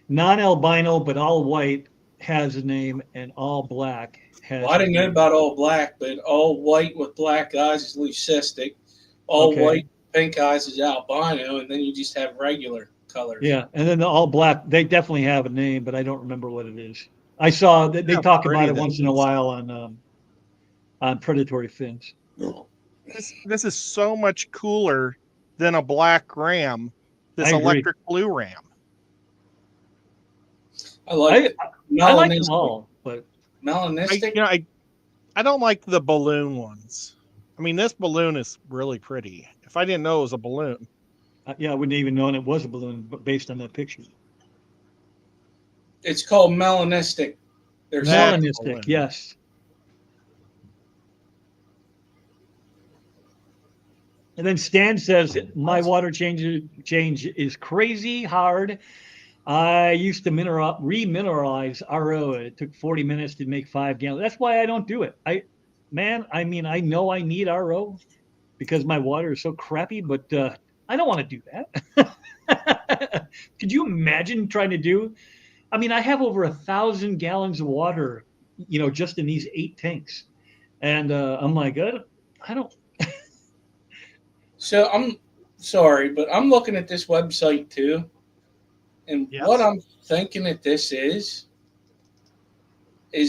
non-albino, but all white has a name, and all black has. Well, I didn't a know name. about all black, but all white with black eyes is leucistic. All white, pink eyes is albino, and then you just have regular colors. Yeah, and then the all black, they definitely have a name, but I don't remember what it is. I saw that they talk about it once in a while on predatory fins. This is so much cooler than a black Ram. This electric blue Ram. I like them all, but melanistic. I don't like the balloon ones. I mean, this balloon is really pretty. If I didn't know it was a balloon. Yeah, I wouldn't even known it was a balloon, but based on that picture. It's called melanistic. There's melanistic, yes. And then Stan says, my water change is crazy hard. I used to remineralize RO. It took 40 minutes to make 5 gallons. That's why I don't do it. I mean, I know I need RO because my water is so crappy, but I don't want to do that. Could you imagine trying to do? I mean, I have over 1,000 gallons of water, just in these 8 tanks, and I'm like, I don't. So I'm sorry, but I'm looking at this website too, and what Yes. I'm thinking that this is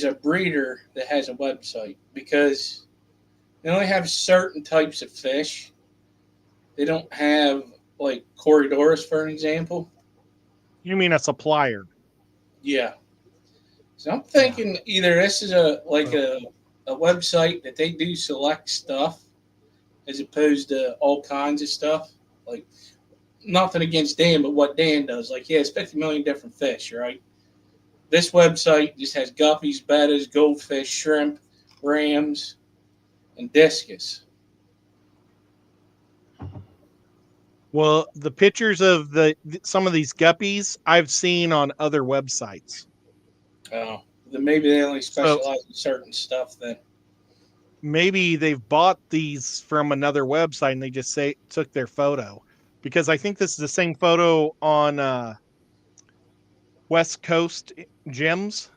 a breeder that has a website because they only have certain types of fish. They don't have like corridors, for an example. You mean a supplier? Yeah. So I'm Yeah. thinking either this is a website that they do select stuff as opposed to all kinds of stuff. Like nothing against Dan, but what Dan does, like he has 50 million different fish, right? This website just has guppies, bettas, goldfish, shrimp, rams, and discus. Well, the pictures of some of these guppies I've seen on other websites. Oh, then maybe they only So specialize in certain stuff. Then maybe they've bought these from another website and they just took their photo, because I think this is the same photo on West Coast Gyms,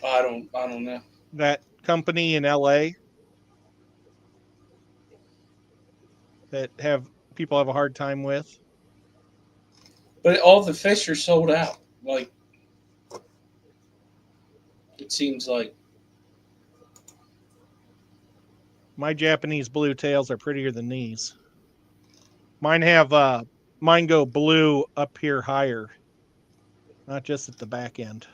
I don't know. that company in LA that have people have a hard time with. But all the fish are sold out. Like it seems like. My Japanese blue tails are prettier than these. Mine go blue up here higher, not just at the back end.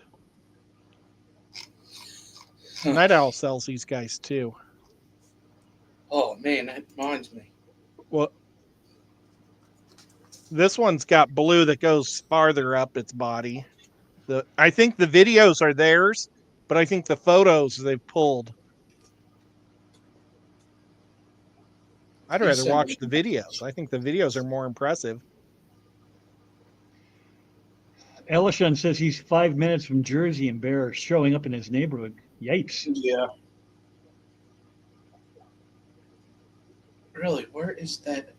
Night Owl sells these guys too. Oh man, that reminds me. Well, this one's got blue that goes farther up its body. I think the videos are theirs, but I think the photos they've pulled. I'd rather watch the videos. I think the videos are more impressive. Elishon says he's 5 minutes from Jersey and bear showing up in his neighborhood. Yipes. Yeah. Really, where is that?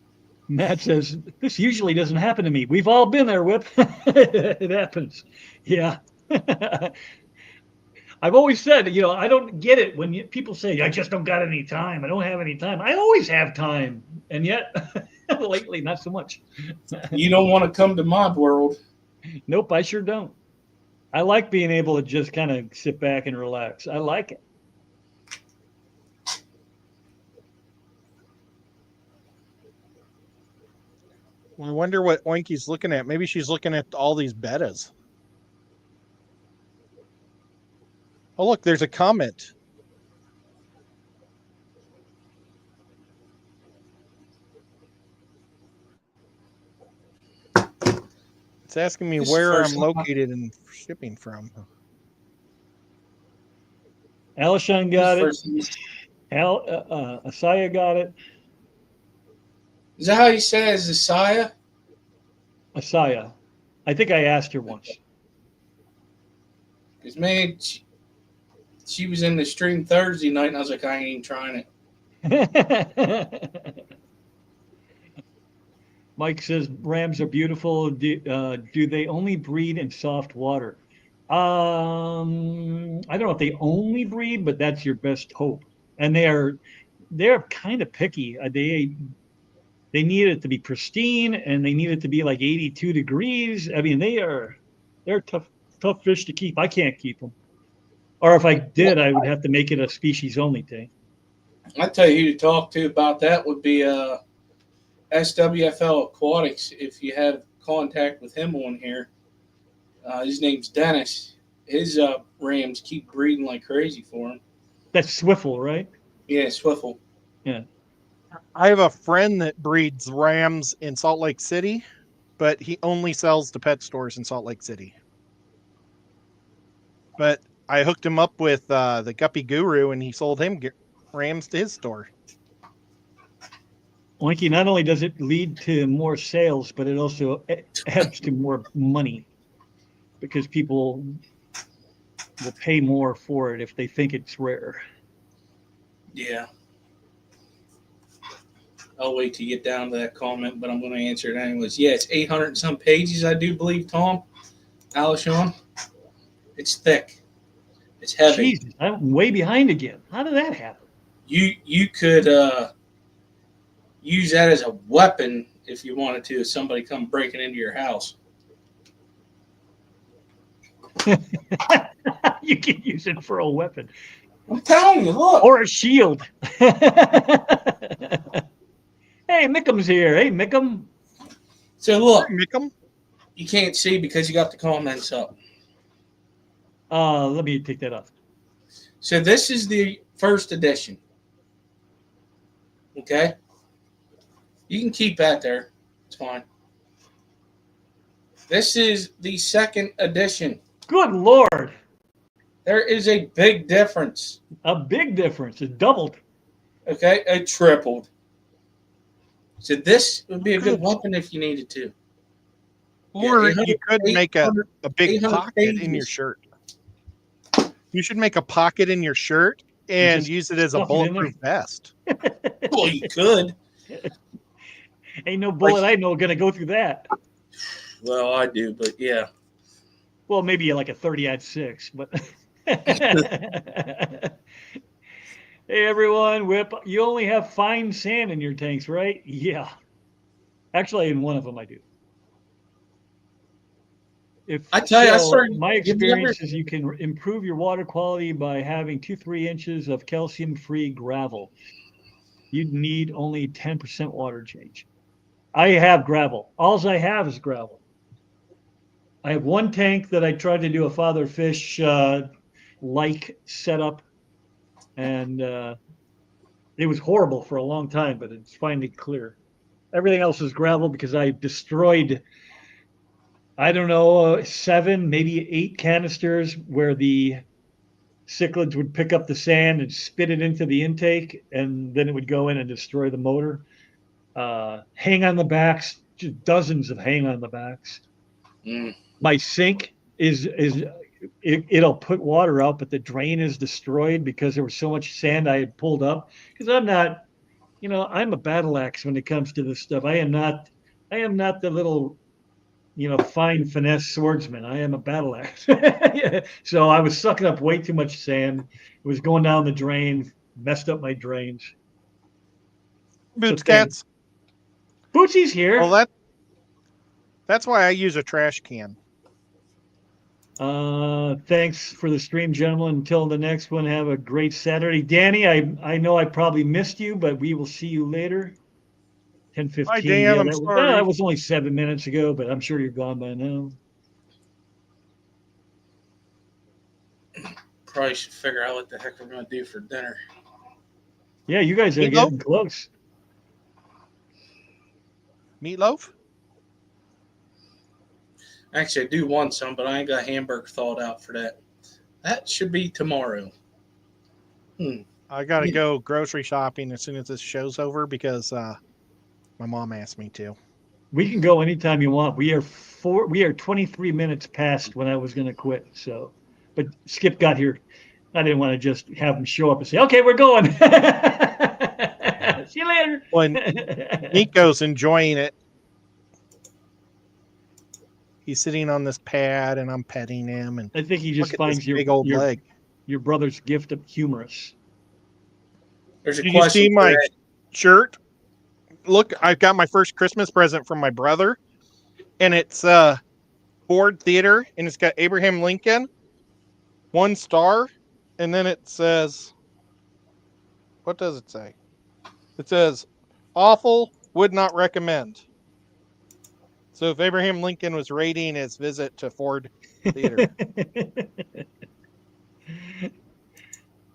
Matt says, this usually doesn't happen to me. We've all been there, Whip. It happens. Yeah. I've always said, I don't get it when people say, I just don't got any time. I don't have any time. I always have time. And yet, lately, not so much. You don't want to come to my world. Nope, I sure don't. I like being able to just kind of sit back and relax. I like it. I wonder what Oinky's looking at. Maybe she's looking at all these bettas. Oh, look, there's a comment. It's asking me where I'm located and shipping from. Alishon got it. Asaya got it. Is that how you say it? Is Asaya? Asaya. I think I asked her once. Because, man, she was in the stream Thursday night, and I was like, I ain't even trying it. Mike says rams are beautiful. Do they only breed in soft water? I don't know if they only breed, but that's your best hope. And they're kind of picky. They need it to be pristine, and they need it to be like 82 degrees. I mean, they're tough fish to keep. I can't keep them. Or if I did, I would have to make it a species only thing. I'd tell you who to talk to about that would be SWFL Aquatics. If you have contact with him on here, his name's Dennis. His rams keep breeding like crazy for him. That's Swiffle, right? Yeah, Swiffle. Yeah. I have a friend that breeds rams in Salt Lake City, but he only sells to pet stores in Salt Lake City. But I hooked him up with the Guppy Guru, and he sold him rams to his store. Oinky, not only does it lead to more sales, but it also adds to more money because people will pay more for it if they think it's rare. Yeah. I'll wait to get down to that comment, but I'm going to answer it anyways. Yeah, it's 800 and some pages, I do believe, Tom. Alishon. It's thick. It's heavy. Jesus, I'm way behind again. How did that happen? You could use that as a weapon if you wanted to, if somebody come breaking into your house. You can use it for a weapon I'm telling you, look. or a shield. Hey, Mickham's here. Hey, Mickham. So look, Mickham? you can't see because you got the comments up. Let me take that off. So this is the first edition. Okay? You can keep that there. It's fine. This is the second edition. Good Lord. There is a big difference. A big difference. It doubled. Okay? It tripled. So this would be a good weapon if you needed to. Or Yeah, you could make a big 800 pocket in your pages. shirt. You should make a pocket in your shirt and just use it as a stuff it in there. bulletproof vest. Well, you could. Ain't no bullet I know gonna go through that. Well, I do, but yeah. Well, maybe like a 30-06, but hey everyone, Whip, you only have fine sand in your tanks, right? Yeah. Actually, in one of them I do. If I tell you, I so, started- my you've experience is you can improve your water quality by having 2-3 inches of calcium-free gravel. You'd need only 10% water change. I have gravel. All I have is gravel. I have one tank that I tried to do a father fish like setup, and it was horrible for a long time, but it's finally clear. Everything else is gravel because I destroyed, I don't know, 7, maybe 8 canisters where the cichlids would pick up the sand and spit it into the intake, and then it would go in and destroy the motor. Hang on the backs, just dozens of hang on the backs. My sink it'll put water out, but the drain is destroyed because there was so much sand I had pulled up. Because I'm not, I'm a battle axe when it comes to this stuff. I am not the little, fine finesse swordsman. I am a battle axe. So I was sucking up way too much sand. It was going down the drain, messed up my drains. Boots So cats. Bootsy's here. Well, that's why I use a trash can. Thanks for the stream, gentlemen. Until the next one, have a great Saturday. Danny, I know I probably missed you, but we will see you later. 10:15. Hi, Dan. I'm sorry. That was only 7 minutes ago, but I'm sure you're gone by now. Probably should figure out what the heck we're going to do for dinner. Yeah, you guys are Meatloaf? getting close. Meatloaf? Actually, I do want some, but I ain't got hamburger thawed out for that. That should be tomorrow. I got to go grocery shopping as soon as this show's over because my mom asked me to. We can go anytime you want. We are 23 minutes past when I was going to quit. So, but Skip got here. I didn't want to just have him show up and say, "Okay, we're going." See you later. When Nico's enjoying it, he's sitting on this pad and I'm petting him. And I think he look just at finds this big old leg. your brother's gift of humorous. There's a Did you question. see my for Ed. shirt? Look, I've got my first Christmas present from my brother, and it's Ford Theater, and it's got Abraham Lincoln, 1 star, and then it says, what does it say? It says, awful, would not recommend. So if Abraham Lincoln was rating his visit to Ford Theater.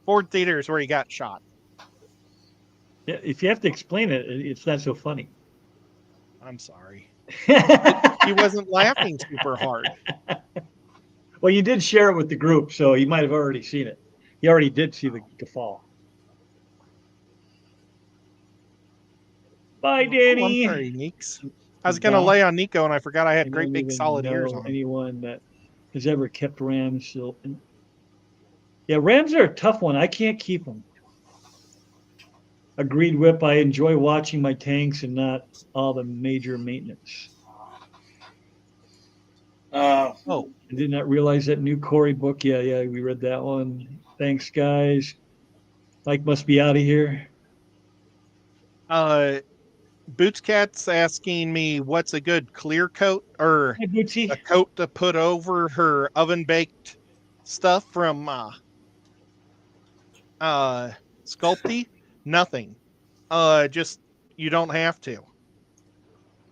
Ford Theater is where he got shot. Yeah, if you have to explain it, it's not so funny. I'm sorry. He wasn't laughing super hard. Well, you did share it with the group, so you might have already seen it. You already did see the fall. Bye, Oh, I'm Danny. sorry, Neeks. I was gonna lay on Nico, and I forgot I I had great don't big even solid ears know on. anyone that has ever kept rams. So, yeah, rams are a tough one. I can't keep them. Agreed, Whip. I enjoy watching my tanks and not all the major maintenance. Oh, I did not realize that new Corey book. Yeah, we read that one. Thanks, guys. Mike must be out of here. Boots Cat's asking me what's a good clear coat or Hi, Bootsy. a coat to put over her oven baked stuff from Sculpty. Nothing. Just you don't have to.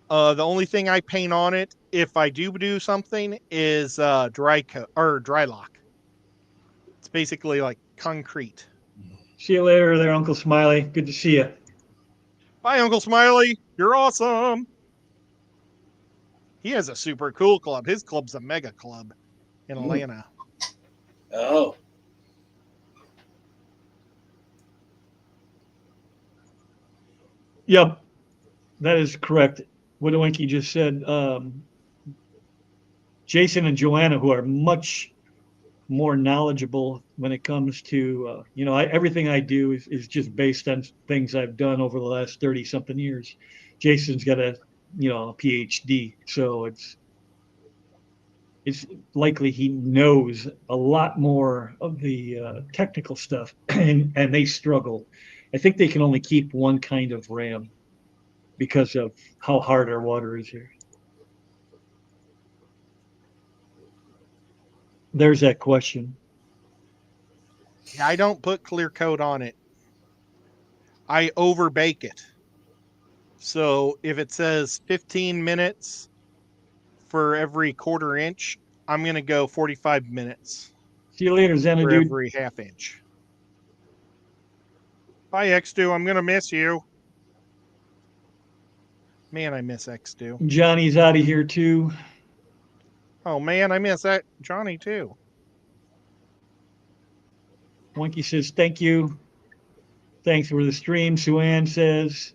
The only thing I paint on it, if I do something, is dry coat or dry lock. It's basically like concrete. See you later there, Uncle Smiley. Good to see you. Bye, Uncle Smiley. You're awesome. He has a super cool club. His club's a mega club in Atlanta. Oh. Yep, that is correct. What Winky just said. Jason and Joanna, who are much more knowledgeable when it comes to, everything I do is just based on things I've done over the last 30 something years. Jason's got a PhD, so it's likely he knows a lot more of the technical stuff, and they struggle. I think they can only keep one kind of ram because of how hard our water is here. There's that question. Yeah, I don't put clear coat on it. I over bake it. So if it says 15 minutes for every quarter inch, I'm going to go 45 minutes See you later, for Xanadude. every half inch. Bye, X2. I'm going to miss you. Man, I miss X2. Johnny's out of here too. Oh, man, I miss that Johnny, too. Winky says, thank you. Thanks for the stream. Suan says,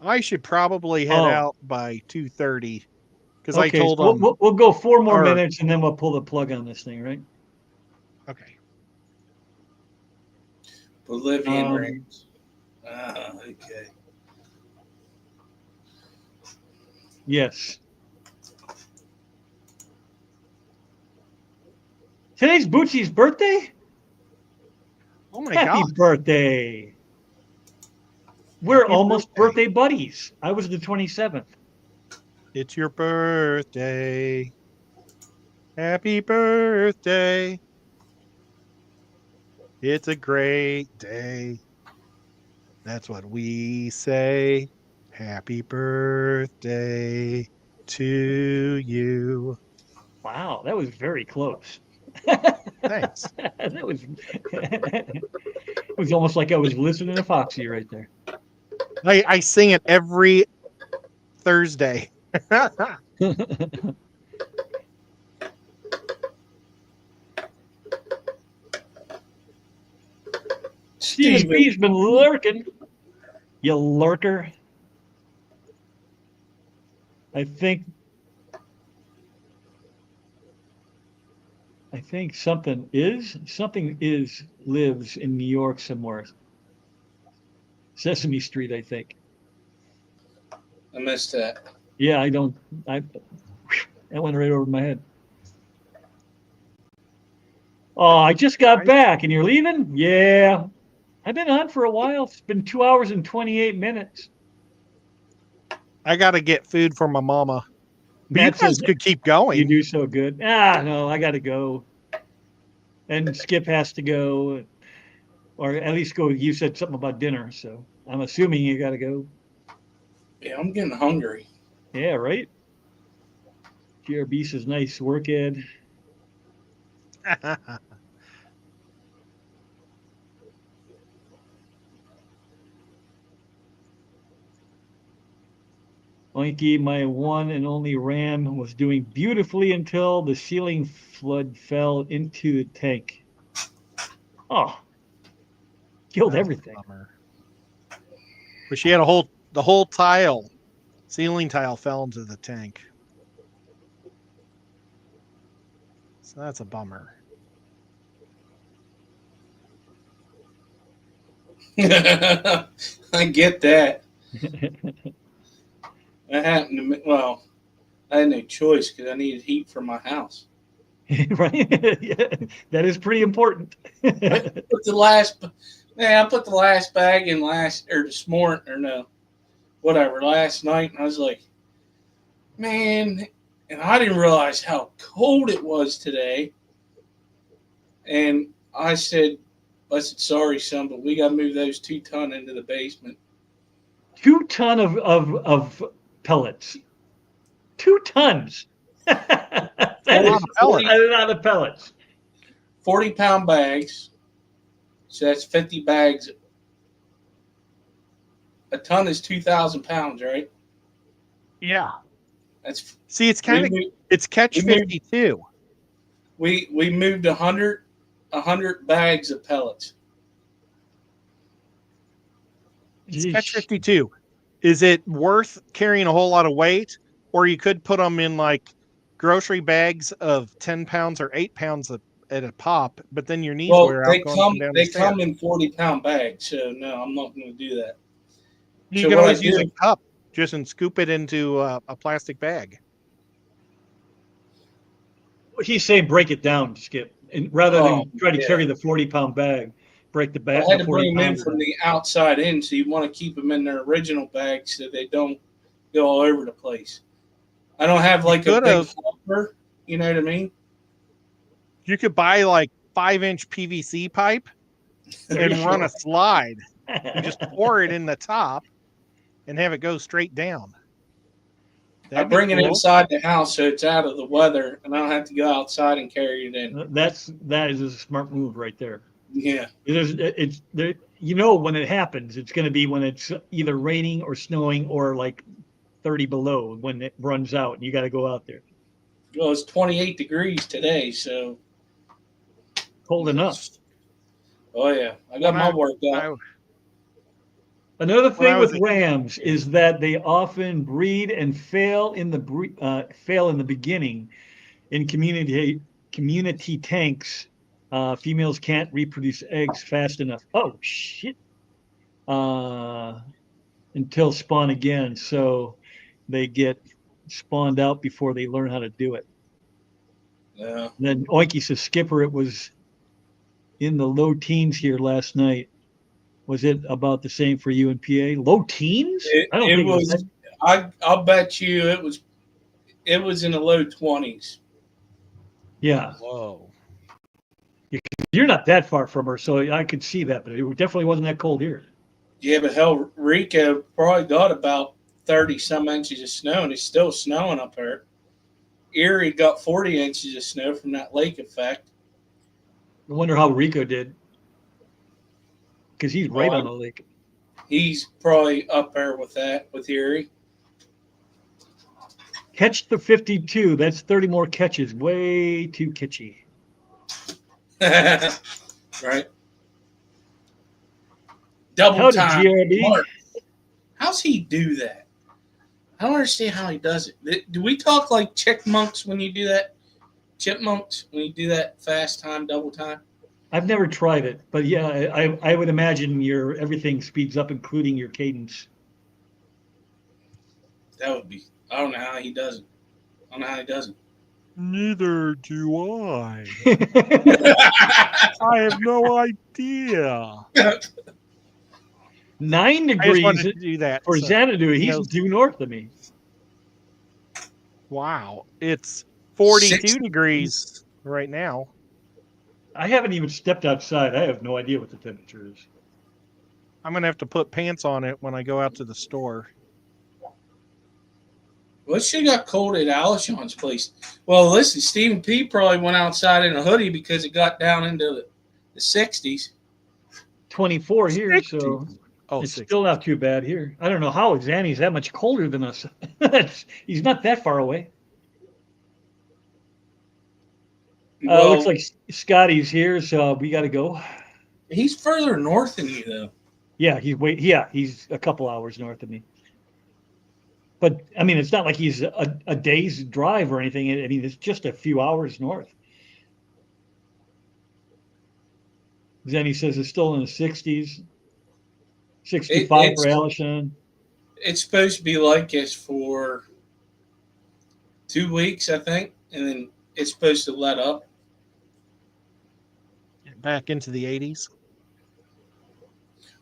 I should probably head out by 2:30 because I okay, told so them. we'll go 4 more Or- minutes and then we'll pull the plug on this thing, right? Okay. Bolivian rings. Okay. Yes. Today's Bootsy's birthday? Oh, my Happy God. birthday. We're Happy almost birthday buddies. I was the 27th. It's your birthday. Happy birthday. It's a great day. That's what we say. Happy birthday to you. Wow, that was very close. Thanks. That was it was almost like I was listening to Foxy right there. I sing it every Thursday. Steven B's been lurking. You lurker. I think something lives in New York somewhere. Sesame Street, I think. I missed that. Yeah, that went right over my head. Oh, I just got back and you're leaving? Yeah. I've been on for a while. It's been 2 hours and 28 minutes. I got to get food for my mama. But you guys could keep going. You do so good. No, I got to go. And Skip has to go. Or at least go. You said something about dinner, so I'm assuming you got to go. Yeah, I'm getting hungry. Yeah, right? GRB says, nice work, Ed. Oinky, my one and only ram, was doing beautifully until the ceiling flood fell into the tank. Oh, killed everything. But she had the whole ceiling tile fell into the tank. So that's a bummer. I get that. That happened to me. Well, I had no choice because I needed heat for my house. Right? Yeah, that is pretty important. I put the last bag in this morning, or no, whatever, last night, and I was like, man, and I didn't realize how cold it was today. And I said, sorry, son, but we got to move those 2 ton into the basement. 2 ton of pellets. 2 tons. That A lot is of pellets. a lot of pellets. 40-pound bags. So that's 50 bags. A ton is 2,000 pounds, right? Yeah. That's See, it's catch we moved- 52. we moved 100 bags of pellets. It's catch 52. Is it worth carrying a whole lot of weight, or you could put them in like grocery bags of 10 pounds or 8 pounds at a pop, but then your knees wear out going up and down the stairs. Come in 40-pound bags, so no, I'm not going to do that. You can always use a cup just and scoop it into a plastic bag. He's saying break it down, Skip, and rather than try to carry the 40-pound bag, break the bag. I had to bring them in from the outside in, so you want to keep them in their original bag so they don't go all over the place. I don't have like a big flopper, you know what I mean? You could buy like 5-inch PVC pipe and run a slide. You just pour it in the top and have it go straight down. I bring it inside the house so it's out of the weather, and I don't have to go outside and carry it in. That is a smart move right there. Yeah, it's there. You know when it happens, it's going to be when it's either raining or snowing or like 30 below when it runs out, and you got to go out there. Well, it's 28 degrees today, so cold enough. Oh yeah, I got my work done. Another thing with rams is that they often breed and fail in the beginning. In community tanks, females can't reproduce eggs fast enough. Oh shit! Until spawn again, so they get spawned out before they learn how to do it. Yeah. And then Oinky says, Skipper, it was in the low teens here last night. Was it about the same for you in PA? Low teens? I don't think it was. I'll bet you it was in the low 20s. Yeah. Whoa. You're not that far from her, so I could see that, but it definitely wasn't that cold here. Yeah, but hell, Rico probably got about 30 some inches of snow, and it's still snowing up there. Erie got 40 inches of snow from that lake effect. I wonder how Rico did. Because he's right on the lake. He's probably up there with Erie. Catch the 52. That's 30 more catches. Way too kitschy. Right. Double time. GRB? How's he do that? I don't understand how he does it. Do we talk like chipmunks when you do that? Chipmunks when you do that fast time, double time? I've never tried it, but yeah, I would imagine everything speeds up, including your cadence. That would be. I don't know how he does it. I don't know how he does it. Neither do I. I have no idea. 9 degrees to do that, for Xanadu. He's due north of me. Wow. It's 42 degrees right now. I haven't even stepped outside. I have no idea what the temperature is. I'm going to have to put pants on it when I go out to the store. Well, it should got cold at Alishon's place. Well, listen, Stephen P. probably went outside in a hoodie because it got down into the 60s. 24 here, 60. So it's 60. Still not too bad here. I don't know how Zanny's that much colder than us. He's not that far away. Well, looks like Scotty's here, so we got to go. He's further north than you, though. Yeah, he's a couple hours north of me. But I mean, it's not like he's a day's drive or anything. I mean, it's just a few hours north. Then he says it's still in the 60s, 65 for Alishan. It's supposed to be like this for 2 weeks, I think, and then it's supposed to let up. Back into the 80s.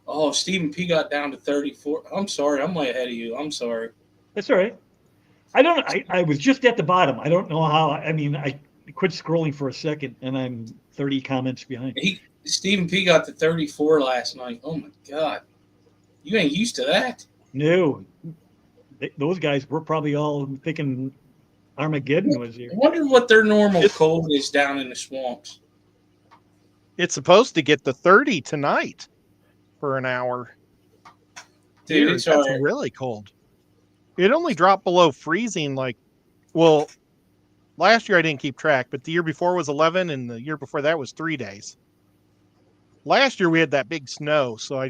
Oh, Stephen P got down to 34. I'm sorry, I'm way ahead of you. I'm sorry. That's all right. I was just at the bottom. I don't know how. I mean, I quit scrolling for a second, and I'm 30 comments behind. Stephen P got to 34 last night. Oh my God, you ain't used to that. No, those guys were probably all thinking Armageddon was here. I wonder what their normal cold is down in the swamps. It's supposed to get to 30 tonight for an hour. Dude, that's really cold. It only dropped below freezing last year I didn't keep track, but the year before was 11 and the year before that was 3 days. Last year we had that big snow, so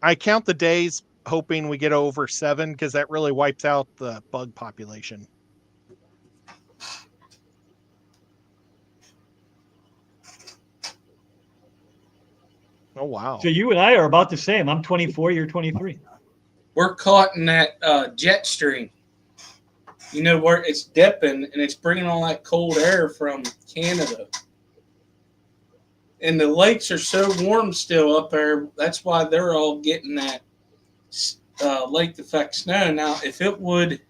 I count the days hoping we get over 7 because that really wipes out the bug population. Oh, wow. So you and I are about the same. I'm 24, you're 23. We're caught in that jet stream. You know, where it's dipping and it's bringing all that cold air from Canada. And the lakes are so warm still up there. That's why they're all getting that lake effect snow. Now, if it would...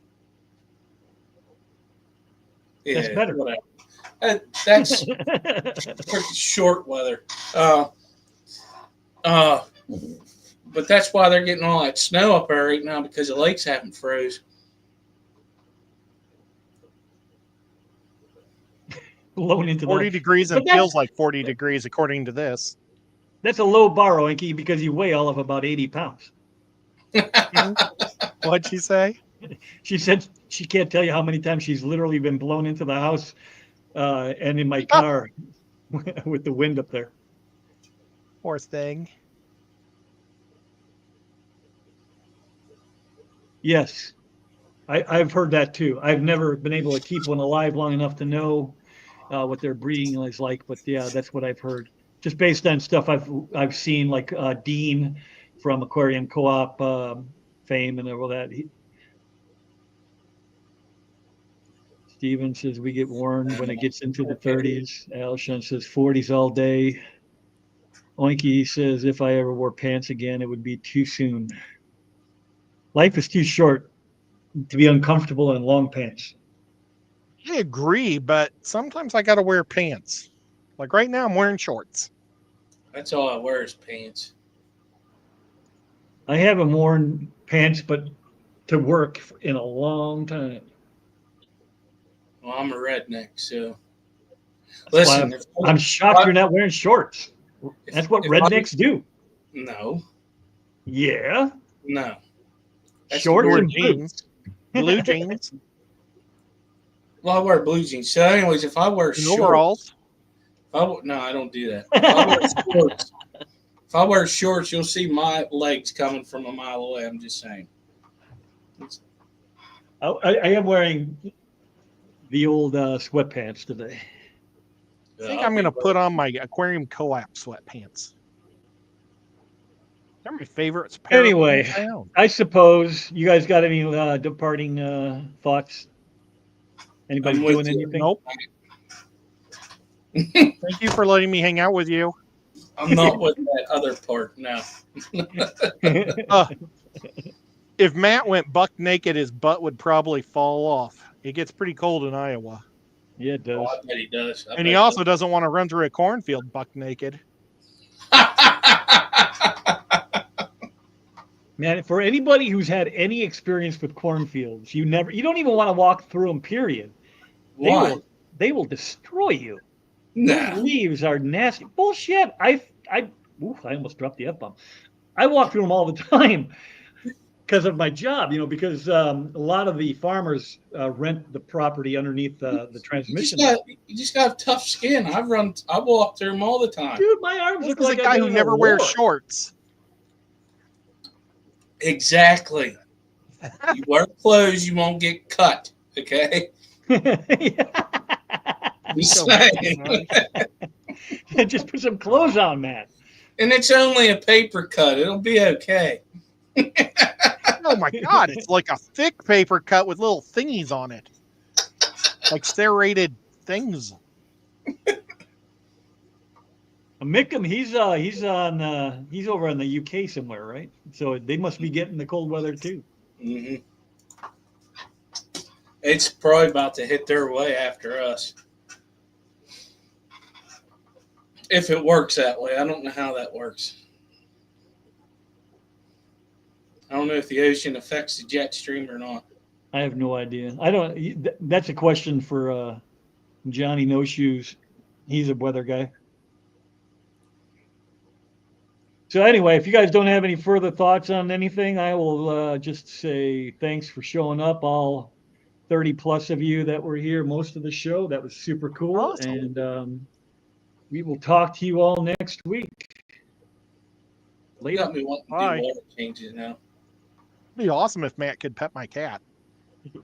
Yeah, that's better. That's pretty short weather. But that's why they're getting all that snow up there right now, because the lakes haven't froze. Blowing into 40 degrees and feels like 40 degrees according to this. That's a low bar, Oinky, because you weigh all of about 80 pounds. What'd she say? She said she can't tell you how many times she's literally been blown into the house and in my car with the wind up there. Poor thing. Yes, I've heard that too. I've never been able to keep one alive long enough to know what their breeding is like, but yeah, that's what I've heard. Just based on stuff I've seen, like Dean from Aquarium Co-op fame and all that. Steven says we get warned when it gets into the 30s. Alshon says 40s all day. Oinky says if I ever wore pants again, it would be too soon. Life is too short to be uncomfortable in long pants. I agree, but sometimes I got to wear pants. Like right now, I'm wearing shorts. That's all I wear is pants. I haven't worn pants, but to work in a long time. Well, I'm a redneck, so. Listen, I'm shocked you're not wearing shorts. That's what rednecks do. No. Yeah. No. That's shorts and jeans. Blue jeans. Well, I wear blue jeans. So, anyways, if I wear shorts. Overalls? No, I don't do that. If I wear shorts, you'll see my legs coming from a mile away. I'm just saying. I am wearing the old sweatpants today. I think I'm going to put on my Aquarium Co-op sweatpants. They're my favorites. Anyway, I suppose you guys got any departing thoughts? Anybody doing anything? Nope. Thank you for letting me hang out with you. I'm not with that other part now. If Matt went buck naked, his butt would probably fall off. It gets pretty cold in Iowa. Yeah, it does. Oh, I bet he does. And he also doesn't want to run through a cornfield buck naked. Man, for anybody who's had any experience with cornfields, you don't even want to walk through them, period. Why? They will destroy you. Nah. Those leaves are nasty. Bullshit. I almost dropped the F-bomb. I walk through them all the time because of my job, because a lot of the farmers rent the property underneath the transmission. You just got tough skin. I walk through them all the time. Dude, my arms look like a guy who never wears shorts. Exactly. You wear clothes, you won't get cut. Okay. Just So much, saying. man. Just put some clothes on, Matt. And it's only a paper cut. It'll be okay. Oh my God, it's like a thick paper cut with little thingies on it, like serrated things. Mickham, he's over in the UK somewhere, right? So they must be getting the cold weather too. Hmm. It's probably about to hit their way after us. If it works that way. I don't know how that works. I don't know if the ocean affects the jet stream or not. I have no idea. I don't. That's a question for Johnny No Shoes. He's a weather guy. So anyway, if you guys don't have any further thoughts on anything, I will just say thanks for showing up, all 30 plus of you that were here most of the show. That was super cool. Awesome. And we will talk to you all next week. You Later. got me wanting to Bye. do water changes now. It'd be awesome if Matt could pet my cat.